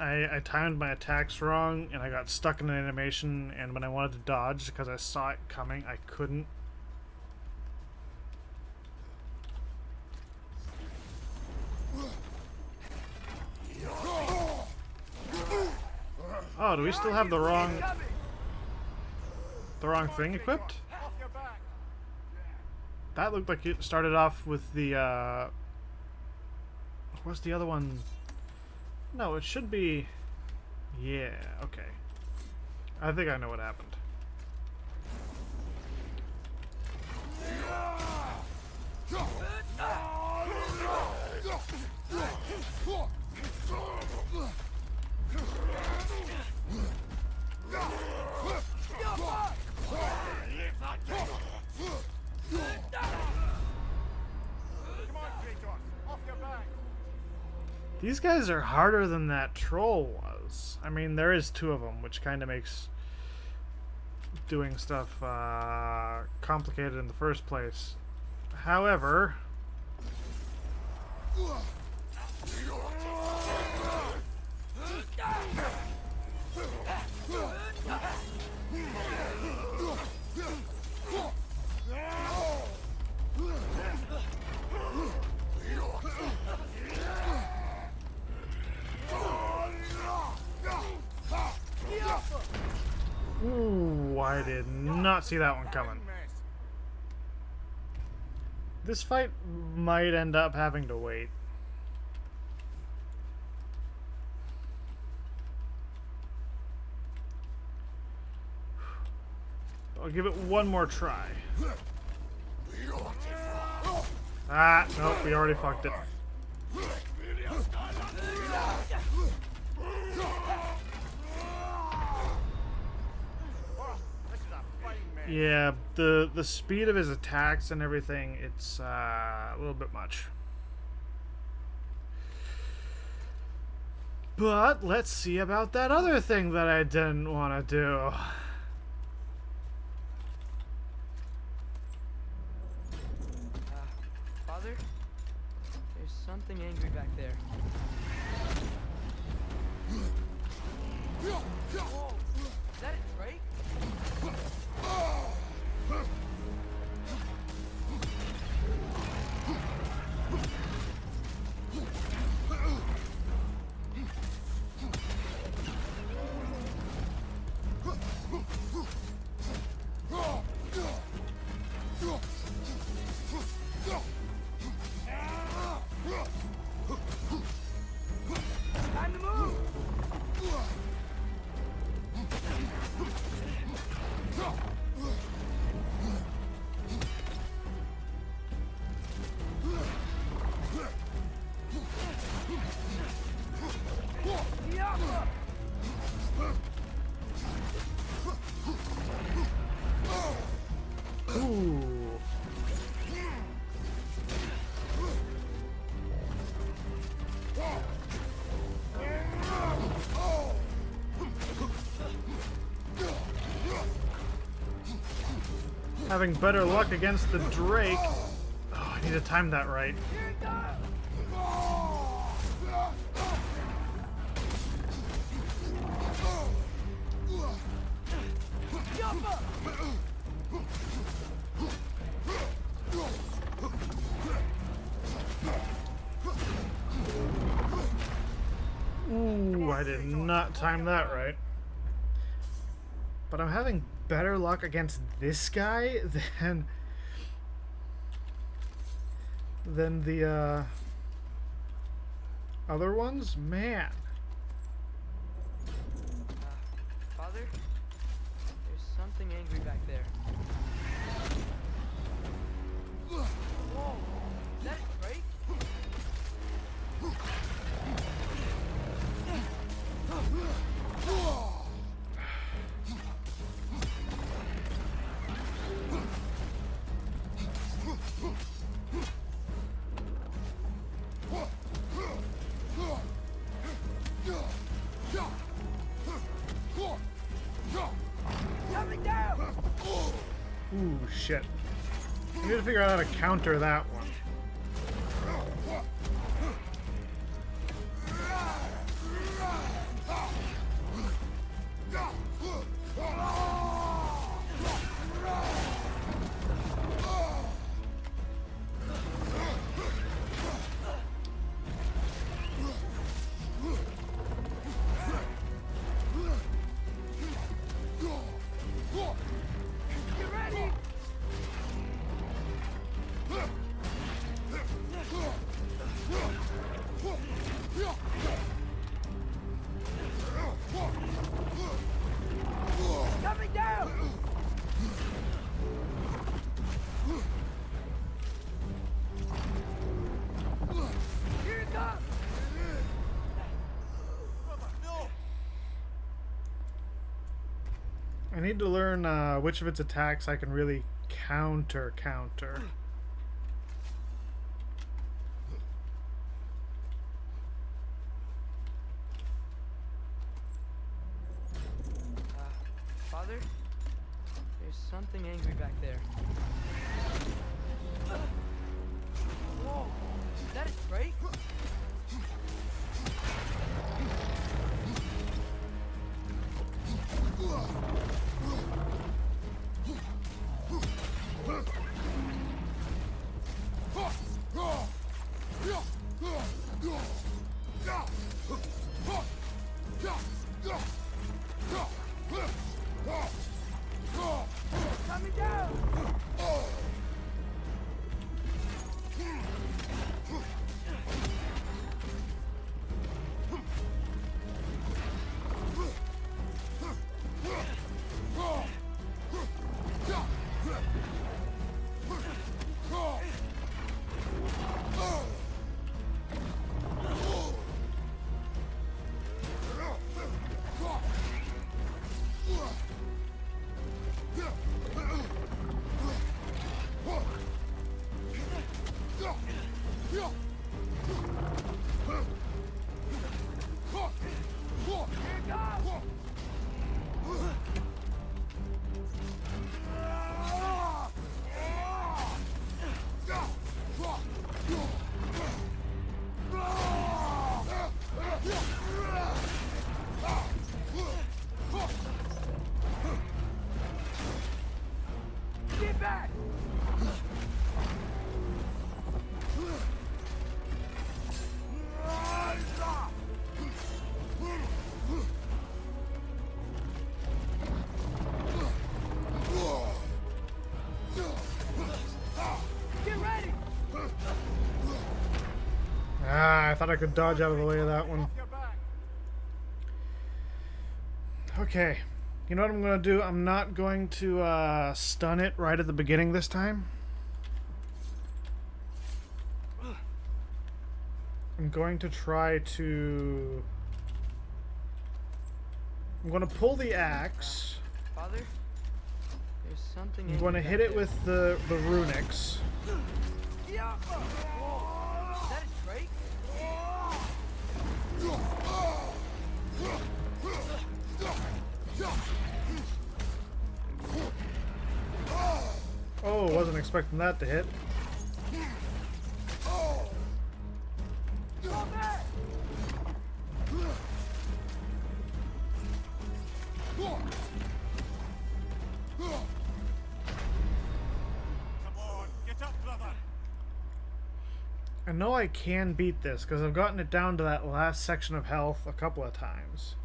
I timed my attacks wrong and I got stuck in an animation, and when I wanted to dodge because I saw it coming, I couldn't. Oh, do we still have the wrong thing equipped? That looked like it started off with the what's the other one? No, it should be... Yeah, okay. I think I know what happened. These guys are harder than that troll was. I mean, there is two of them, which kind of makes doing stuff complicated in the first place. However... Ooh, I did not see that one coming. This fight might end up having to wait. I'll give it one more try. Ah, nope, we already fucked it. Yeah, the speed of his attacks and everything, it's a little bit much. But let's see about that other thing that I didn't want to do.
Father? There's something angry back there. Whoa! Is that a Drake? Time to move! Yeah!
Ooh. Having better luck against the Drake. Oh, I need to time that right.
Here it comes! Jump up!
Ooh, I did not time that right. But I'm having better luck against this guy than the other ones? Man.
Father? There's something angry back there. Whoa! Is that a Drake?
Coming down!
Ooh, shit. I need to figure out how to counter that one.
Get ready! Coming down! Here it comes!
I need to learn which of its attacks I can really counter.
Father? There's something angry back there. Whoa! Is that a Drake?
Coming down! Get back! Get ready!
Ah, I thought I could dodge out of the way of that one. Okay. You know what I'm going to do? I'm not going to stun it right at the beginning this time. I'm going to try to... I'm going to pull the axe.
Father, there's something.
I'm going to hit it with the runics.
Is that a Drake?
Oh, wasn't expecting that to hit.
Go back!
Come on, get up, brother.
I know I can beat this because I've gotten it down to that last section of health a couple of times.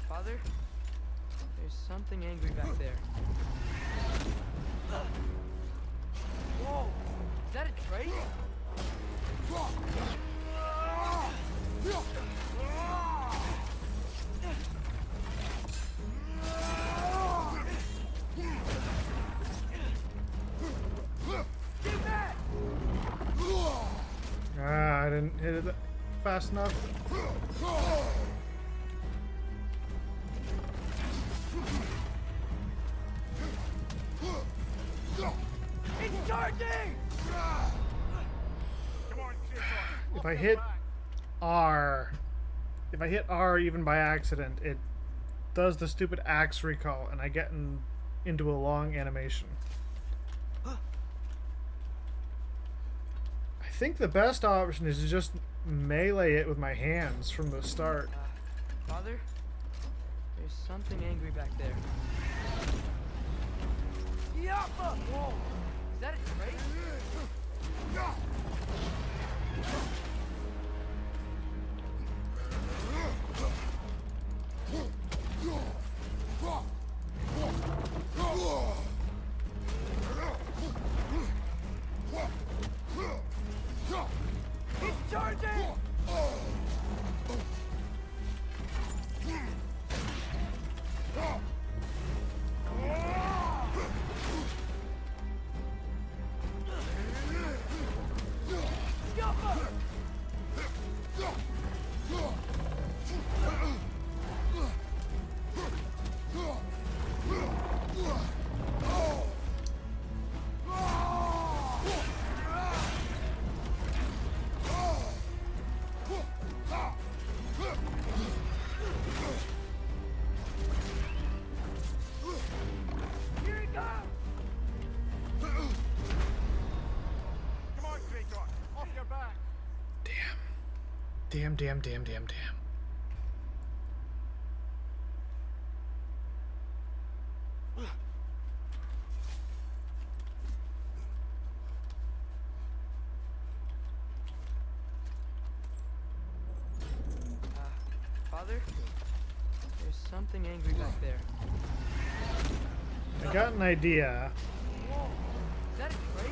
Father, there's something angry back there. Whoa! Is that a Drake?
Get back!
Ah, I didn't hit it fast enough.
It's charging!
Come on, Kratos.
If I hit R even by accident, it does the stupid axe recall and I get into a long animation. I think the best option is to just melee it with my hands from the start.
Father, there's something angry back there.
Yappa!
Whoa! Is that a Drake?
It's charging! Yappa! Here he comes!
Come on, Kratos. Off your back.
Damn.
Father, there's something angry back there.
I got an idea.
Whoa! Is that a Drake?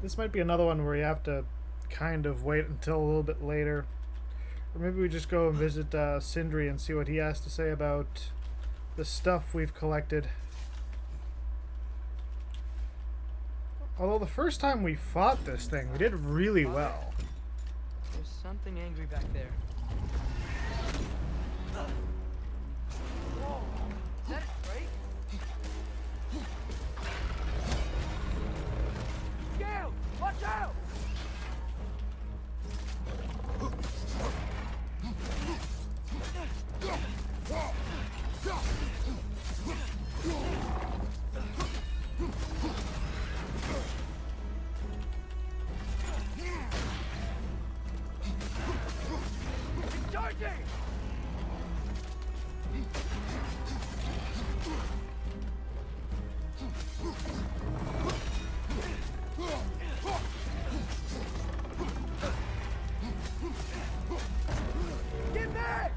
This might be another one where you have to kind of wait until a little bit later. Or maybe we just go and visit Sindri and see what he has to say about the stuff we've collected. Although the first time we fought this thing, we did really well.
There's something angry back there. Whoa! Is that a drake? Gale! Watch out! Charging! Get back!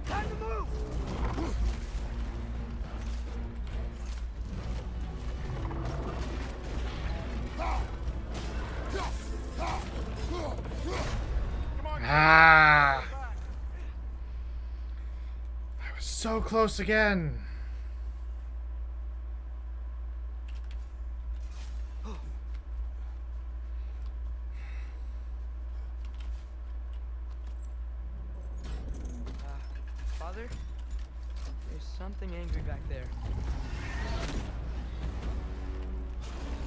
Time to move!
Ah! I was so close again.
Father? There's something angry back there.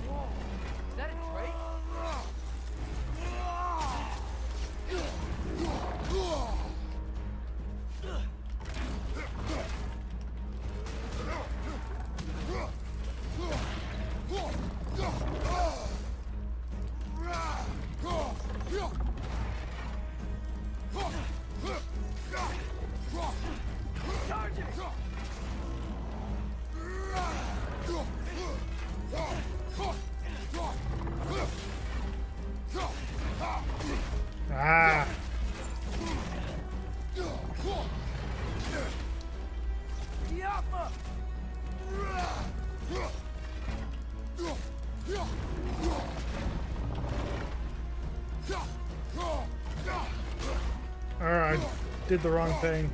Whoa! Is that a drake?
Ah!
Yappa!
Alright, I did the wrong thing.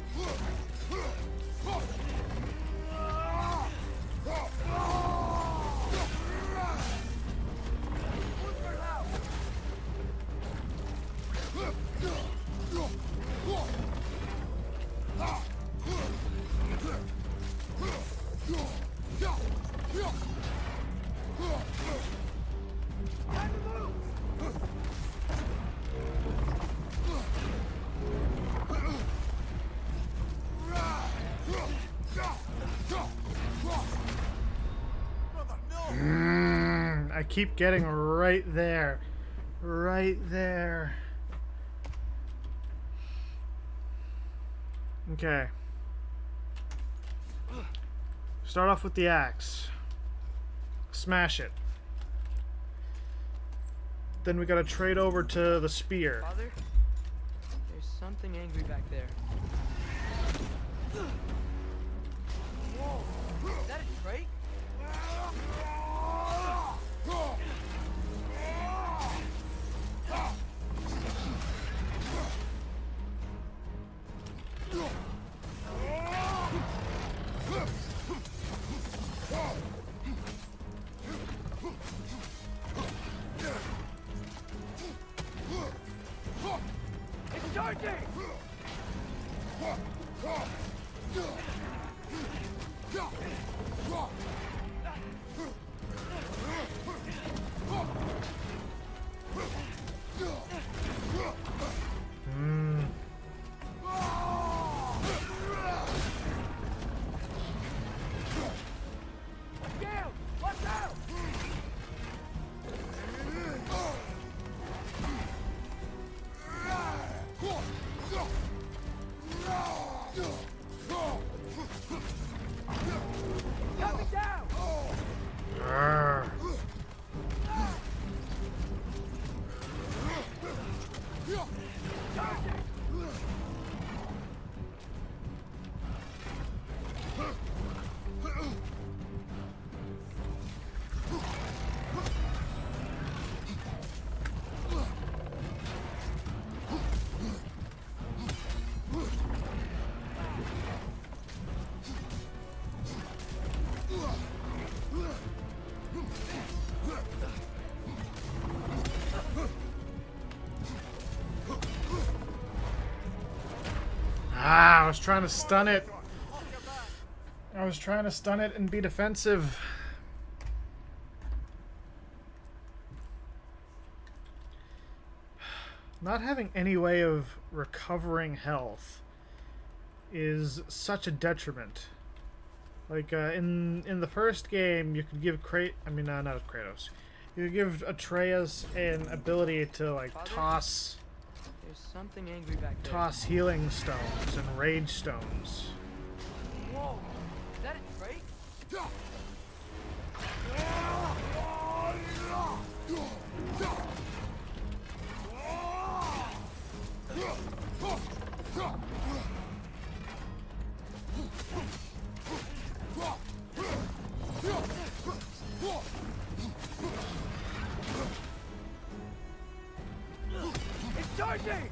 I keep getting right there. Right there. Okay. Start off with the axe. Smash it. Then we gotta trade over to the spear.
Father? There's something angry back there. Whoa! Is that a drake?
Charging! Gale, watch out! Coming down!
Arr.
Charging!
Ah, I was trying to stun it. I was trying to stun it and be defensive. Not having any way of recovering health is such a detriment. Like in the first game, you could give not Kratos. You could give Atreus an ability to like toss
There's something angry back there.
toss healing stones and rage stones.
Whoa! Is that a drake?
It's charging!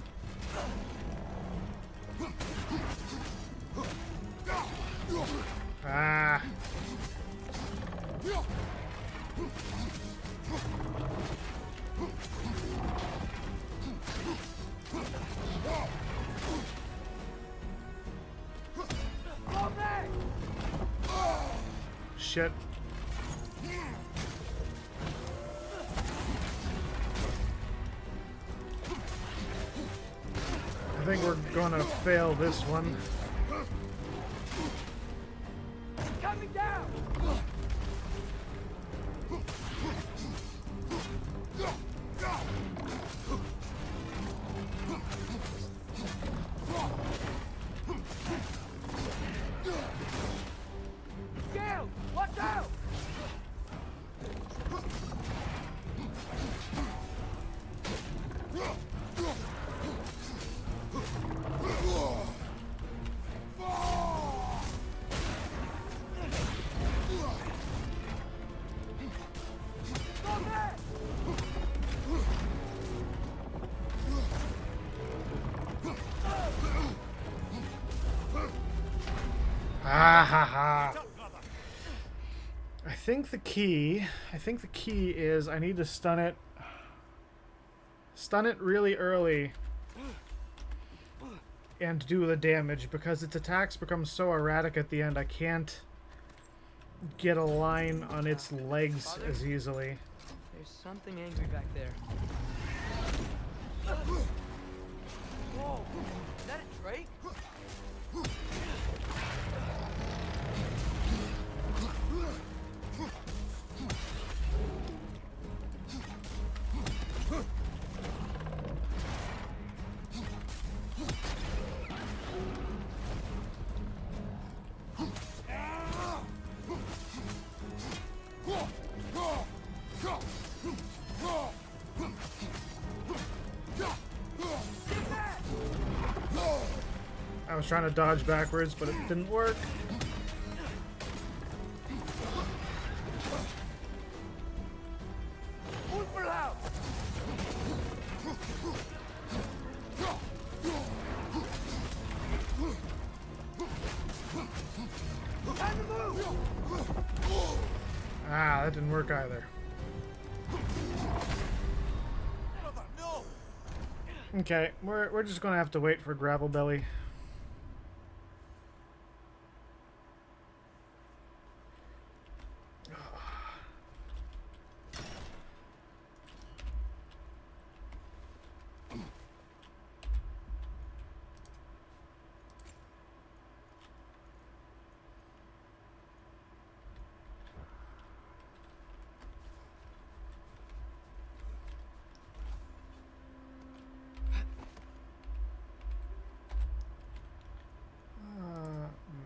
Ah.
Fall back!
Shit. I think we're gonna fail this one.
Coming down! Gale, watch out! Fall back!
Ah ha ha. I think the key is I need to stun it really early and do the damage because its attacks become so erratic at the end I can't get a line on its legs as easily.
There's something angry back there. Whoa! Is that a drake?
I was trying to dodge backwards, but it didn't work.
Ulverhout! Time to move!
Ah, that didn't work either. Okay, we're just gonna have to wait for Gravel Belly.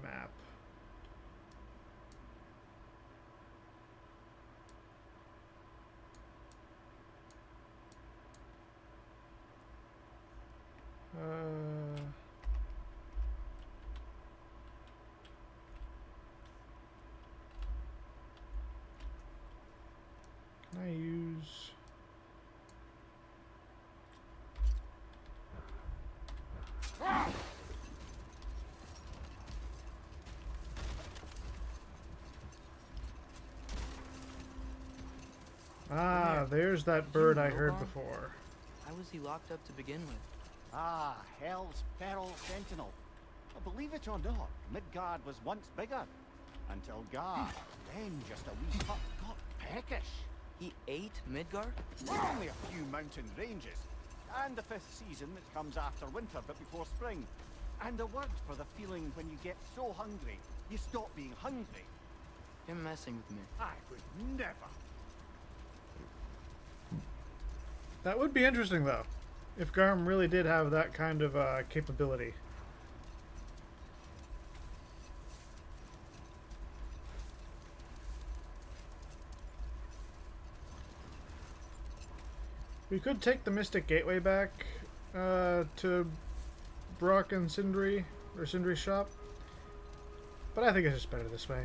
Map. Can I use... Ah, there's that bird I heard before.
How was he locked up to begin with?
Ah, Hell's Feral Sentinel. Well, believe it or not, Midgard was once bigger. Until Gar, then just a wee pup, got peckish.
He ate Midgard?
Only a few mountain ranges. And the 5th season that comes after winter but before spring. And a word for the feeling when you get so hungry, you stop being hungry.
You're messing with me.
I would never.
That would be interesting, though, if Garm really did have that kind of capability. We could take the Mystic Gateway back to Brock and Sindri, or Sindri's shop, but I think it's just better this way.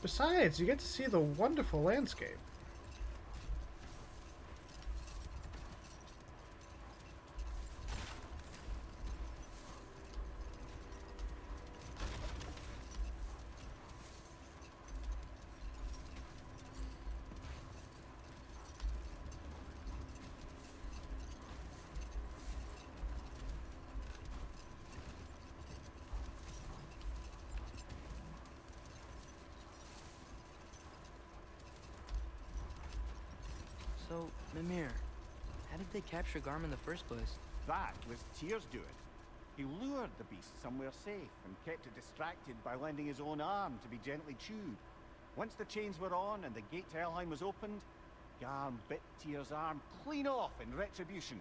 Besides, you get to see the wonderful landscape.
So, Mimir, how did they capture Garm in the first place?
That was Tyr's doing. He lured the beast somewhere safe and kept it distracted by lending his own arm to be gently chewed. Once the chains were on and the gate to Alfheim was opened, Garm bit Tyr's arm clean off in retribution.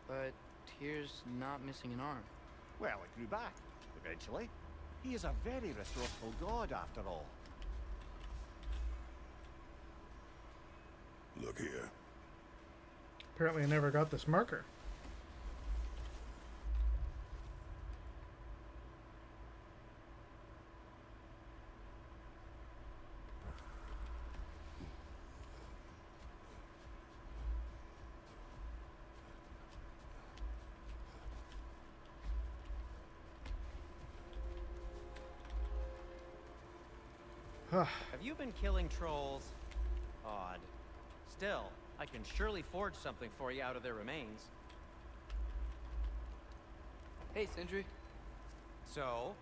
But Tyr's not missing an arm.
Well, it grew back, eventually. He is a very resourceful god, after all.
Look here.
Apparently I never got this marker.
Have you been killing trolls? Odd. Still, I can surely forge something for you out of their remains.
Hey, Sindri.
So,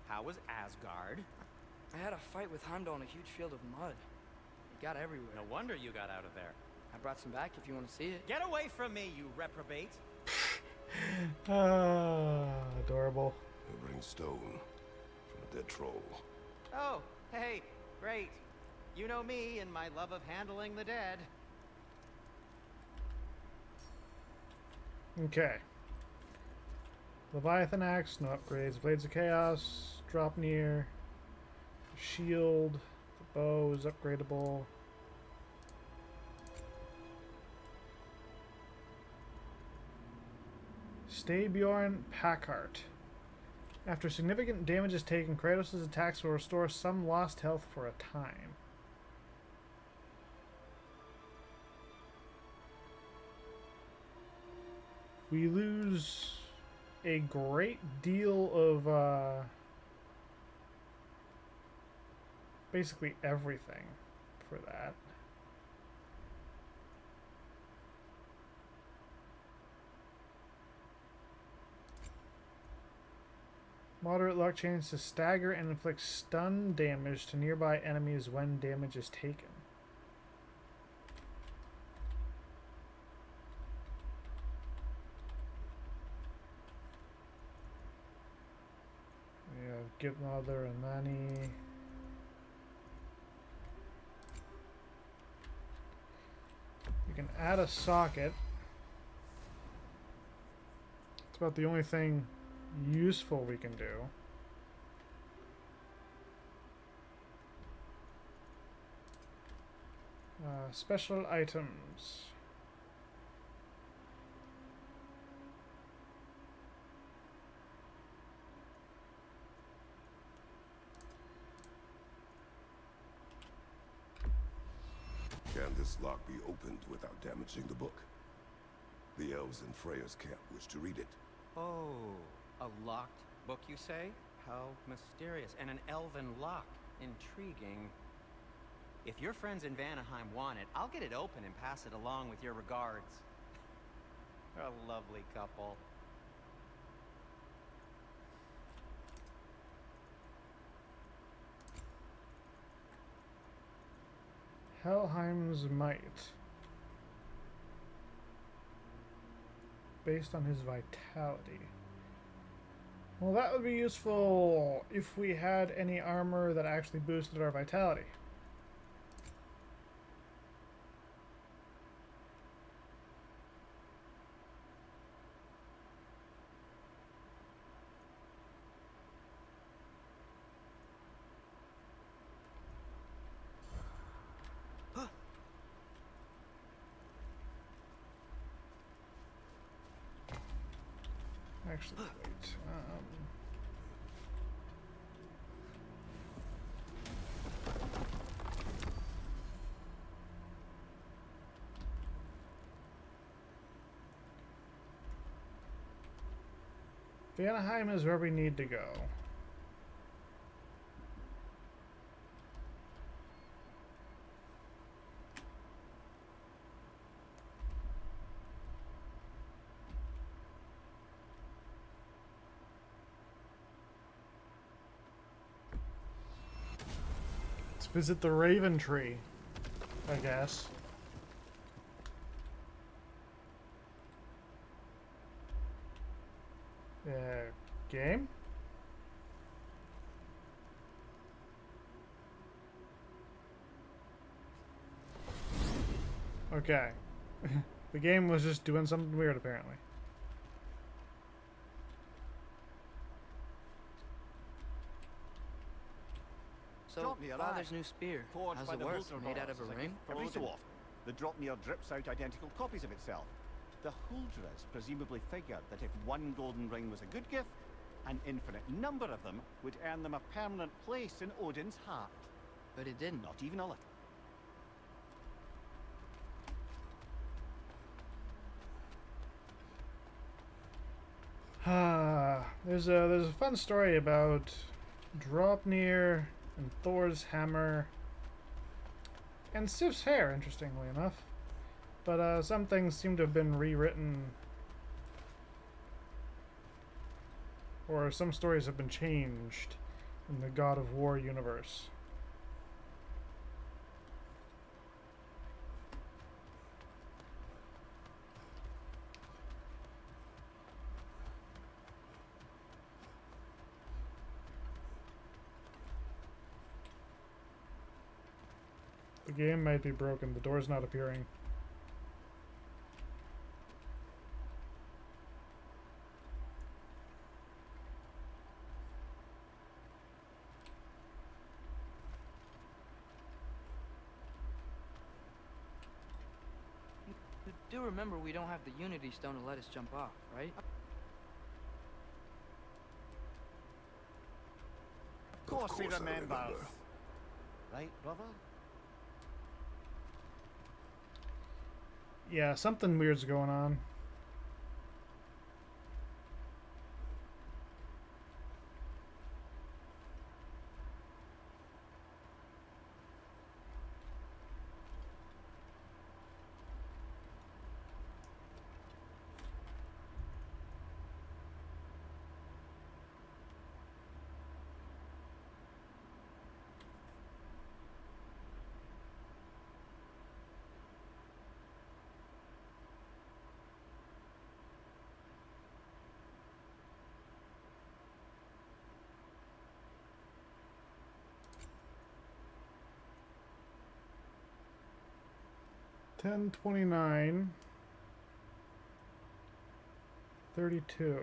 how was Asgard?
I had a fight with Heimdall in a huge field of mud. It got everywhere.
No wonder you got out of there.
I brought some back if you want to see it.
Get away from me, you reprobate!
Adorable.
He'll bring stone from a dead troll.
Oh, hey, great. You know me and my love of handling the dead.
Okay. Leviathan Axe, no upgrades. Blades of Chaos, drop near. Shield, the bow is upgradable. Staybjorn Packheart. After significant damage is taken, Kratos' attacks will restore some lost health for a time. We lose a great deal of basically everything for that. Moderate luck chance to stagger and inflict stun damage to nearby enemies when damage is taken. Yeah, get mother and money. You can add a socket. It's about the only thing useful we can do. Special items.
Can this lock be opened without damaging the book? The elves in Freya's camp wish to read it.
Oh, a locked book, you say? How mysterious. And an elven lock. Intriguing. If your friends in Vanaheim want it, I'll get it open and pass it along with your regards. They're a lovely couple.
Helheim's Might. Based on his vitality. Well, that would be useful if we had any armor that actually boosted our vitality. Actually, wait. Vanaheim is where we need to go. Let's visit the Raven Tree, I guess. Game? Okay. The game was just doing something weird, apparently.
So,
Drop me a
Father's
rag.
new spear,
Forged
how's
by
it
the
work?
Hulder
Made out
gods
of a
as a
ring?
gift for Every so often, the Dropnir drips out identical copies of itself. The Huldras presumably figured that if one golden ring was a good gift, an infinite number of them would earn them a permanent place in Odin's heart.
But it didn't.
Not even a little.
There's a fun story about Dropnir and Thor's hammer and Sif's hair, interestingly enough. But some things seem to have been rewritten, or some stories have been changed in the God of War universe. The game might be broken. The door's not appearing.
You do remember we don't have the Unity Stone to let us jump off, right?
Of course he
I
remembers.
remember.
Right, brother?
Yeah, something weird's going on. 1029 32.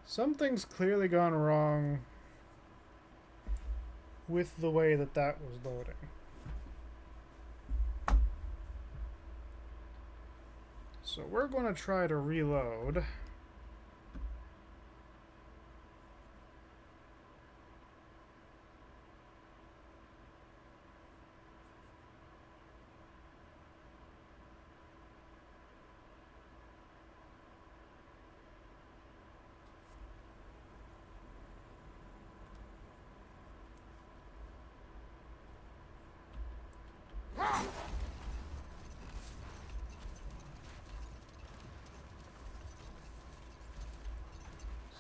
Something's clearly gone wrong with the way that that was loading. So we're going to try to reload.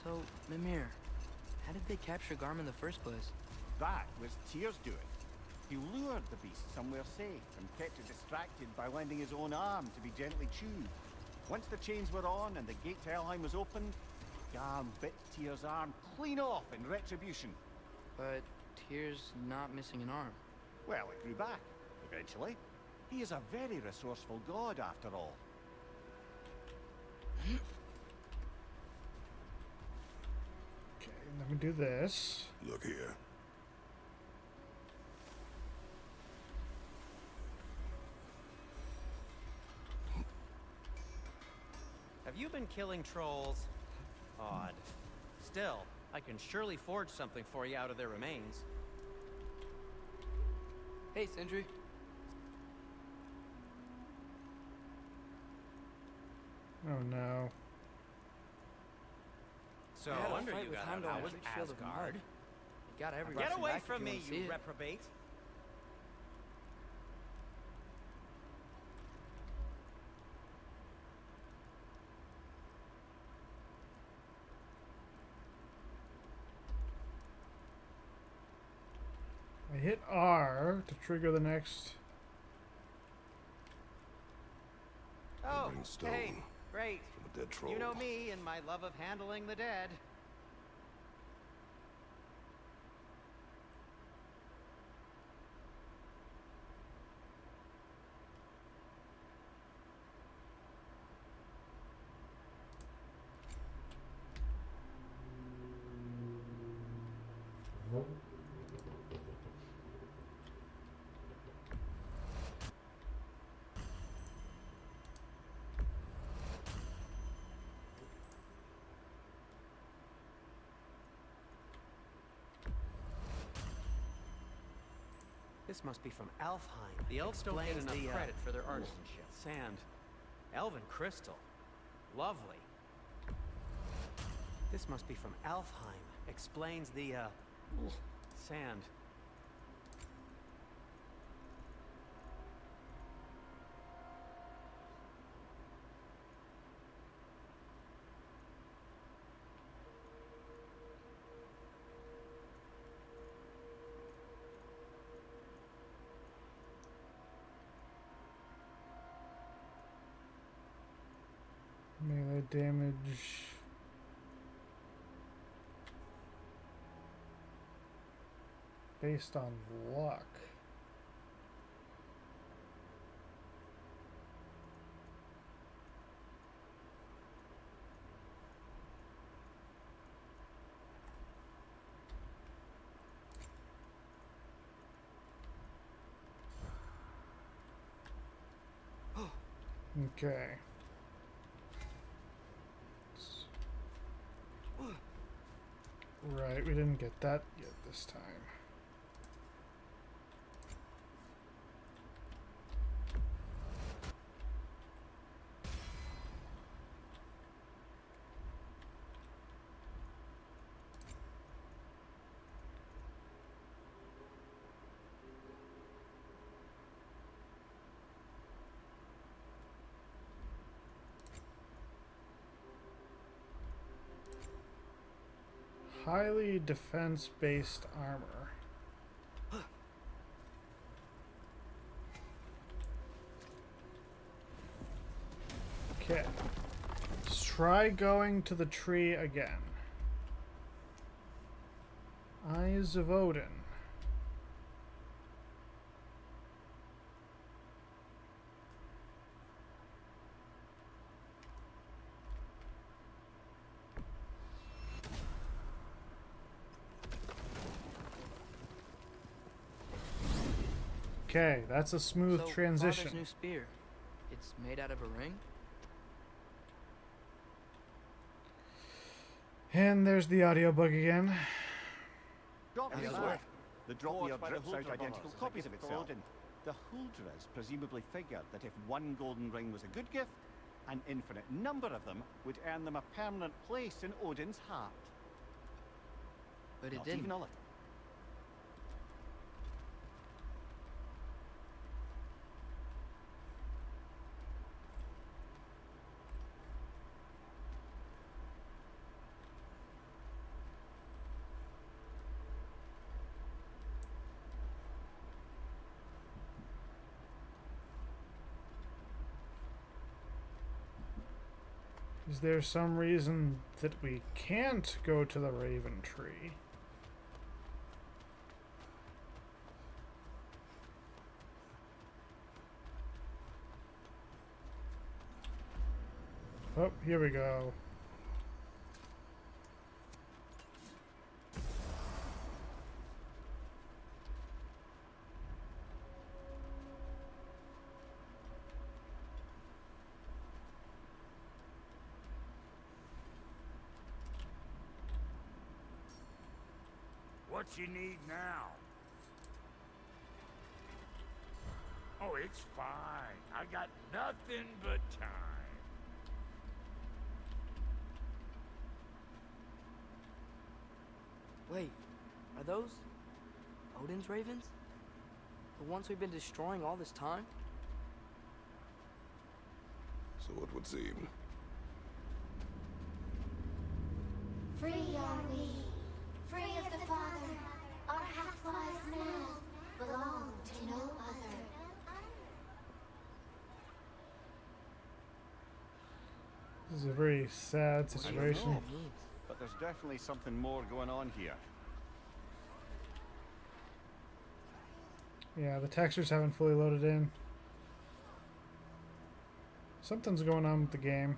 So, Mimir, how did they capture Garm in the first place?
That was Tyr's doing. He lured the beast somewhere safe and kept it distracted by lending his own arm to be gently chewed. Once the chains were on and the gate to Alfheim was open, Garm bit Tyr's arm clean off in retribution.
But Tyr's not missing an arm.
Well, it grew back, eventually. He is a very resourceful god, after all.
Okay, let me do this.
Look here.
Have you been killing trolls? Odd. Still, I can surely forge something for you out of their remains.
Hey, Sindri.
Oh no.
So,
I had a
wonder
fight
you
with
got
Heimdall
out
in
of
Richfield of
Asgard.
Mud. You got every
Get
reason
away
back if
from
you
me,
wanna see
you
it.
reprobate!
I hit R to trigger the next.
Oh,
Bring stone
hey, great.
from a dead troll.
You know me and my love of handling the dead. This must be from Alfheim. The elves don't get enough credit for their artisanship. Sand. Elven crystal. Lovely. This must be from Alfheim. Explains the, sand.
Melee damage. Based on luck. Okay. Right, we didn't get that yet this time. highly defense-based armor. Okay. Let's try going to the tree again. Eyes of Odin. Okay, that's a smooth
So,
transition.
Father's new spear. It's made out of a ring?
And there's the audiobook again.
Obviously,
Elsewhere.
the drop
Forged by the
drips out
Huldra
identical
brothers as a
copies
gift
of
for
itself.
Odin.
The Huldras presumably figured that if one golden ring was a good gift, an infinite number of them would earn them a permanent place in Odin's heart.
But it
Not
didn't.
even a little.
Is there some reason that we can't go to the Raven Tree? Oh, here we go.
What you need now? Oh, it's fine. I got nothing but time.
Wait, are those Odin's ravens? The ones we've been destroying all this time?
So it would seem.
Free are we, free of the Father. Our half-lives now belong to no other.
This is a very sad situation.
But there's definitely something more going on here.
Yeah, the textures haven't fully loaded in. Something's going on with the game.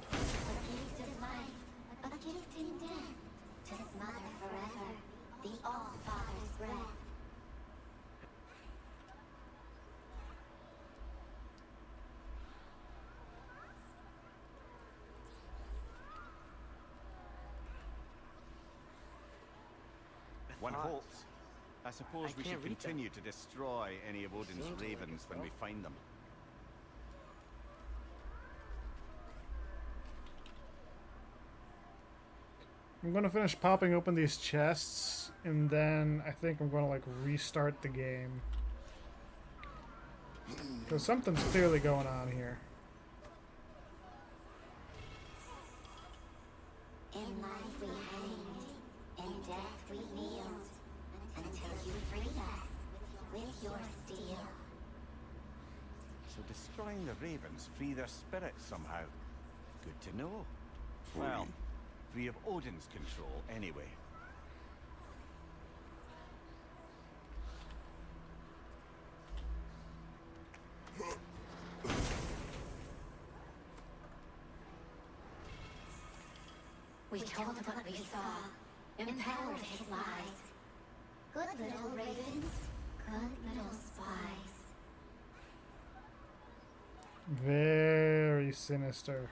A gift of life, a gift in death, to smother forever the All-Father's breath.
One
thoughts.
hopes. I suppose
I
we should
can't read them.
continue to destroy any of Odin's
Seems like
ravens
it's
when we
well.
find them.
I'm gonna finish popping open these chests, and then I think I'm gonna like restart the game. Because something's clearly going on here.
In life we hanged, in death we kneeled, until you freed us with your steel.
So destroying the ravens free their spirits somehow. Good to know. Well, free of Odin's control anyway.
We told what we saw, empowered his lies. Good little ravens, good little spies.
Very sinister.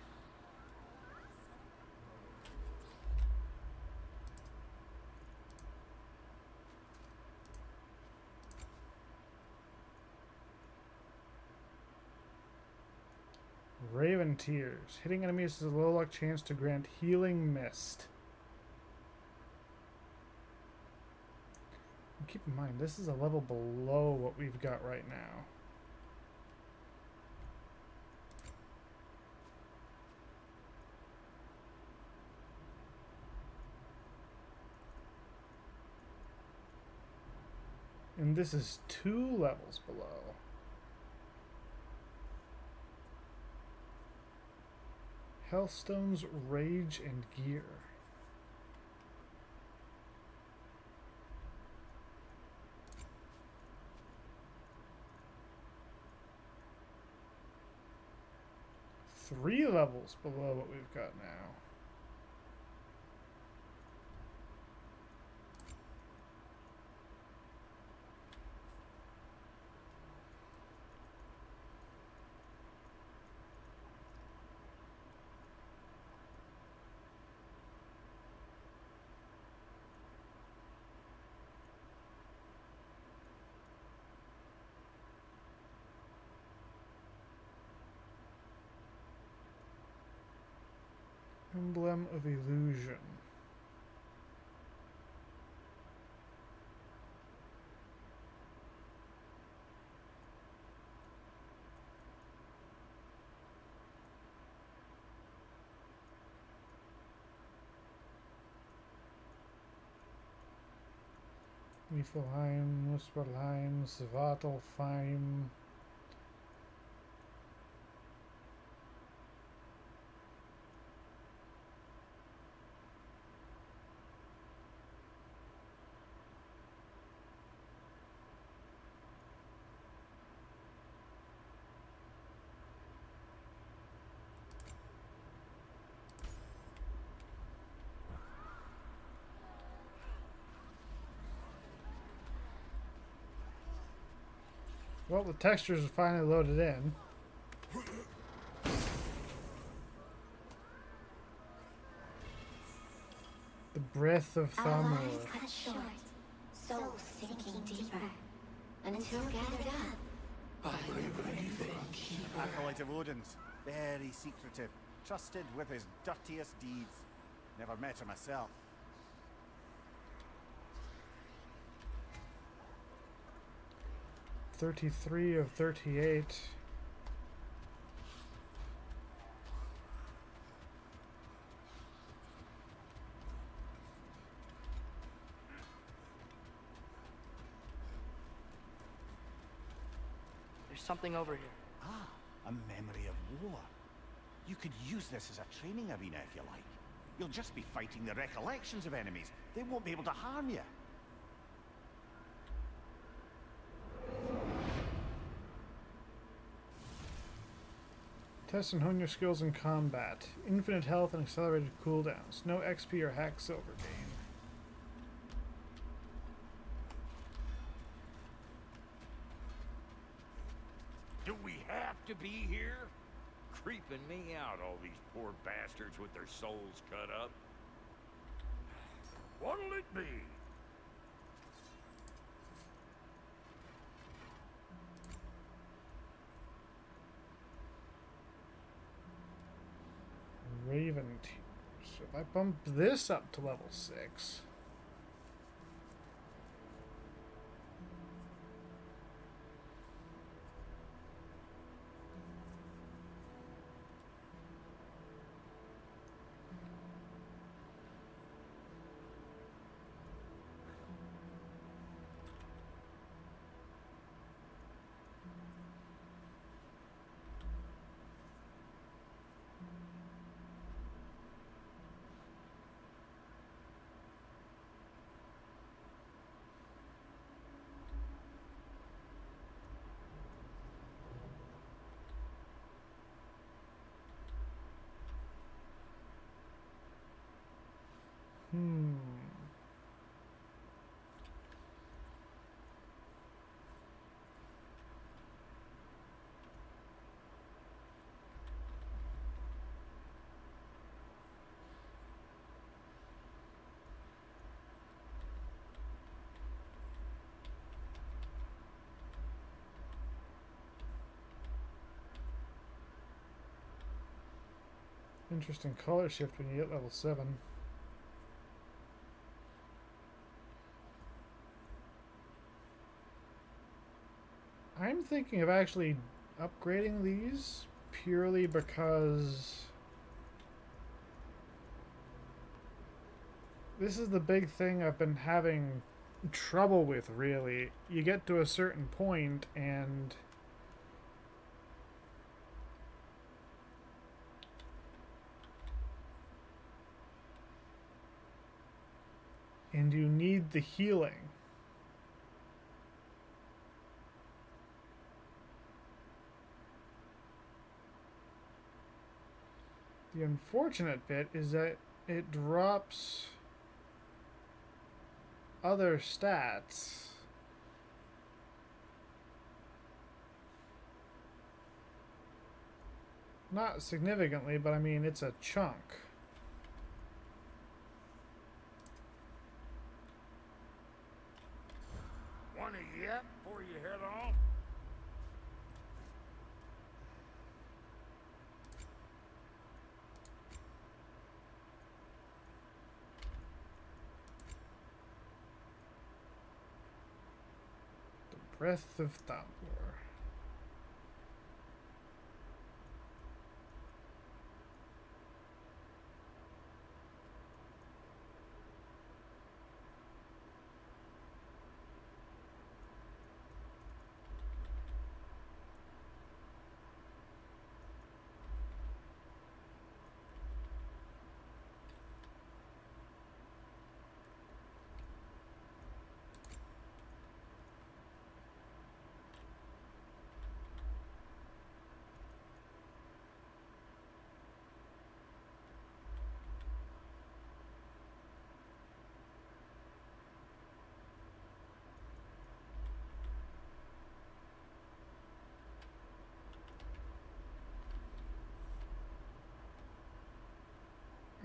Raven Tears. Hitting enemies is a low luck chance to grant healing mist. Keep in mind, this is a level below what we've got right now. And this is 2 levels below. Hellstone's Rage and Gear. Three levels below what we've got now. Emblem of Illusion. Niflheim, Muspelheim, Svartalfheim. Well, the textures are finally loaded in. The Breath of
Our
Thamur.
lives cut short, souls sinking deeper, until gathered up.
Acolyte of Odin's, very secretive, trusted with his dirtiest deeds. Never met her myself.
33 of 38.
There's something over here.
Ah, a memory of war. You could use this as a training arena if you like. You'll just be fighting the recollections of enemies. They won't be able to harm you.
Test and hone your skills in combat. Infinite health and accelerated cooldowns. No XP or hack silver gain.
Do we have to be here? Creeping me out, all these poor bastards with their souls cut up. What'll it be?
Raven Tears. If I bump this up to level 6. Interesting color shift when you get level 7. I'm thinking of actually upgrading these purely because this is the big thing I've been having trouble with, really. You get to a certain point and you need the healing. The unfortunate bit is that it drops other stats. Not significantly, but I mean, it's a chunk.
Want a yet before you head off?
The Breath of Thunder.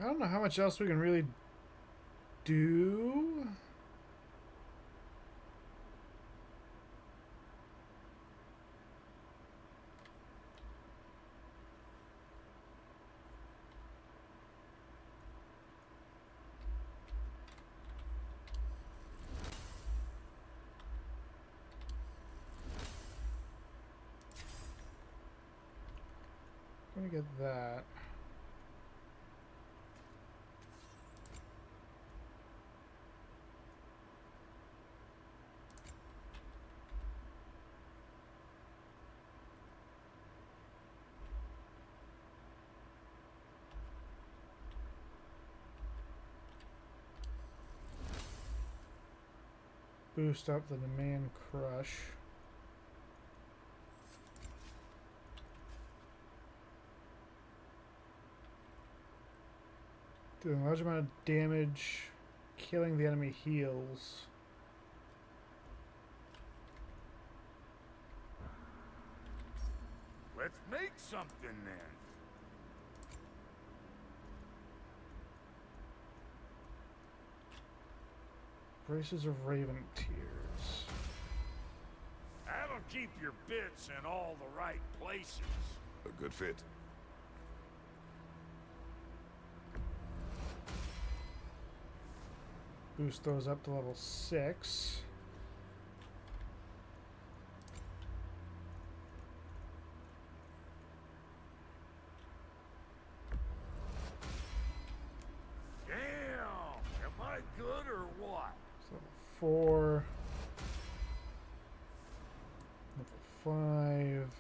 I don't know how much else we can really do. Let me get that. Boost up the demand crush. Doing a large amount of damage, killing the enemy heals.
Let's make something then.
Braces of Raven Tears.
That'll keep your bits in all the right places.
A good fit.
Boost those up to level 6.
Damn! Am I good or what?
So level 4. Level 5.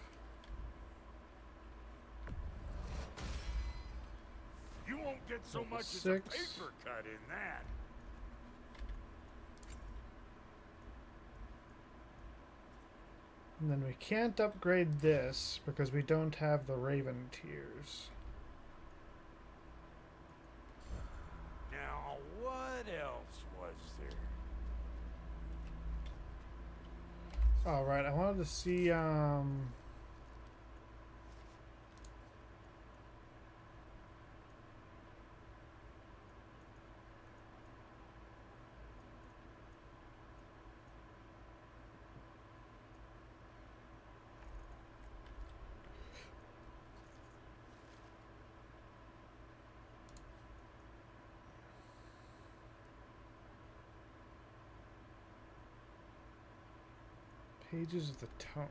You won't get so
Level
much as a
6.
paper cut in that.
And then we can't upgrade this because we don't have the Raven Tears.
Now, what else was there?
Alright, I wanted to see, Pages of the Tome.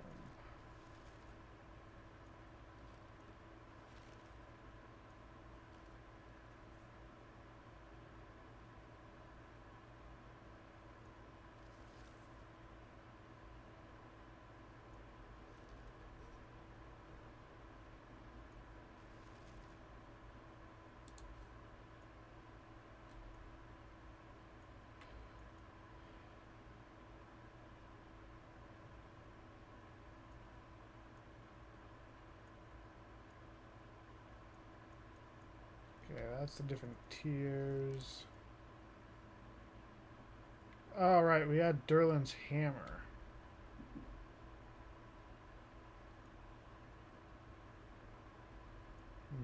that's the different tiers. Oh, right, we had Durlin's hammer.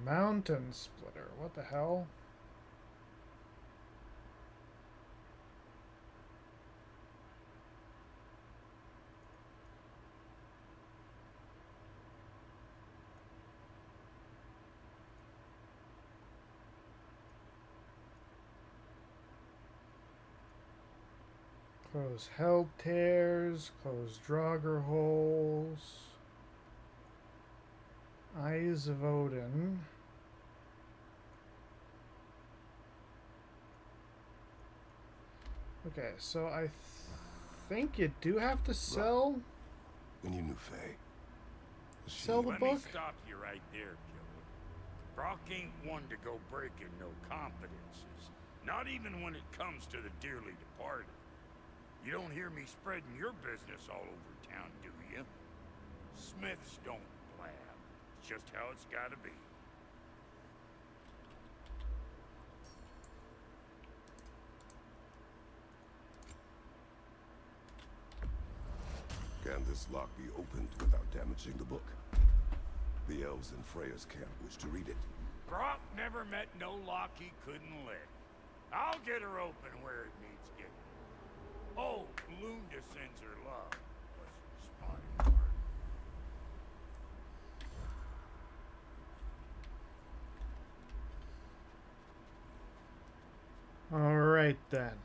Mountain splitter, what the hell? Close held tears, close Draugr holes. Eyes of Odin. Okay, so I think you do have to sell.
When you knew Faye,
Sell the
Let
book.
me stop you right there, killer. Brock ain't one to go breaking no confidences. Not even when it comes to the dearly departed. You don't hear me spreading your business all over town, do you? Smiths don't blab. It's just how it's gotta be.
Can this lock be opened without damaging the book? The elves in Freya's camp wish to read it.
Brock never met no lock he couldn't lick. I'll get her open where it needs getting. Oh, Lunda sends her love. Was spotty heart.
All right then.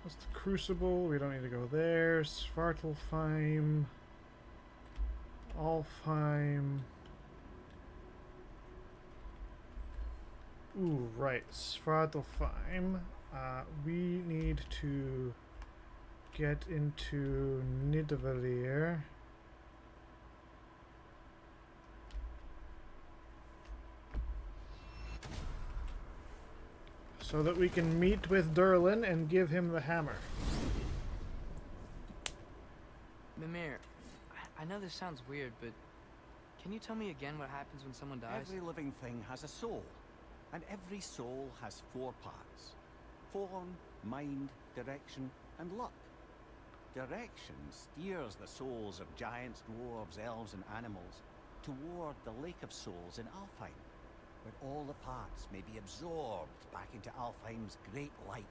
That's the Crucible. We don't need to go there. Svartalfheim. Alfheim. Ooh, right. Svartalfheim. We need to get into Nidavellir. So that we can meet with Durlin and give him the hammer.
Mimir, I know this sounds weird, but can you tell me again what happens when someone dies?
Every living thing has a soul, and every soul has 4 parts. Form, mind, direction, and luck. Direction steers the souls of giants, dwarves, elves, and animals toward the Lake of Souls in Alfheim, where all the parts may be absorbed back into Alfheim's great light.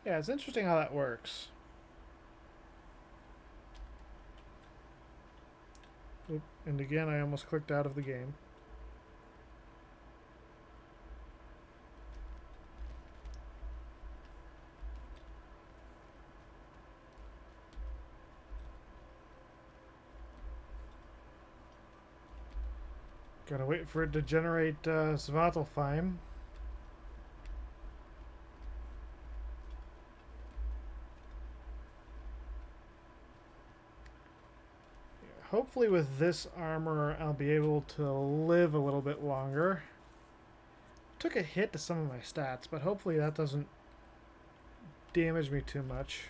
Yeah, it's interesting how that works. Oop, and again, I almost clicked out of the game. Gotta wait for it to generate Svartalfheim. Hopefully with this armor I'll be able to live a little bit longer. Took a hit to some of my stats, but hopefully that doesn't damage me too much.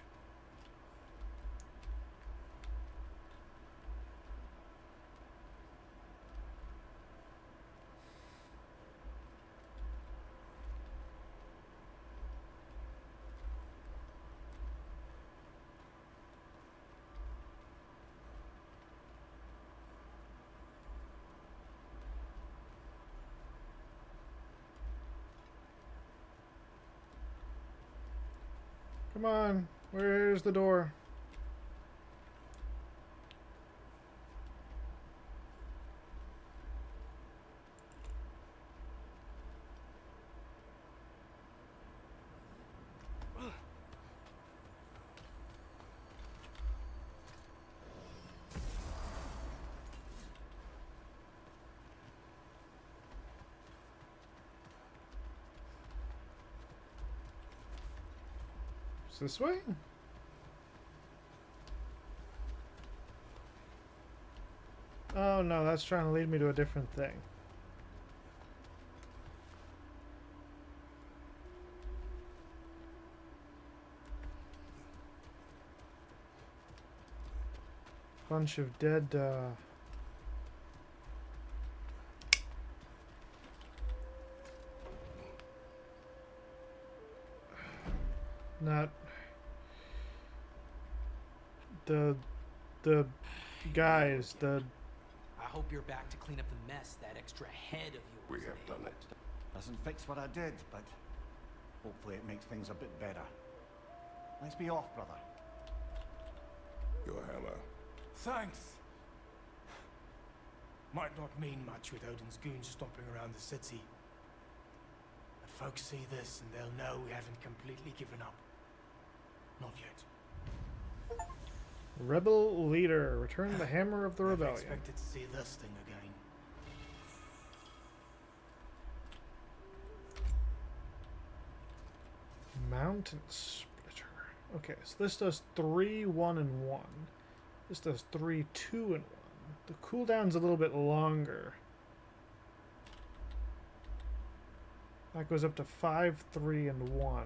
Come on, where's the door? It's this way? Oh no, that's trying to lead me to a different thing. Bunch of dead, not the guys, the
I hope you're back to clean up the mess that extra head of yours
We have
made.
done it.
Doesn't fix what I did, but hopefully it makes things a bit better. Let's be off, brother.
Your hammer.
Thanks. Might not mean much with Odin's goons stomping around the city. But folks see this and they'll know we haven't completely given up. Not yet.
rebel leader. Return the hammer of the
Never
rebellion.
expected to see this thing again.
Mountain splitter. Okay, so this does 3, 1, and 1. This does 3, 2, and 1. The cooldown's a little bit longer. That goes up to 5, 3, and 1.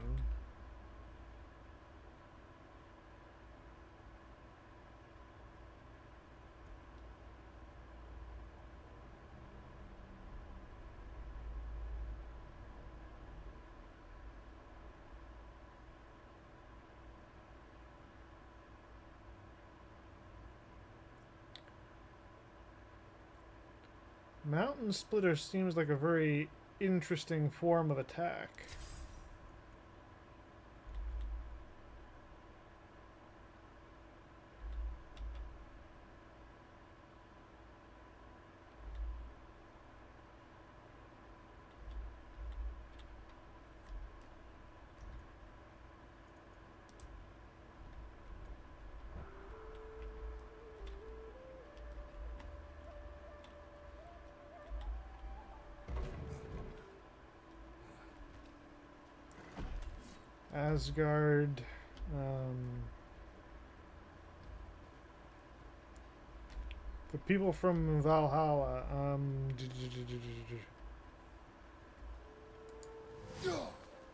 Mountain Splitter seems like a very interesting form of attack. Asgard. The people from Valhalla.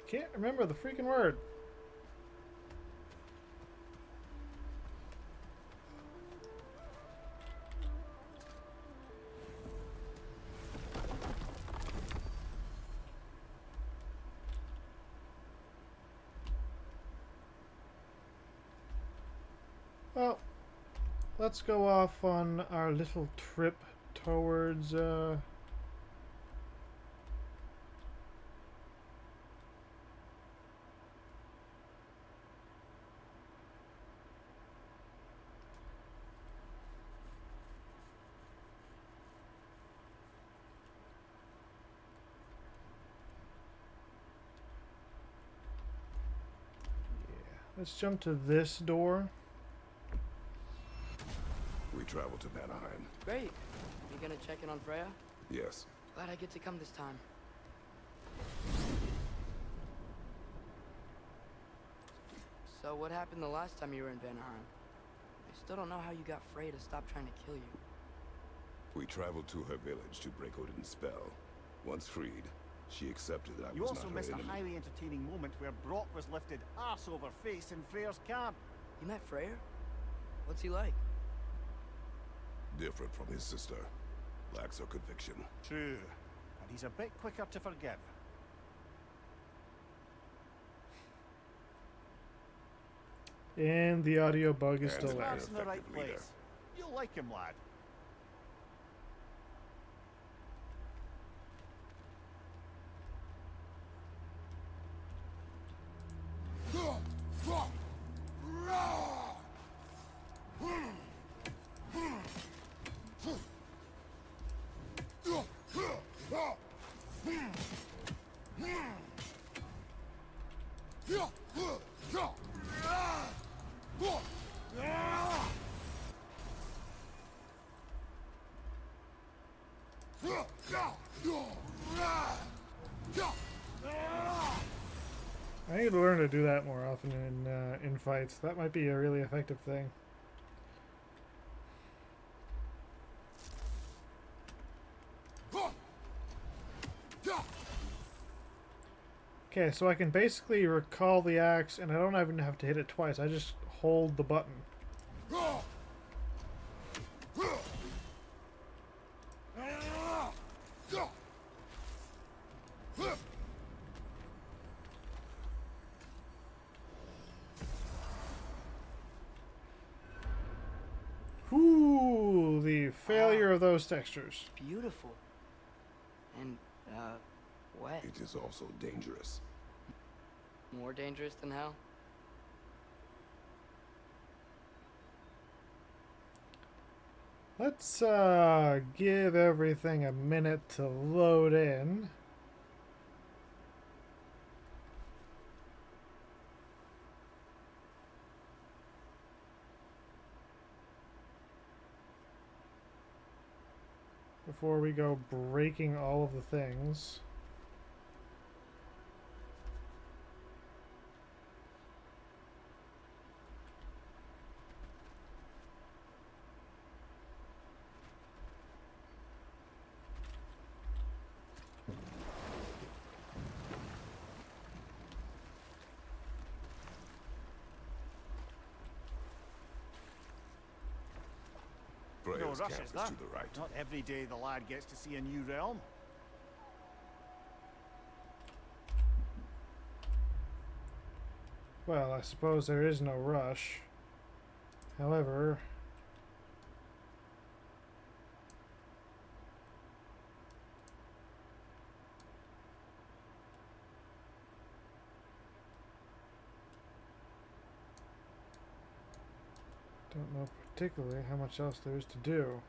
Can't remember the freaking word. Well, let's go off on our little trip towards, let's jump to this door.
We travel to Vanaheim.
Great. You gonna check in on Freya?
Yes.
Glad I get to come this time. So what happened the last time you were in Vanaheim? I still don't know how you got Freya to stop trying to kill you.
We traveled to her village to break Odin's spell. Once freed, she accepted that I
You
was
also
not her
missed a
enemy.
highly entertaining moment where Brock was lifted arse over face in Freyr's camp.
You met Freyr? What's he like?
Different from his sister. Lacks her conviction.
True. And he's a bit quicker to forgive.
And the audio bug is
And
still
the
there.
That's in the right
effective leader.
place. You'll like him, lad.
I need to learn to do that more often in fights. That might be a really effective thing. Okay, so I can basically recall the axe, and I don't even have to hit it twice. I just hold the button. of those textures.
Beautiful. And, wet.
It is also dangerous.
More dangerous than hell?
Let's give everything a minute to load in. Before we go breaking all of the things.
Freya's
rush,
camp
is
is
there?
to the right.
Not every day the lad gets to see a new realm.
Well, I suppose there is no rush. However, don't know particularly how much else there is to do.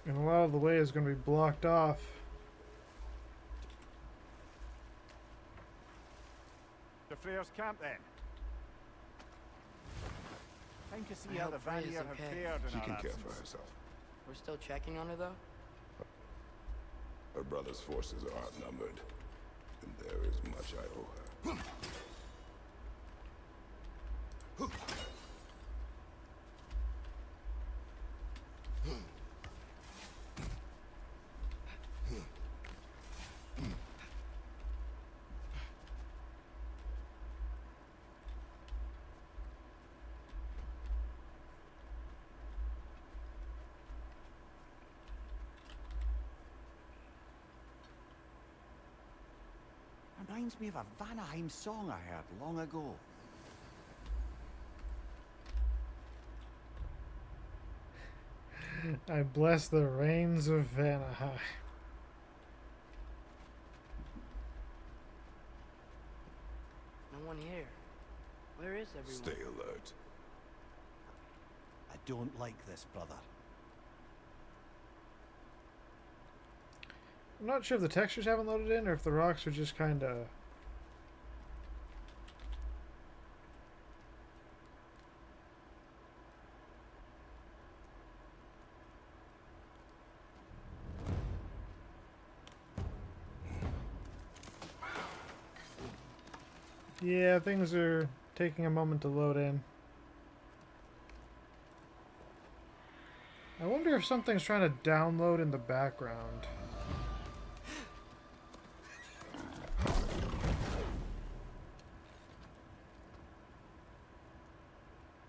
And a lot of the way is going to be blocked off.
The Freyr's camp then. Time to see
I
how
hope
the
Freya's
Vanir have
okay.
fared in
She
our
can care
absence.
for herself.
We're still checking on her, though?
Her brother's forces are outnumbered, and there is much I owe her.
Reminds me of a Vanaheim song I heard long ago.
I bless the rains of Vanaheim.
No one here. Where is everyone?
Stay alert.
I don't like this, brother.
I'm not sure if the textures haven't loaded in or if the rocks are just kind of... Yeah, things are taking a moment to load in. I wonder if something's trying to download in the background.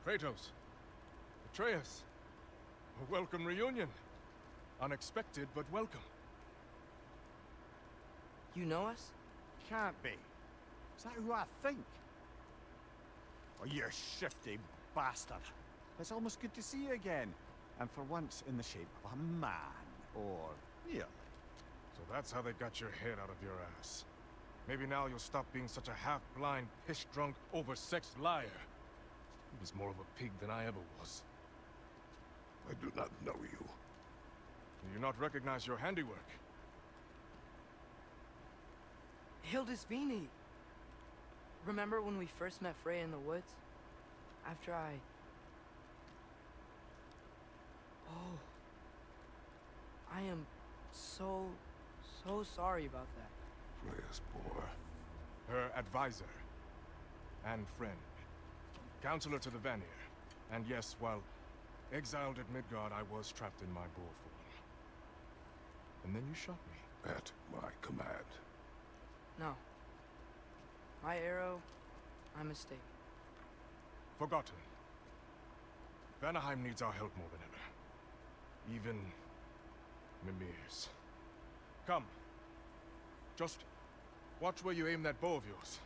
Kratos, Atreus, a welcome reunion. Unexpected, but welcome.
You know us?
Can't be. Is that who I think? Oh, you shifty bastard. It's almost good to see you again. And for once in the shape of a man. Or nearly.
So that's how they got your head out of your ass. Maybe now you'll stop being such a half-blind, piss-drunk, oversexed liar. He was more of a pig than I ever was.
I do not know you.
Do you not recognize your handiwork?
Hildisvini! Remember when we first met Freya in the woods? After I... Oh... I am so sorry about that.
Freya's poor.
Her advisor. And friend. Counselor to the Vanir. And yes, while exiled at Midgard, I was trapped in my bullform. And then you shot me.
At my command.
No. My arrow, my mistake.
Forgotten. Vanaheim needs our help more than ever. Even Mimir's. Come. Just watch where you aim that bow of yours.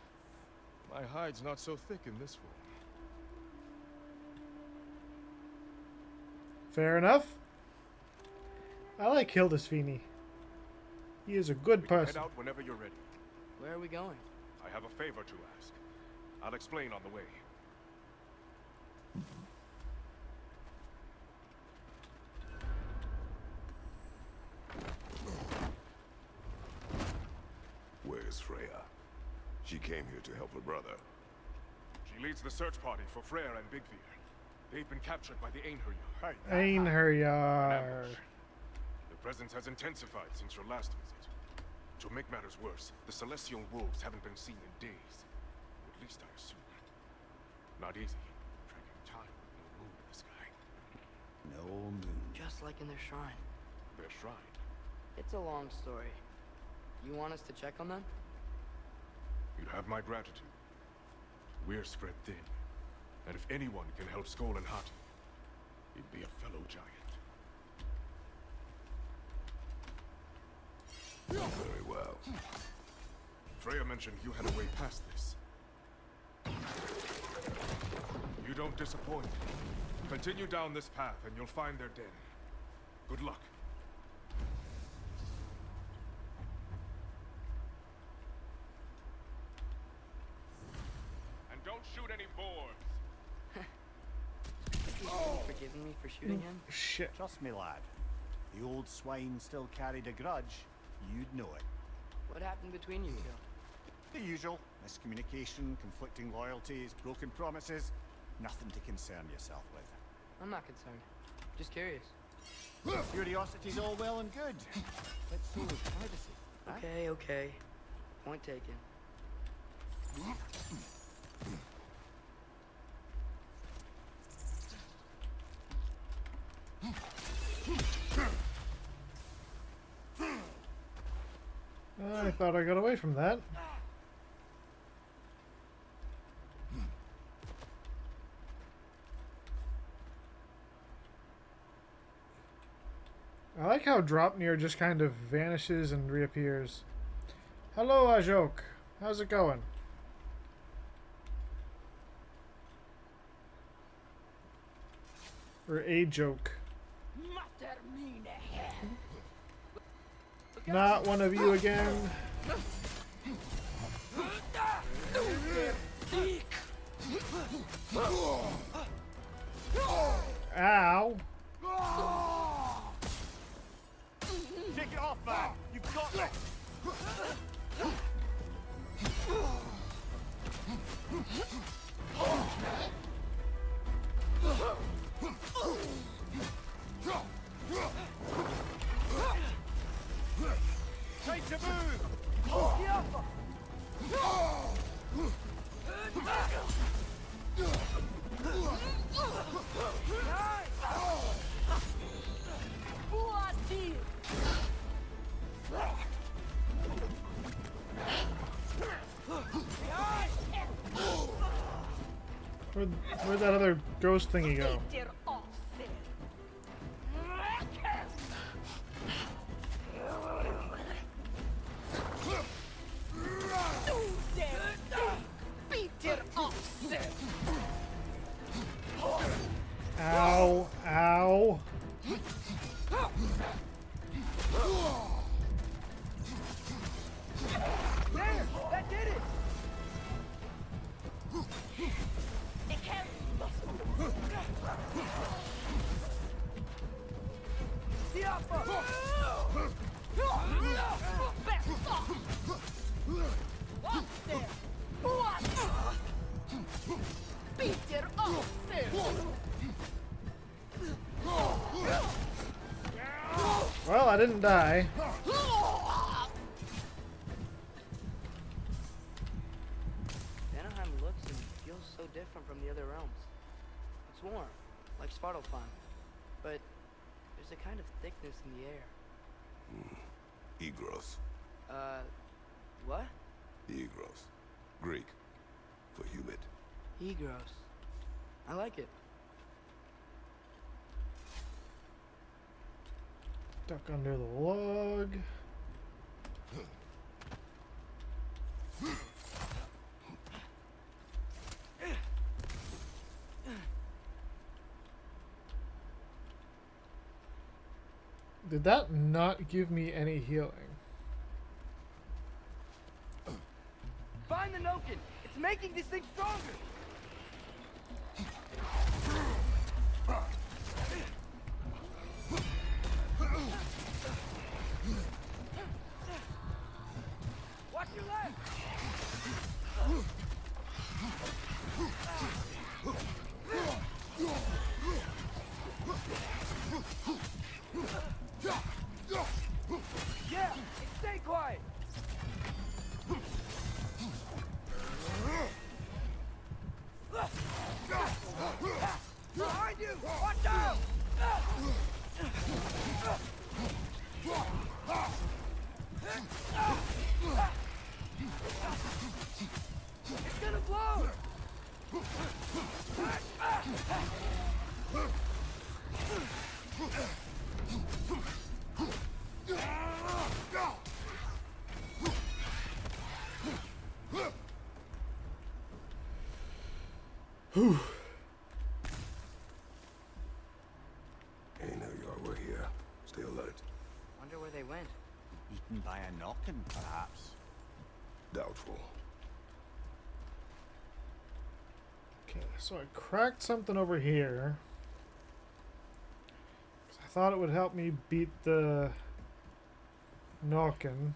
My hide's not so thick in this form.
Fair enough. I like Hildisvini. He is a good
We can head
person.
out whenever you're ready.
Where are we going?
I have a favor to ask. I'll explain on the way.
Where's Freya? She came here to help her brother.
She leads the search party for Freyr and Bigvir. They've been captured by the Einherjar.
Einherjar.
The presence has intensified since your last visit. To make matters worse, the Celestial Wolves haven't been seen in days. At least I assume. Not easy, tracking time with no moon in the sky.
No moon.
Just like in their shrine.
Their shrine.
It's a long story. You want us to check on them?
You have my gratitude. We're spread thin. And if anyone can help Skoll and Hati, he'd be a fellow giant.
Very well.
Freya mentioned you had a way past this. You don't disappoint. Continue down this path and you'll find their den. Good luck. And don't shoot any boars.
You forgiving me for shooting him?
Shit.
Trust me, lad. The old swine still carried a grudge. You'd know it.
What happened between you two?
The usual. Miscommunication, conflicting loyalties, broken promises. Nothing to concern yourself with.
I'm not concerned. Just curious.
Curiosity's all well and good. But so is privacy. Huh?
Okay, okay. Point taken.
I thought I got away from that. I like how Dropnir just kind of vanishes and reappears. Hello, Ajok. How's it going? Or a joke. Not one of you again. Ow.
Take it off, man! You've got this! Time to move!
Where'd that other ghost thingy go? Ow, ow.
There! That did it!
Well, I didn't die.
Vanaheim looks and feels so different from the other realms. It's warm, like Svartalfheim, but there's a kind of thickness in the air.
Egros.
What?
Egros. Greek. For humid.
Egros. I like it.
Duck under the log. Did that not give me any healing?
Find the Noken! It's making this thing stronger! Watch your left! Yeah! Stay quiet! Behind you! Watch out! It's gonna blow!
Whew.
Ain't know y'all were here. Stay alert.
Wonder where they went.
Eaten by a knocking, perhaps.
Doubtful.
Okay, so I cracked something over here. I thought it would help me beat the Nokken.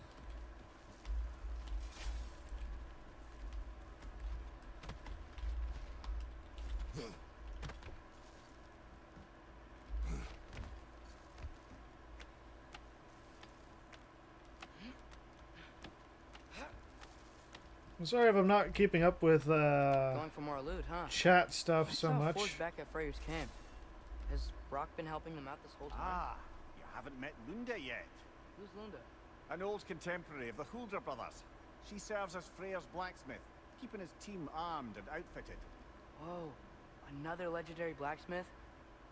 I'm sorry if I'm not keeping up with
Going for more loot, huh?
chat stuff so
I saw
much.
Forge back at Freyr's camp. Has Brock been helping them out this whole time?
Ah, you haven't met Lunda yet.
Who's Lunda?
An old contemporary of the Hulder brothers. She serves as Freyr's blacksmith, keeping his team armed and outfitted.
Whoa, another legendary blacksmith?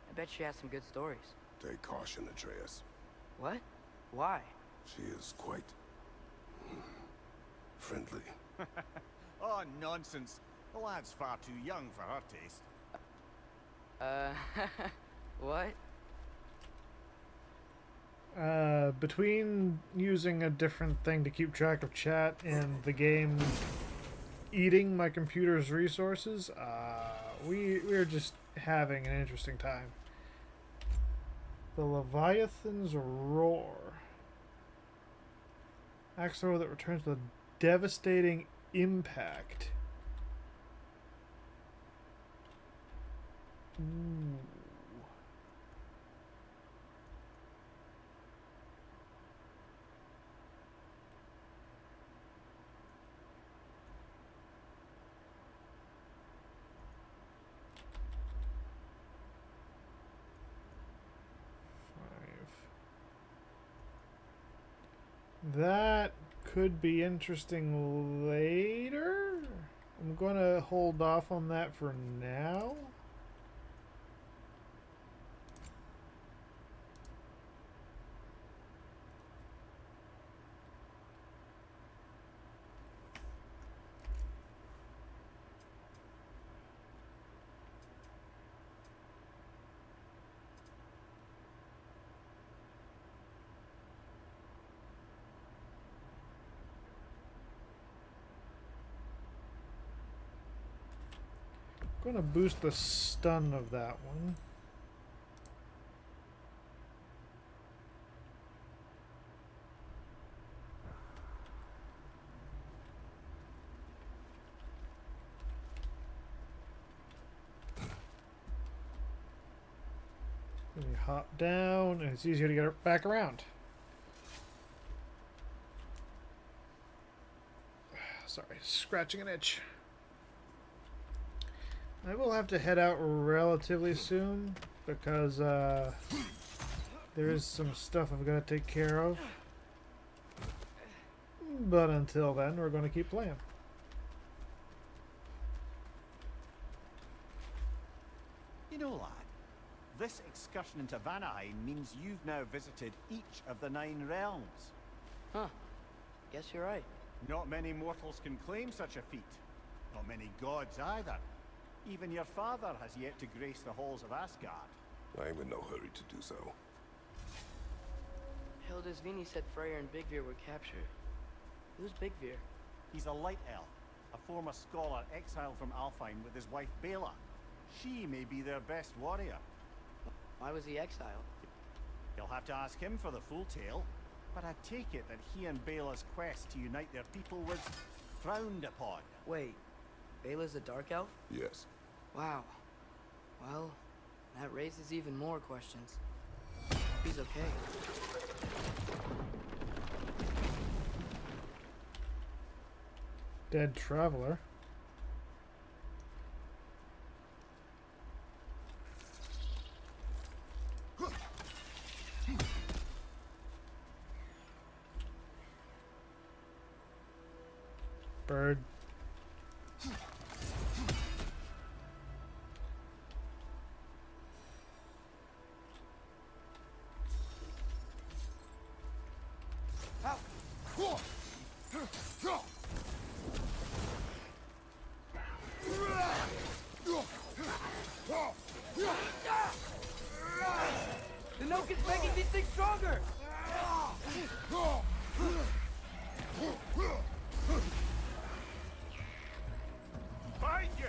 I bet she has some good stories.
Take caution, Atreus.
What? Why?
She is quite friendly.
Oh, nonsense. The lad's far too young for her taste.
What?
Between using a different thing to keep track of chat and the game eating my computer's resources, we're just having an interesting time. The Leviathan's Roar. Axe throw that returns with a devastating impact. Ooh. That could be interesting later. I'm going to hold off on that for now. I'm going to boost the stun of that one. Then you hop down, and it's easier to get it back around. Sorry, scratching an itch. I will have to head out relatively soon because there is some stuff I've got to take care of. But until then, we're going to keep playing.
You know, lad, this excursion into Vanaheim means you've now visited each of the 9 realms.
Huh. Guess you're right.
Not many mortals can claim such a feat. Not many gods either. Even your father has yet to grace the halls of Asgard.
I'm in no hurry to do so.
Elders Vini said Freyr and Bigvir were captured. Who's Bigvir?
He's a light elf, a former scholar exiled from Alfheim with his wife Bela. She may be their best warrior.
Why was he exiled?
You'll have to ask him for the full tale, but I take it that he and Bela's quest to unite their people was frowned upon.
Wait, Bela's a dark elf?
Yes.
Wow. Well, that raises even more questions. He's okay.
Dead traveler. Bird.
The Noken's making these things stronger!
Fight you!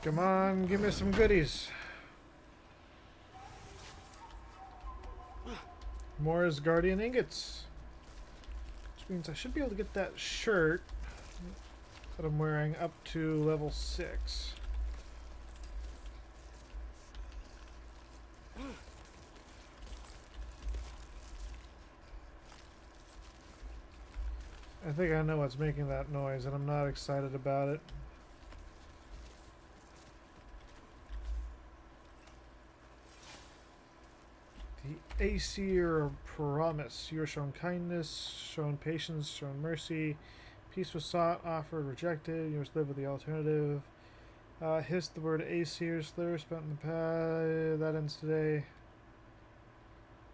Come on, give me some goodies. More Asgardian ingots. Which means I should be able to get that shirt that I'm wearing up to level 6. I think I know what's making that noise, and I'm not excited about it. The Aesir promise. You are shown kindness, shown patience, shown mercy. Peace was sought, offered, rejected. You must live with the alternative. Hiss the word Aesir, slur spent in the past. That ends today.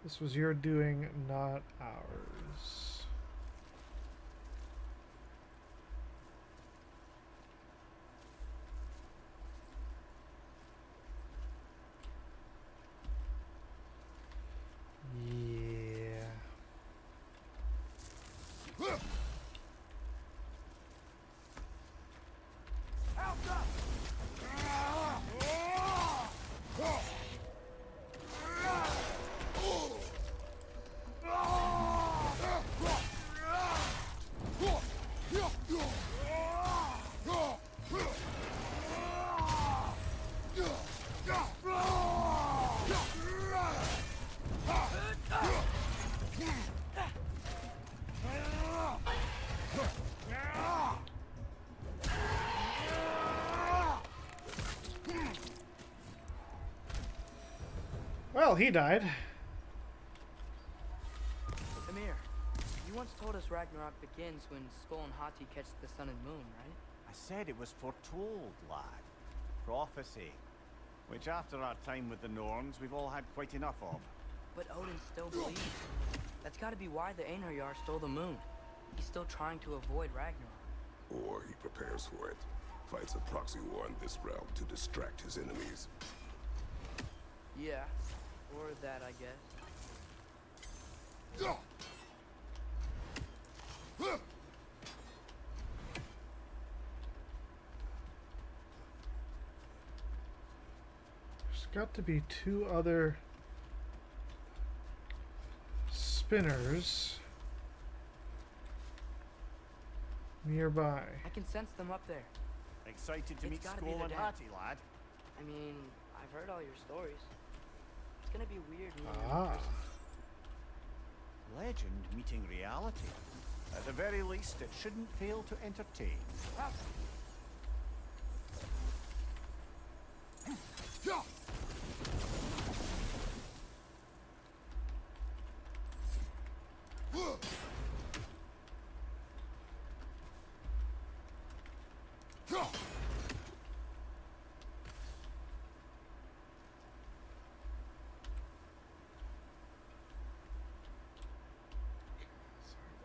This was your doing, not ours. Yeah. Well, he died.
Amir, you once told us Ragnarok begins when Skull and Hati catch the sun and moon, right?
I said it was foretold, lad. Prophecy. Which after our time with the Norns, we've all had quite enough of.
But Odin still believes. That's gotta be why the Einherjar stole the moon. He's still trying to avoid Ragnarok.
Or he prepares for it. Fights a proxy war in this realm to distract his enemies.
Yeah, or that, I guess.
There's got to be 2 other spinners nearby.
I can sense them up there.
Excited to
It's
meet
gotta be
Skull
their
and
dad.
Hattie, lad?
I mean, I've heard all your stories. It's gonna be weird meeting them in
Ah.
person.
Legend meeting reality. At the very least, it shouldn't fail to entertain.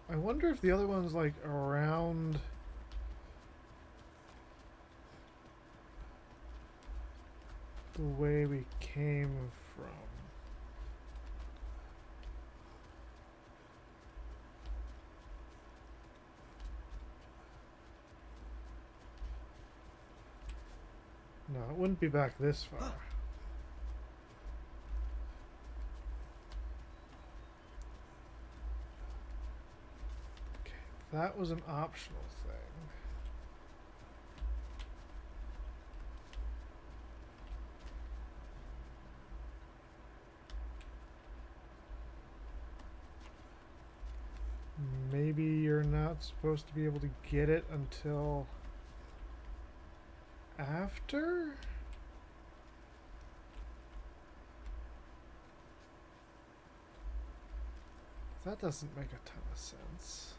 I wonder if the other one's like around the way we came from. No, it wouldn't be back this far. Okay, that was an optional thing. Maybe you're not supposed to be able to get it until after? That doesn't make a ton of sense.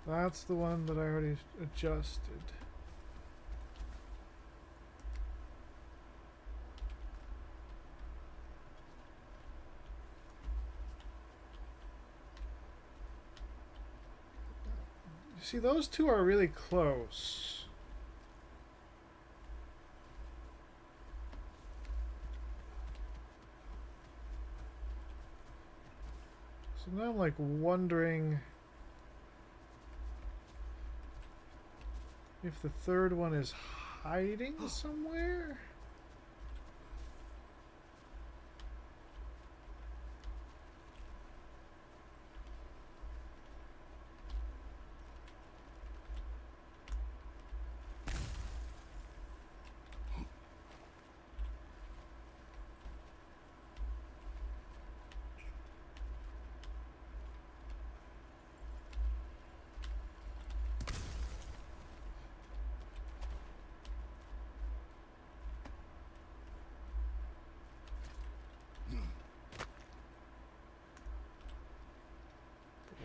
That's the one that I already adjusted. You see, those two are really close. So now I'm like wondering if the third one is hiding somewhere?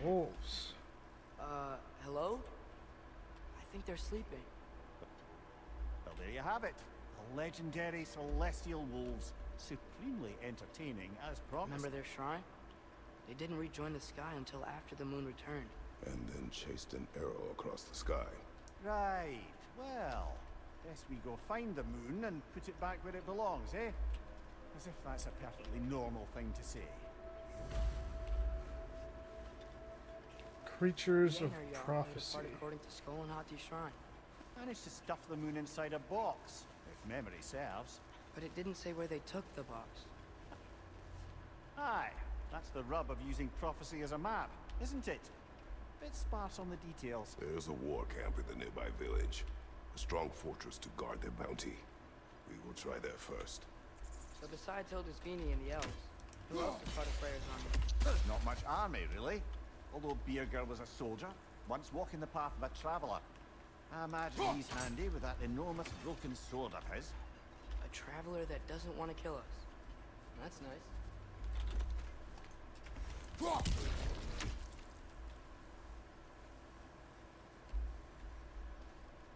Wolves.
Hello? I think they're sleeping.
Well, there you have it. The legendary celestial wolves. Supremely entertaining, as promised.
Remember their shrine? They didn't rejoin the sky until after the moon returned.
And then chased an arrow across the sky.
Right. Well, best we go find the moon and put it back where it belongs, eh? As if that's a perfectly normal thing to say.
Creatures of
Yanar Yar
prophecy.
played a part according to Skull and Hati's shrine.
Managed to stuff the moon inside a box, if memory serves.
But it didn't say where they took the box.
Aye, that's the rub of using prophecy as a map, isn't it? Bit sparse on the details.
There's a war camp in the nearby village. A strong fortress to guard their bounty. We will try there first.
So besides Hildisvini and the elves, who else is part of Freyr's army?
Not much army, really. Although Beerger was a soldier, once walking the path of a traveller. I imagine he's handy with that enormous broken sword of his.
A traveler that doesn't want to kill us. That's nice.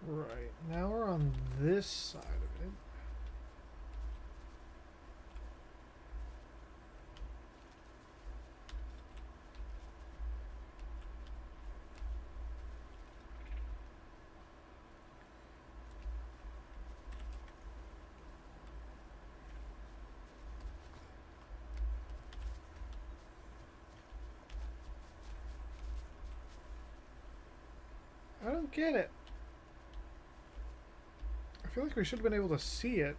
Right, now we're on this side of it. I don't get it. I feel like we should have been able to see it.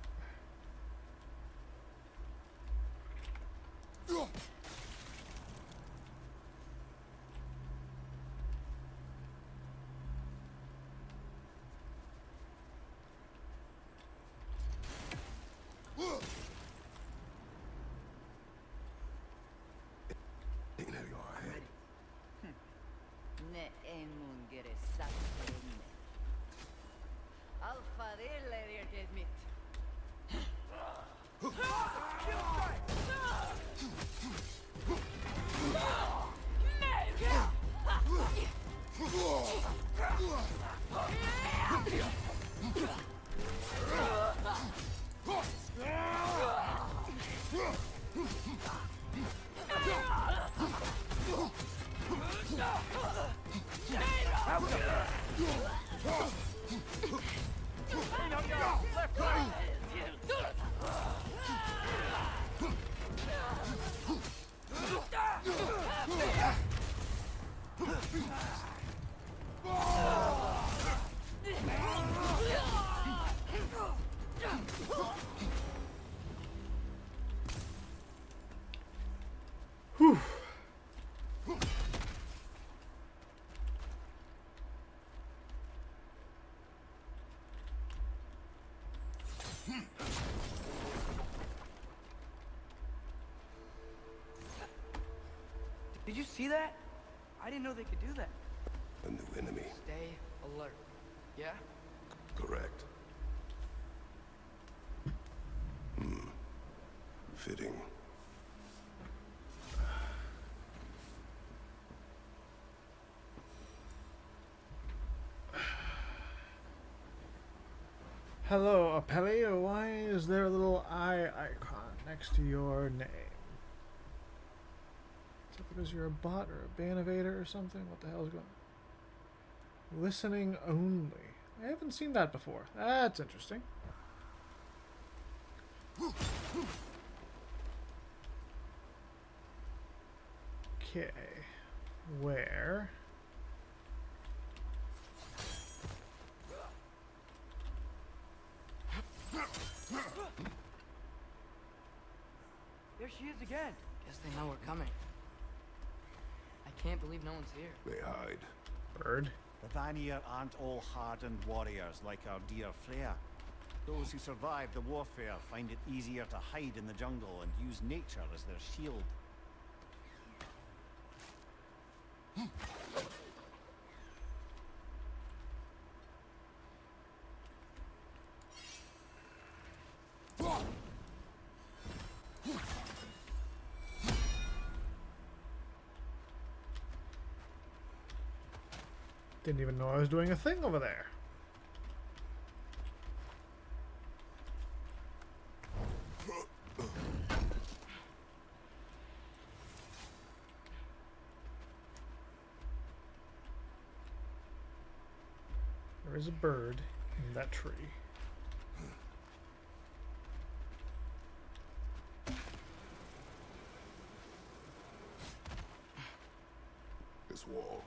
Whew.
Did you see that? I didn't know they could do that.
A new enemy.
Stay alert. Yeah?
Correct. Fitting.
Hello, Apelli. Why is there a little eye icon next to your name? Is that because you're a bot or a Banivator or something? What the hell is going on? Listening only. I haven't seen that before. That's interesting. Okay. Where?
There she is again. Guess they know we're coming. I can't believe no one's here.
They hide.
Bird.
The Vanir aren't all hardened warriors like our dear Freya. Those who survive the warfare find it easier to hide in the jungle and use nature as their shield.
Didn't even know I was doing a thing over there. There is a bird in that tree.
This wall.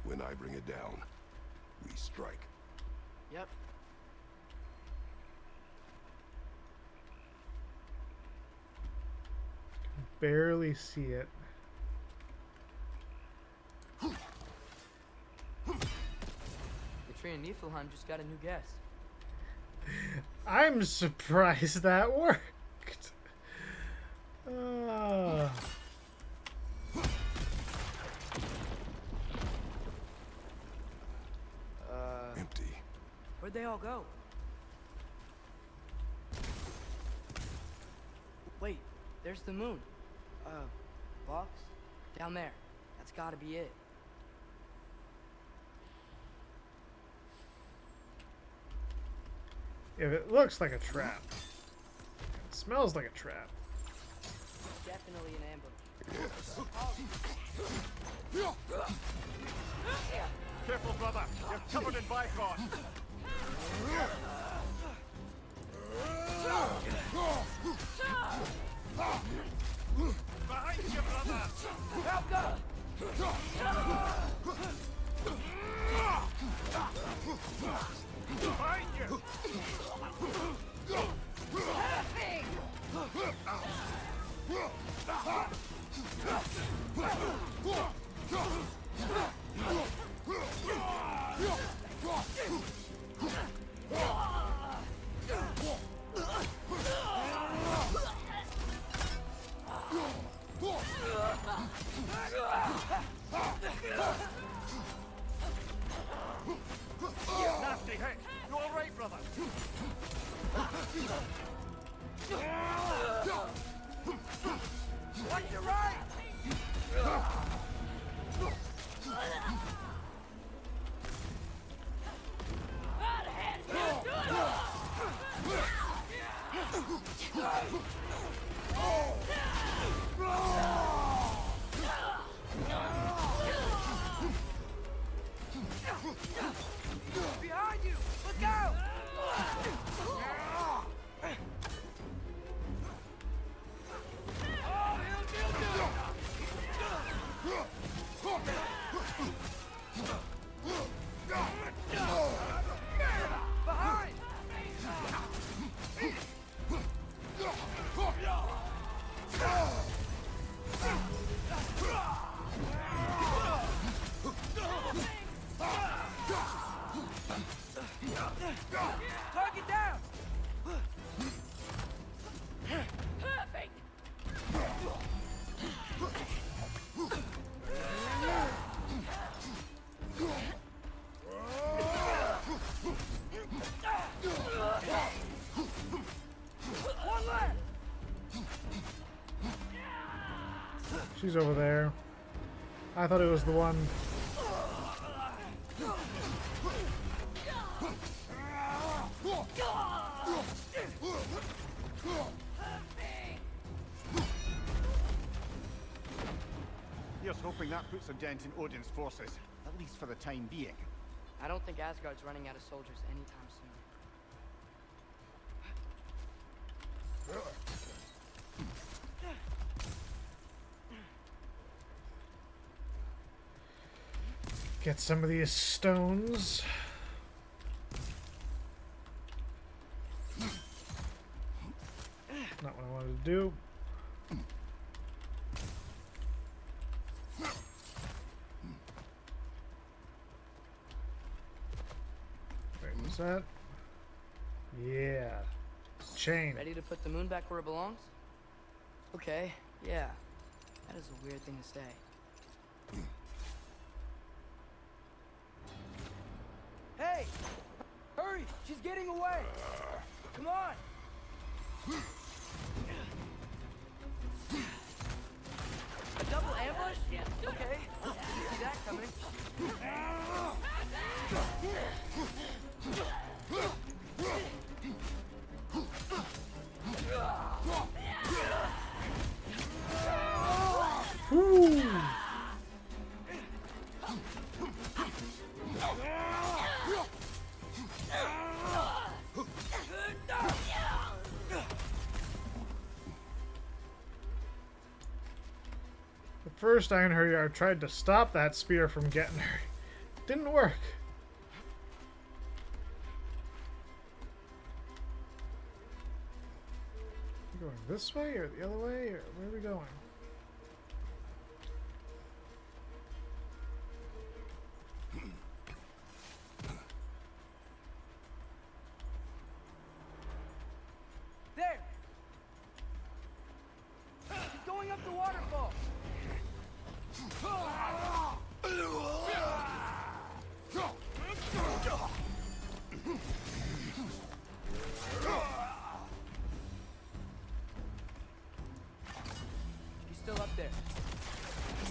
When I bring it down, we strike.
Yep.
Barely see it.
The tree in Niflheim just got a new guest.
I'm surprised that worked.
Empty.
Where'd they all go? Wait, there's the moon. Box? Down there. That's gotta be it.
If it looks like a trap, it smells like a trap.
Definitely an ambush.
Yes.
Careful, brother. You're covered in Bifrost. Behind you, brother.
Help them!
Behind you.
Behind you! Look out! Oh, behind! Target down! Perfect! One left!
She's over there. I thought it was the one.
Here's hoping that puts a dent in Odin's forces, at least for the time being.
I don't think Asgard's running out of soldiers anytime soon.
Get some of these stones. Not what I wanted to do. Wait, what's that? Yeah. Chain.
Ready to put the moon back where it belongs? Okay, yeah. That is a weird thing to say.
Hey! Hurry! She's getting away! Come on! A double ambush? Okay. Didn't see that coming.
Woo! The first Ironheart tried to stop that spear from getting her. Didn't work. We going this way or the other way, or where are we going?
There! She's going up the waterfall! She's still up there.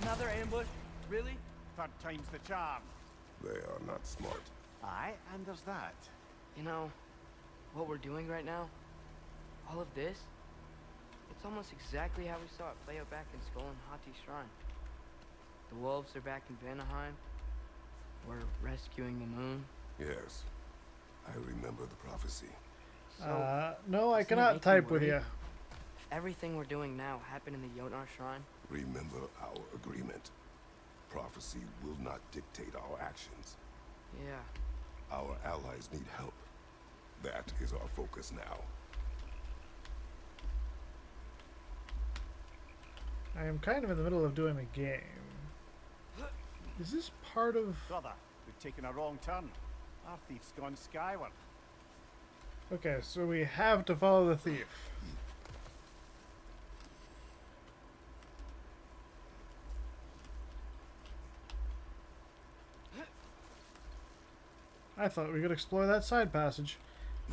Another ambush? Really?
Third time's the charm.
They are not smart.
Aye, and there's that.
You know, what we're doing right now, all of this, it's almost exactly how we saw it play out back in Skull and Hati's shrine. The wolves are back in Vanaheim. We're rescuing the moon.
Yes. I remember the prophecy.
So,
No, I
doesn't it
cannot
make
type with
worry?
you.
If everything we're doing now happened in the Jotnar shrine,
Remember our agreement. Prophecy will not dictate our actions.
yeah.
Our allies need help. That is our focus now.
I am kind of in the middle of doing a game. Is this part of...
Brother, we've taken a wrong turn. Our thief's gone skyward.
Okay, so we have to follow the thief. I thought we could explore that side passage.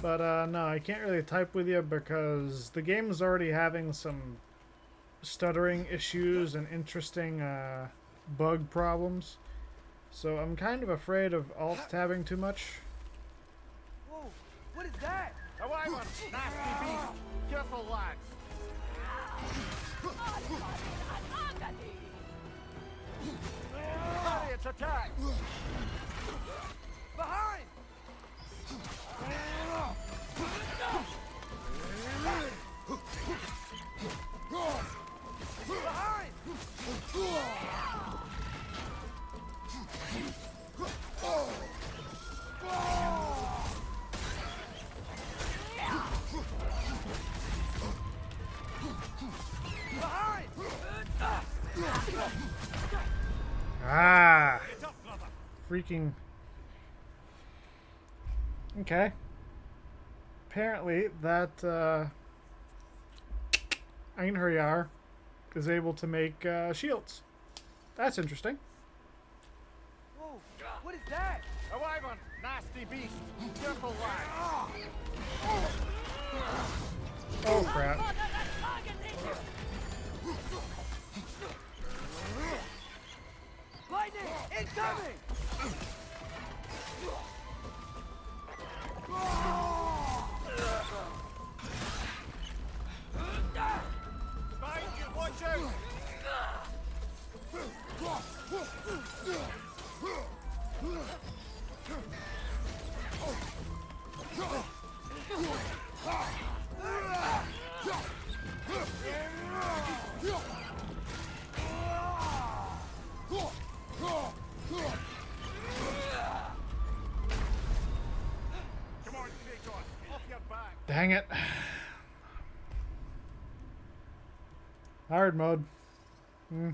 But no, I can't really type with you because the game is already having some stuttering issues and interesting bug problems. So I'm kind of afraid of alt-tabbing too much.
Whoa! What is that?
A wyvern! Nasty beast! Careful, lads! Chariots attack!
Behind! Behind!
Ah! Freaking. Okay. Apparently, that Einherjar is able to make shields. That's interesting.
Whoa, what is that?
A wyvern! Nasty beast! Careful, lad!
Oh, crap.
Lightning! Incoming!
Behind you, watch out! Come on, Kratos, off your back!
Dang it. Hard mode.
Whoa,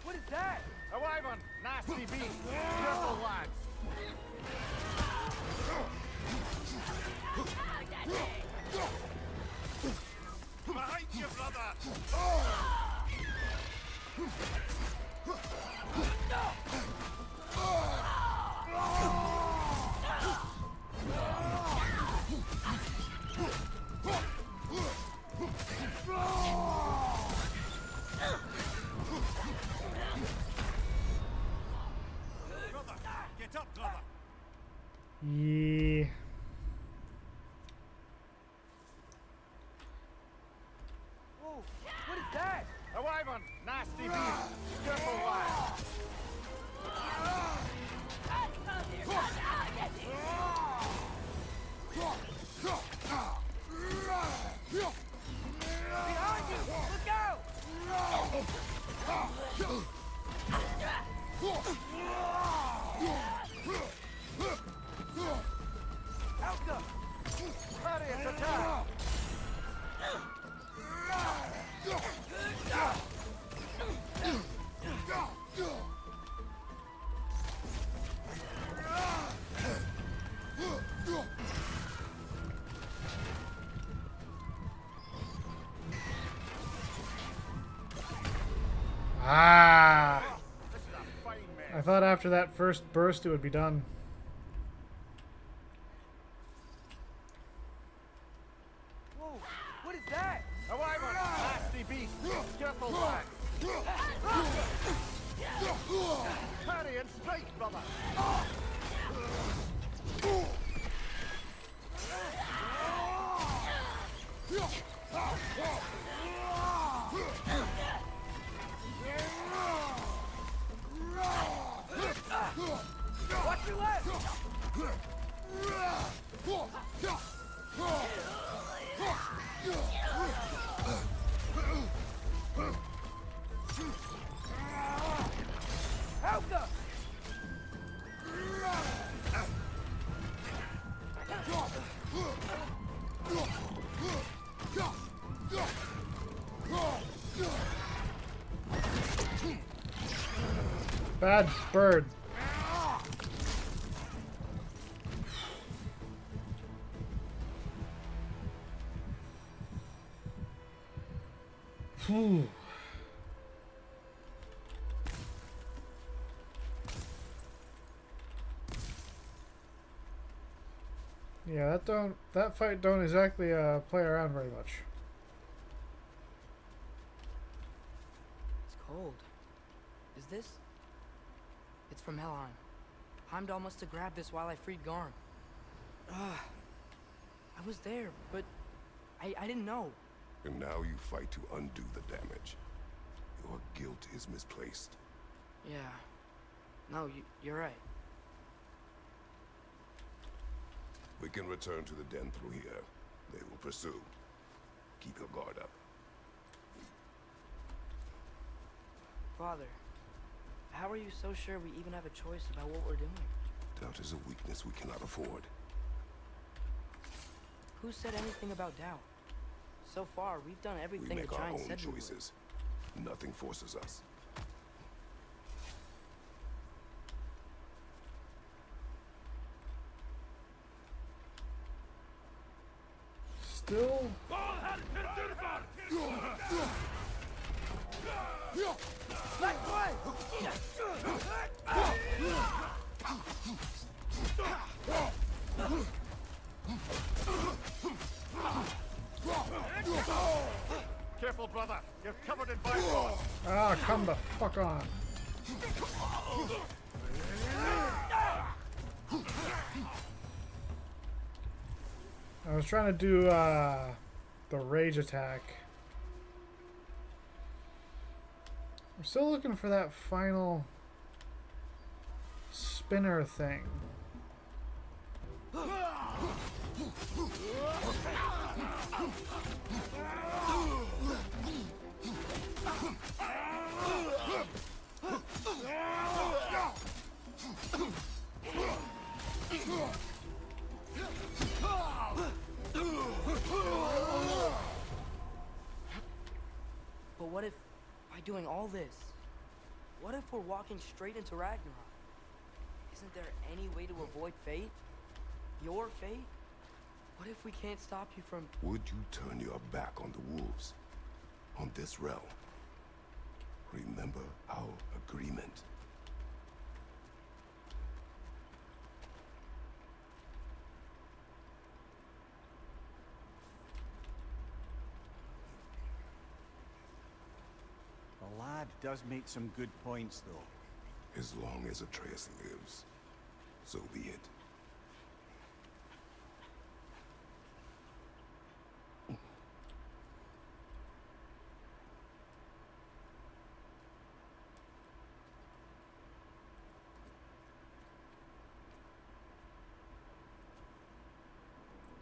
what is that?
A wyvern! Nasty beast! Careful, lads! Behind you, brother! Brother, get up, brother!
Yeah.
Whoa, what is that?
A wyvern! Nasty beast! Careful, lads!
Behind you! Look out! Alka!
Chariots attack!
Ah!
This is a fine mess.
I thought after that first burst it would be done.
Whoa, what is that?
A wyvern! Nasty beast! Careful, lads! Parry and strike, brother!
Watch your left! Alka!
Bad bird. Phew. Yeah, that fight don't exactly play around very much.
It's cold. Is this? It's from Helheim. Heimdall must have grabbed this while I freed Garm. I was there, but I didn't know.
And now you fight to undo the damage. Your guilt is misplaced.
Yeah. No, you're right.
We can return to the den through here. They will pursue. Keep your guard up.
Father, how are you so sure we even have a choice about what we're doing?
Doubt is a weakness we cannot afford.
Who said anything about doubt? So far, we've done
We
everything the
make our
giant
own
said we would.
choices. Nothing forces us.
Still.
Careful, brother. You're covered in vines.
Ah, come the fuck on. I was trying to do the rage attack. I'm still looking for that final spinner thing.
But what if, by doing all this, what if we're walking straight into Ragnarok? Isn't there any way to avoid fate? Your fate? What if we can't stop you from...
Would you turn your back on the wolves? On this realm? Remember our agreement.
The lad does make some good points, though.
As long as Atreus lives, so be it.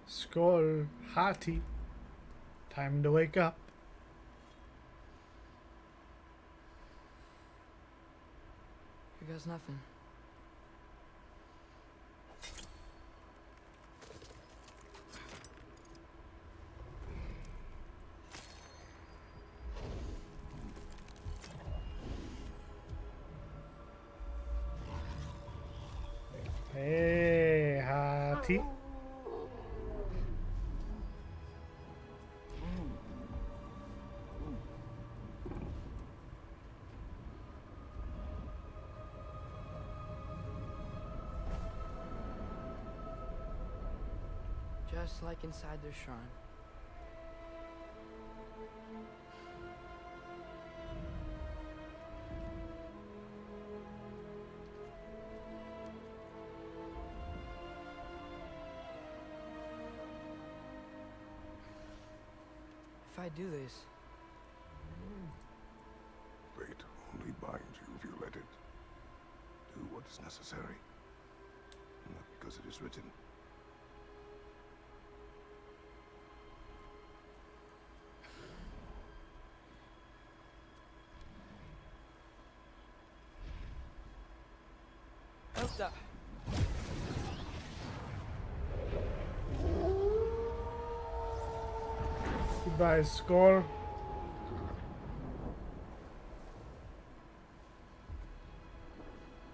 Skål, Hati. Time to wake up.
Here goes nothing.
Hey, Hati.
Just like inside their shrine. If I do this,
Fate only binds you if you let it. Do what is necessary. Not because it is written.
Elsa.
Goodbye, Skål.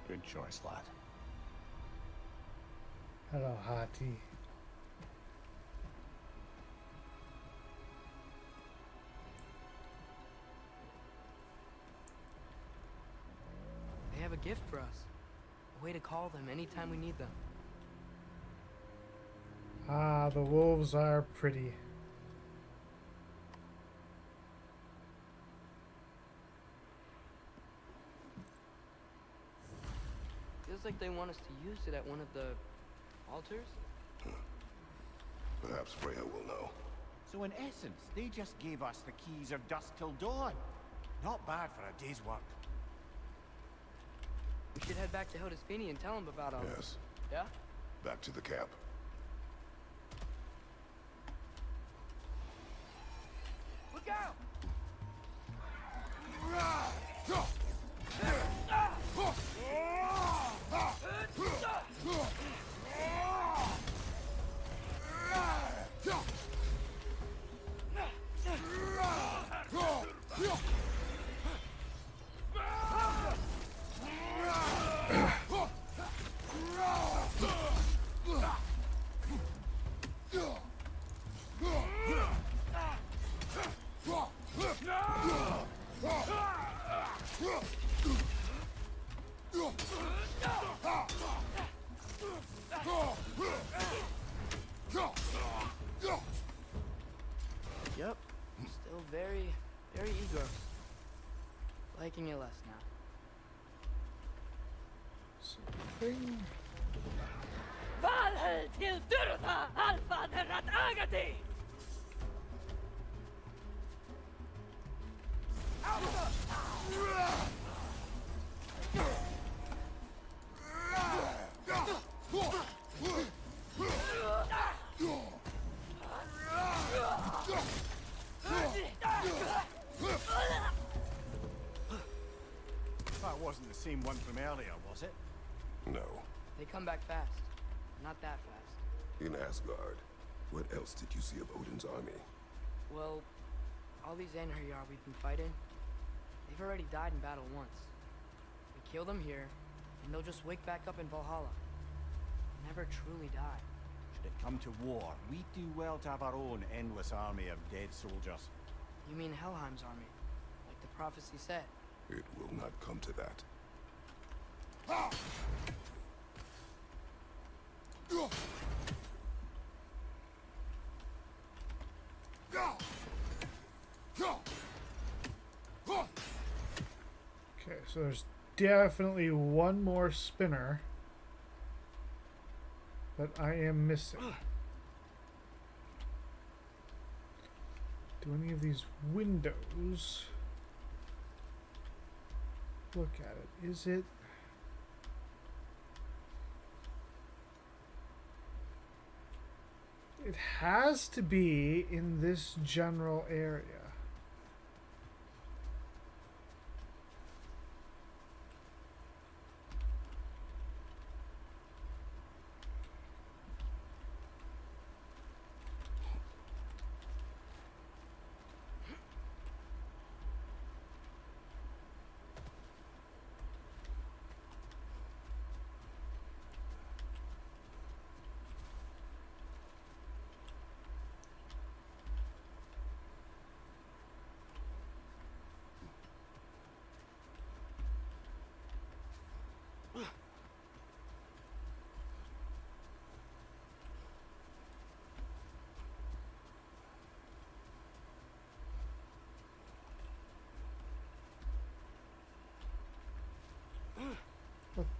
Good choice, lad.
Hello, Hati.
They have a gift for us. A way to call them anytime we need them.
Ah, the wolves are pretty.
Feels like they want us to use it at one of the altars.
Perhaps Freya will know.
So in essence, they just gave us the keys of dusk till dawn.
Not bad for a day's work.
We should head back to Hildesfinia and tell him about all
Yes.
Yeah?
Back to the camp.
Look out!
Yep. Still very eager. Liking it less now.
Something.
Valhall till Durtha, Alfa Rat Agati!
That wasn't the same one from earlier, was it?
No.
They come back fast. Not that fast.
In Asgard, what else did you see of Odin's army?
Well, all these Einherjar we've been fighting, they've already died in battle once. We kill them here, and they'll just wake back up in Valhalla. Never truly die.
Should it come to war, we do well to have our own endless army of dead soldiers.
You mean Helheim's army, like the prophecy said?
It will not come to that.
Okay, so there's definitely one more spinner that I am missing. Do any of these windows look at it? Is it? It has to be in this general area.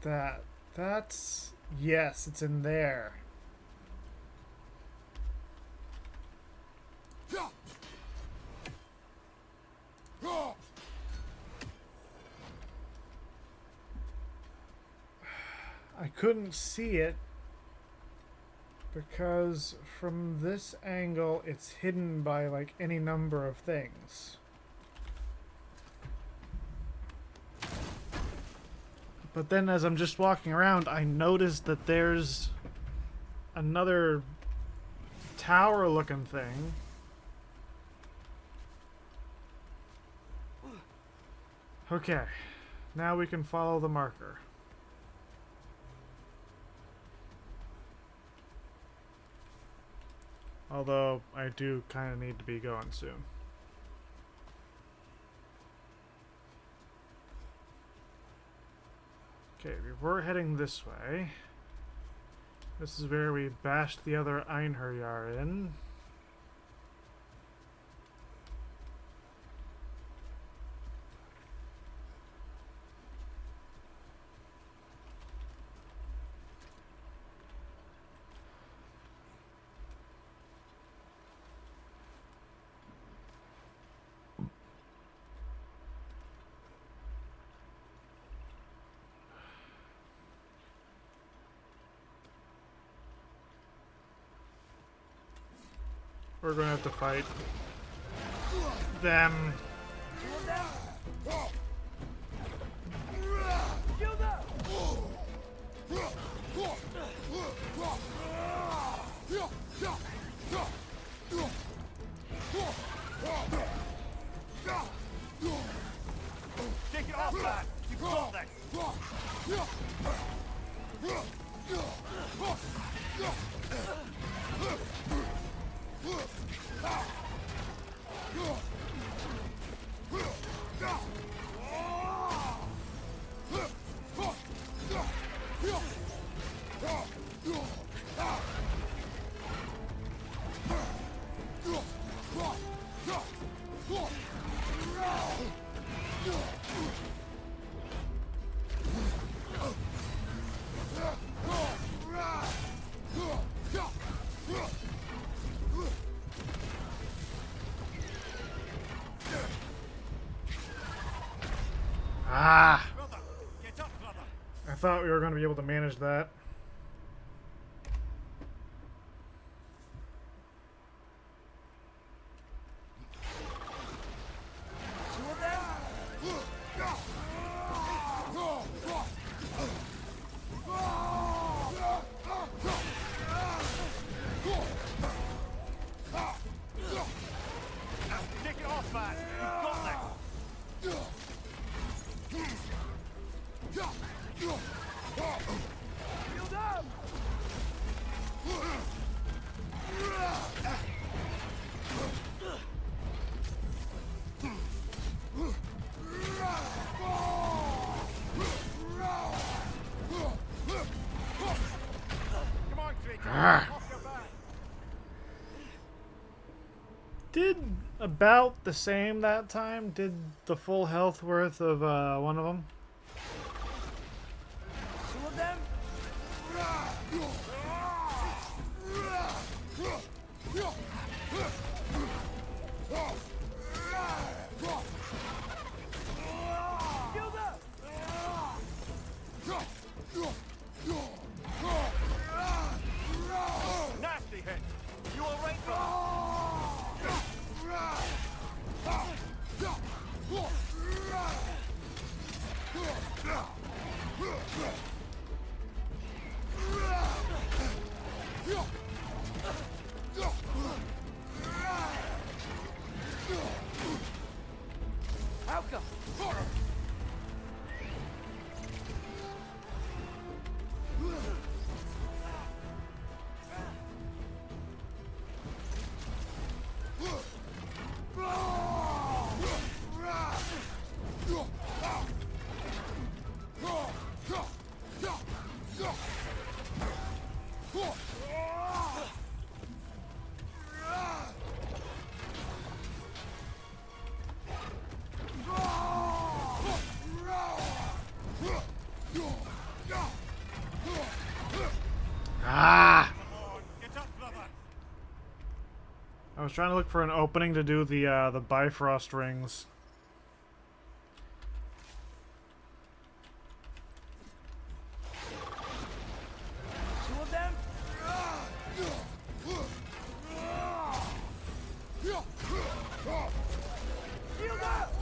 But that's... Yes, it's in there. I couldn't see it because from this angle it's hidden by like any number of things. But then as I'm just walking around, I noticed that there's another tower looking thing. Okay, now we can follow the marker. Although, I do kind of need to be going soon. Okay, we were heading this way. This is where we bashed the other Einherjar in. We're going to have to fight them.
Take it off, lad! You've got this!
Ah!
Brother, get up, brother!
I thought we were going to be able to manage that.
Take it off, man! You've got this! Shield up! Come on, traitor!
Ah.
Off your back!
Did about the same that time. Did the full health worth of one of them.
Two of them? Shield up!
Nasty hit! You alright, brother?
How come?
Ah!
Get up, brother!
I was trying to look for an opening to do the Bifrost rings.
Two of them? Shield up!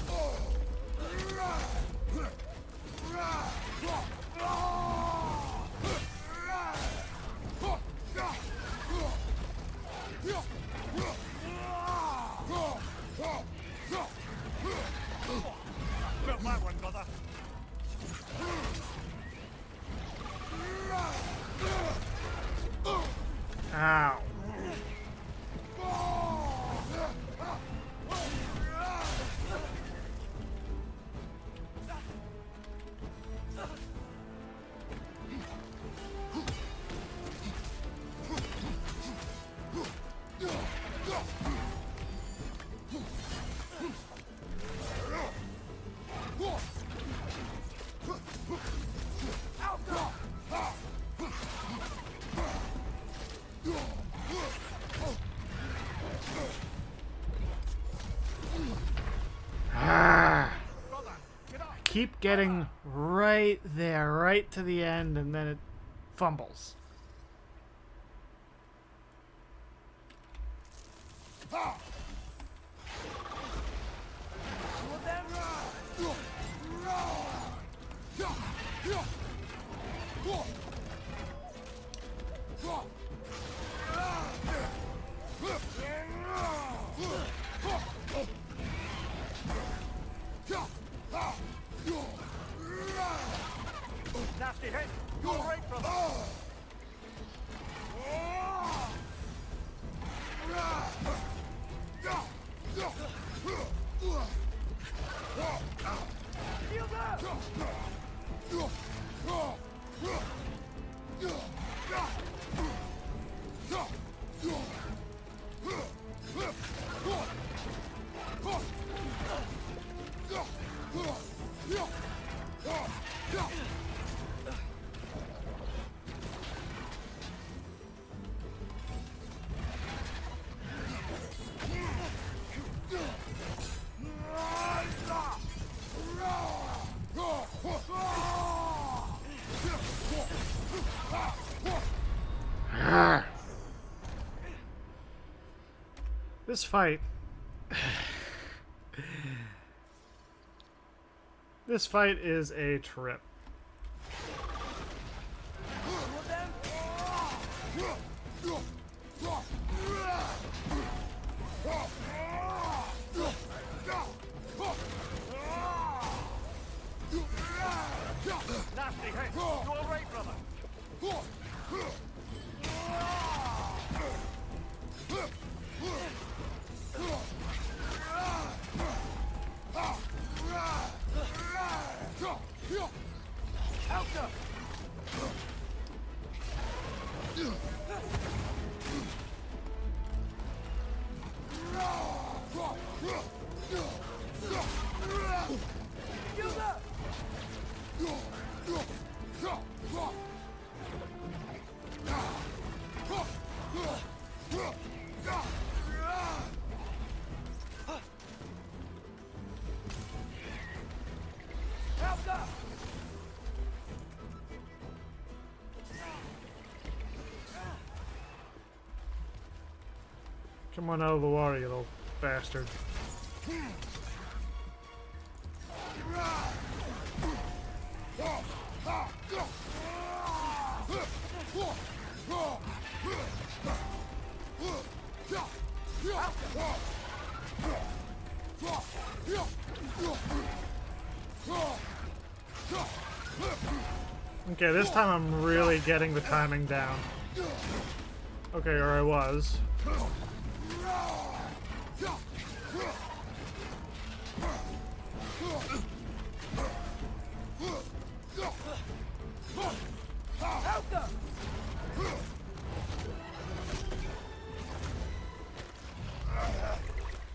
Built that one, brother!
Ow. Ah. Keep getting right there, right to the end, and then it fumbles.
Nasty hit! Go right from
This fight. This fight is a trip.
Nasty hit! You all right, brother?
Come on out of the water, you little bastard. Okay, this time I'm really getting the timing down. Okay, or I was.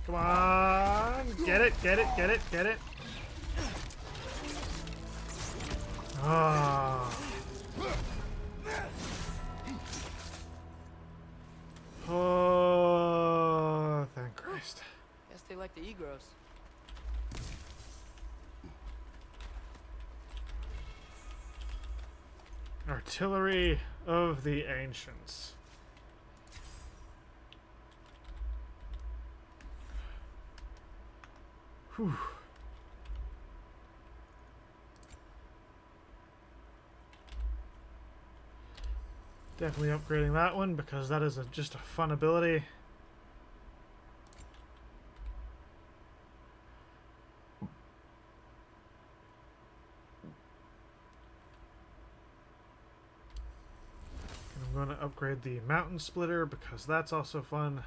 Come on! Get it, get it, get it, get it! Ah. Oh, thank Christ.
Guess they like the Egros.
Artillery of the Ancients. Whew. Definitely upgrading that one because that is just a fun ability. And I'm going to upgrade the Mountain Splitter because that's also fun.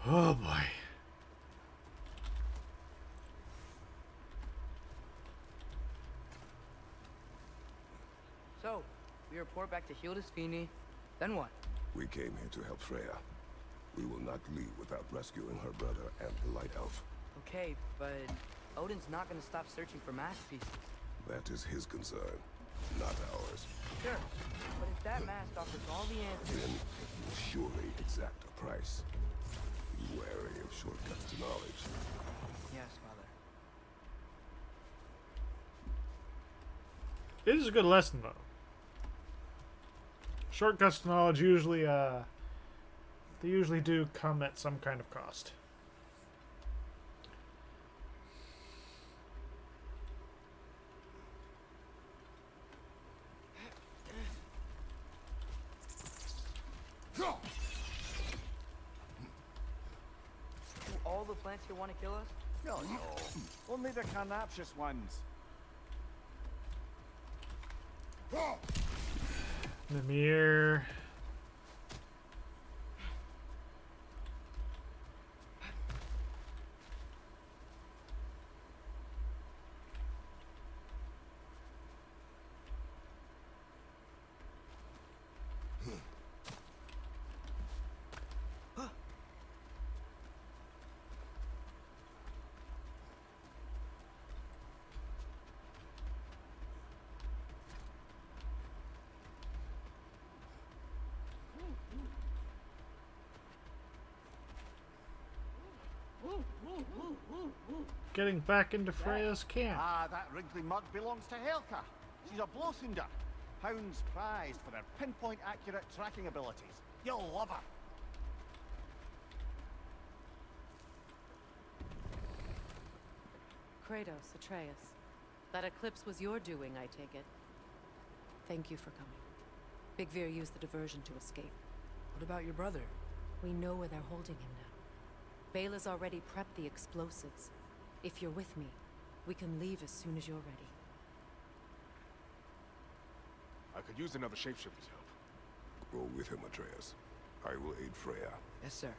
Oh boy.
So, we report back to Hildisvini, then what?
We came here to help Freya. We will not leave without rescuing her brother and the Light Elf.
Okay, but Odin's not gonna stop searching for masterpieces.
That is his concern, not ours.
Sure, but if that mask offers all the answers...
Then he will surely exact a price. Be wary of shortcuts to knowledge.
Yes, Father.
It is a good lesson, though. Shortcuts to knowledge usually They usually do come at some kind of cost.
Do all the plants here want to kill us?
No, no. Only the carnivorous ones.
Mimir. Getting back into Freya's camp.
Ah, that wrinkly mug belongs to Helka. She's a Blothunder. Hounds prized for their pinpoint accurate tracking abilities. You'll love her.
Kratos, Atreus. That eclipse was your doing, I take it. Thank you for coming. Big Veer used the diversion to escape.
What about your brother?
We know where they're holding him now. Bela's already prepped the explosives. If you're with me, we can leave as soon as you're ready.
I could use another shapeshifter's help.
Go with him, Atreus. I will aid Freya.
Yes, sir.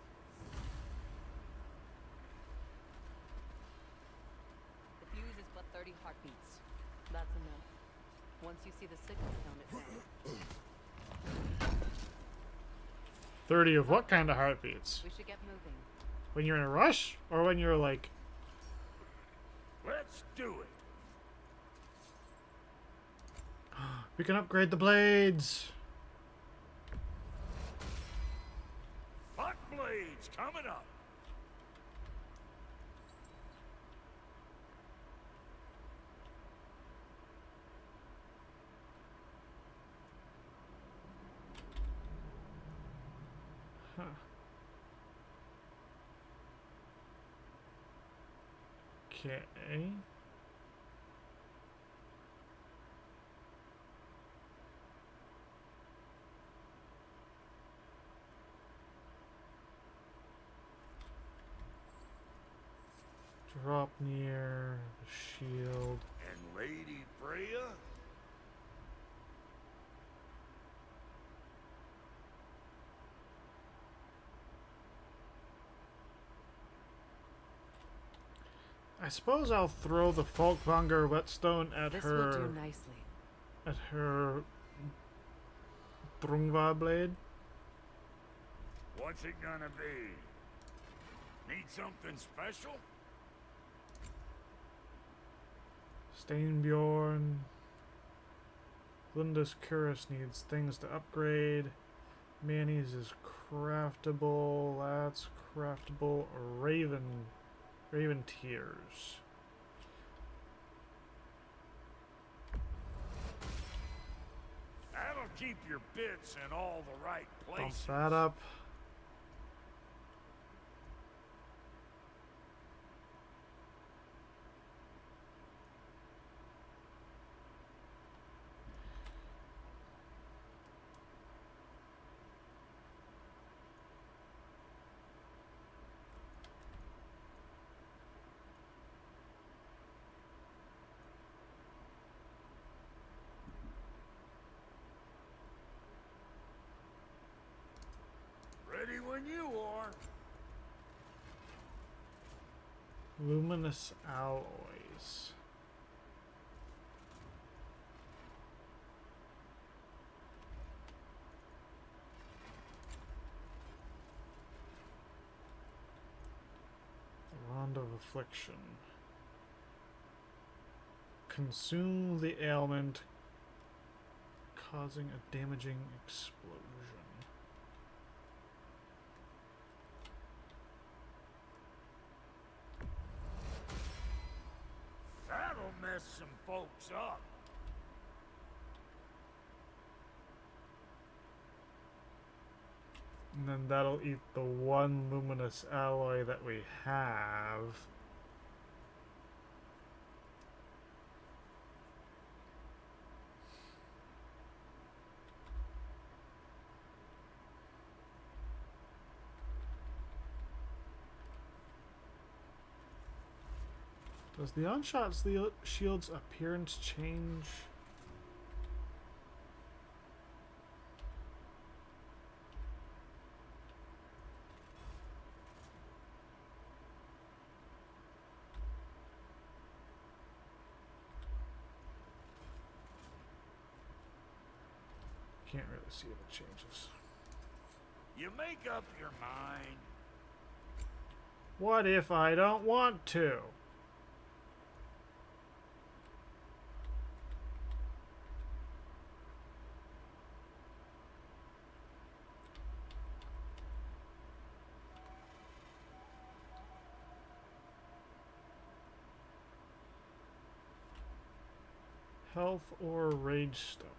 The fuse is but 30 heartbeats. That's enough. Once you see the signal, count it down.
30 of what kind of heartbeats?
We should get moving.
When you're in a rush? Or when you're like...
Let's do it.
We can upgrade the blades!
Hot blades coming up.
Huh. Okay. Drop near the shield.
And Lady Freya?
I suppose I'll throw the Folkvanger whetstone at
This
her.
will do nicely.
At her Drungva blade.
What's it gonna be? Need something special?
Steinbjorn. Linda's Curus needs things to upgrade. Manny's is craftable. That's craftable. Raven Tears.
That'll keep your bits in all the right
Bump
places.
that up.
Ready when you are.
Luminous alloys. Wand of Affliction. Consume the ailment, causing a damaging explosion.
That'll mess some folks up.
And then that'll eat the one luminous alloy that we have. Does the Onshot shield's appearance change? Can't really see if it changes.
You make up your mind.
What if I don't want to? Health or Rage Stone?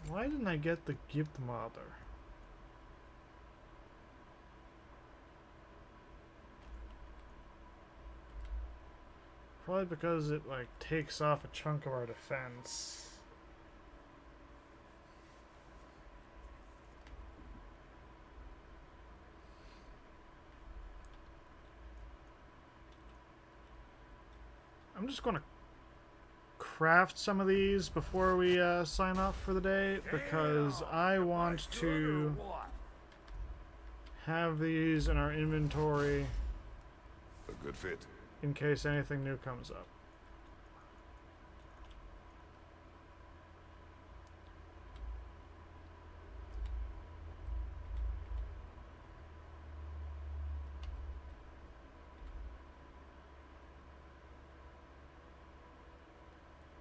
Why didn't I get the Gift Mother? Probably because it like takes off a chunk of our defense. I'm just gonna craft some of these before we sign off for the day, because I want to have these in our inventory.
A good fit.
In case anything new comes up.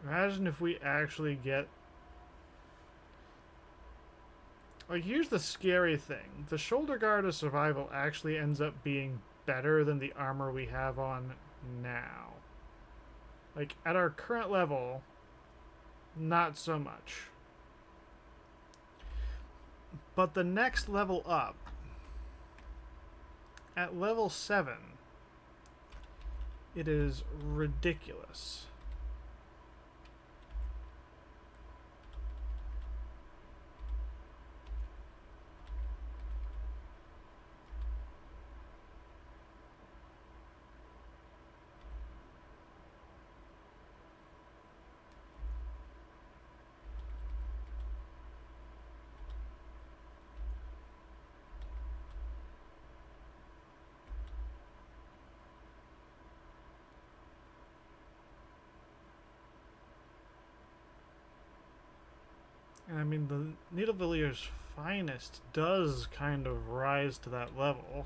Imagine if we actually get... Like, here's the scary thing. The shoulder guard of survival actually ends up being better than the armor we have on now. Like, at our current level, not so much. But the next level up, at level 7, it is ridiculous. And I mean, the Nidavelir's Finest does kind of rise to that level.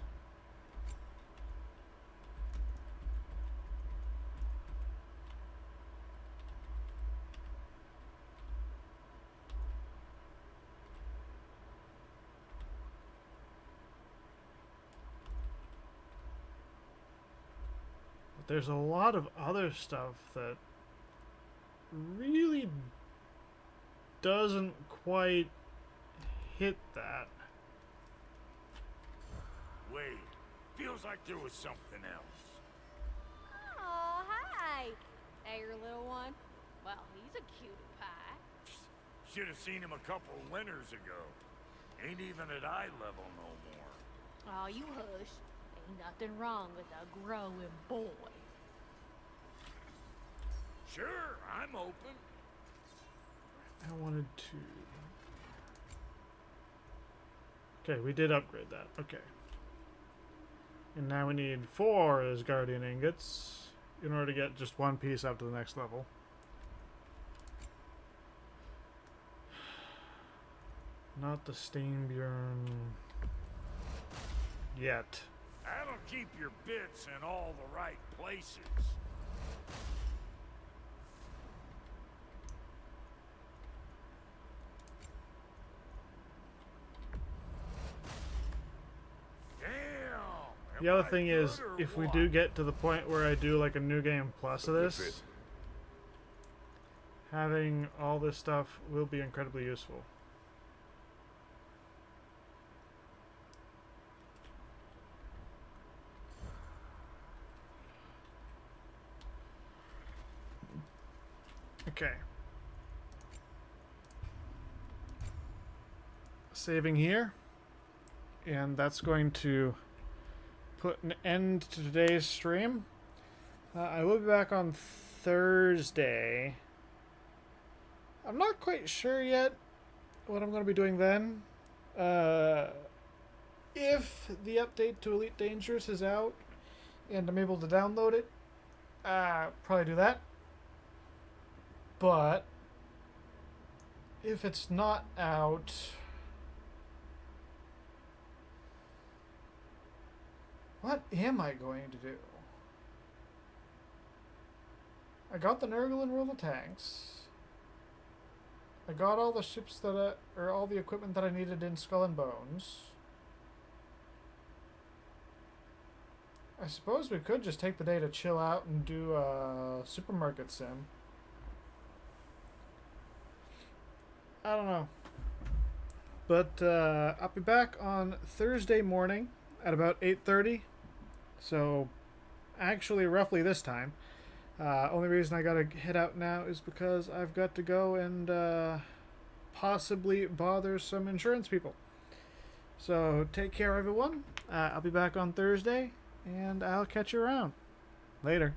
But there's a lot of other stuff that really doesn't quite hit that.
Wait, feels like there was something else.
Oh, hi. Hey, your little one? Well, he's a cutie pie.
Should have seen him a couple winters ago. Ain't even at eye level no more.
Oh, you hush. Ain't nothing wrong with a growing boy.
Sure, I'm open.
I wanted to... Okay, we did upgrade that. Okay. And now we need 4 as Guardian Ingots in order to get just one piece up to the next level. Not the Steinbjorn yet.
That'll keep your bits in all the right places.
The other thing is, if we do get to the point where I do like a New Game Plus of this, having all this stuff will be incredibly useful. Okay. Saving here. And that's going to put an end to today's stream. I will be back on Thursday. I'm not quite sure yet what I'm going to be doing then. If the update to Elite Dangerous is out and I'm able to download it, probably do that. But if it's not out, what am I going to do? I got the Nurgle World of Tanks. I got all the ships that or all the equipment that I needed in Skull and Bones. I suppose we could just take the day to chill out and do a supermarket sim. I don't know. But I'll be back on Thursday morning at about 8:30. So actually roughly this time. Only reason I gotta head out now is because I've got to go and possibly bother some insurance people. So take care, everyone. I'll be back on Thursday, and I'll catch you around. Later.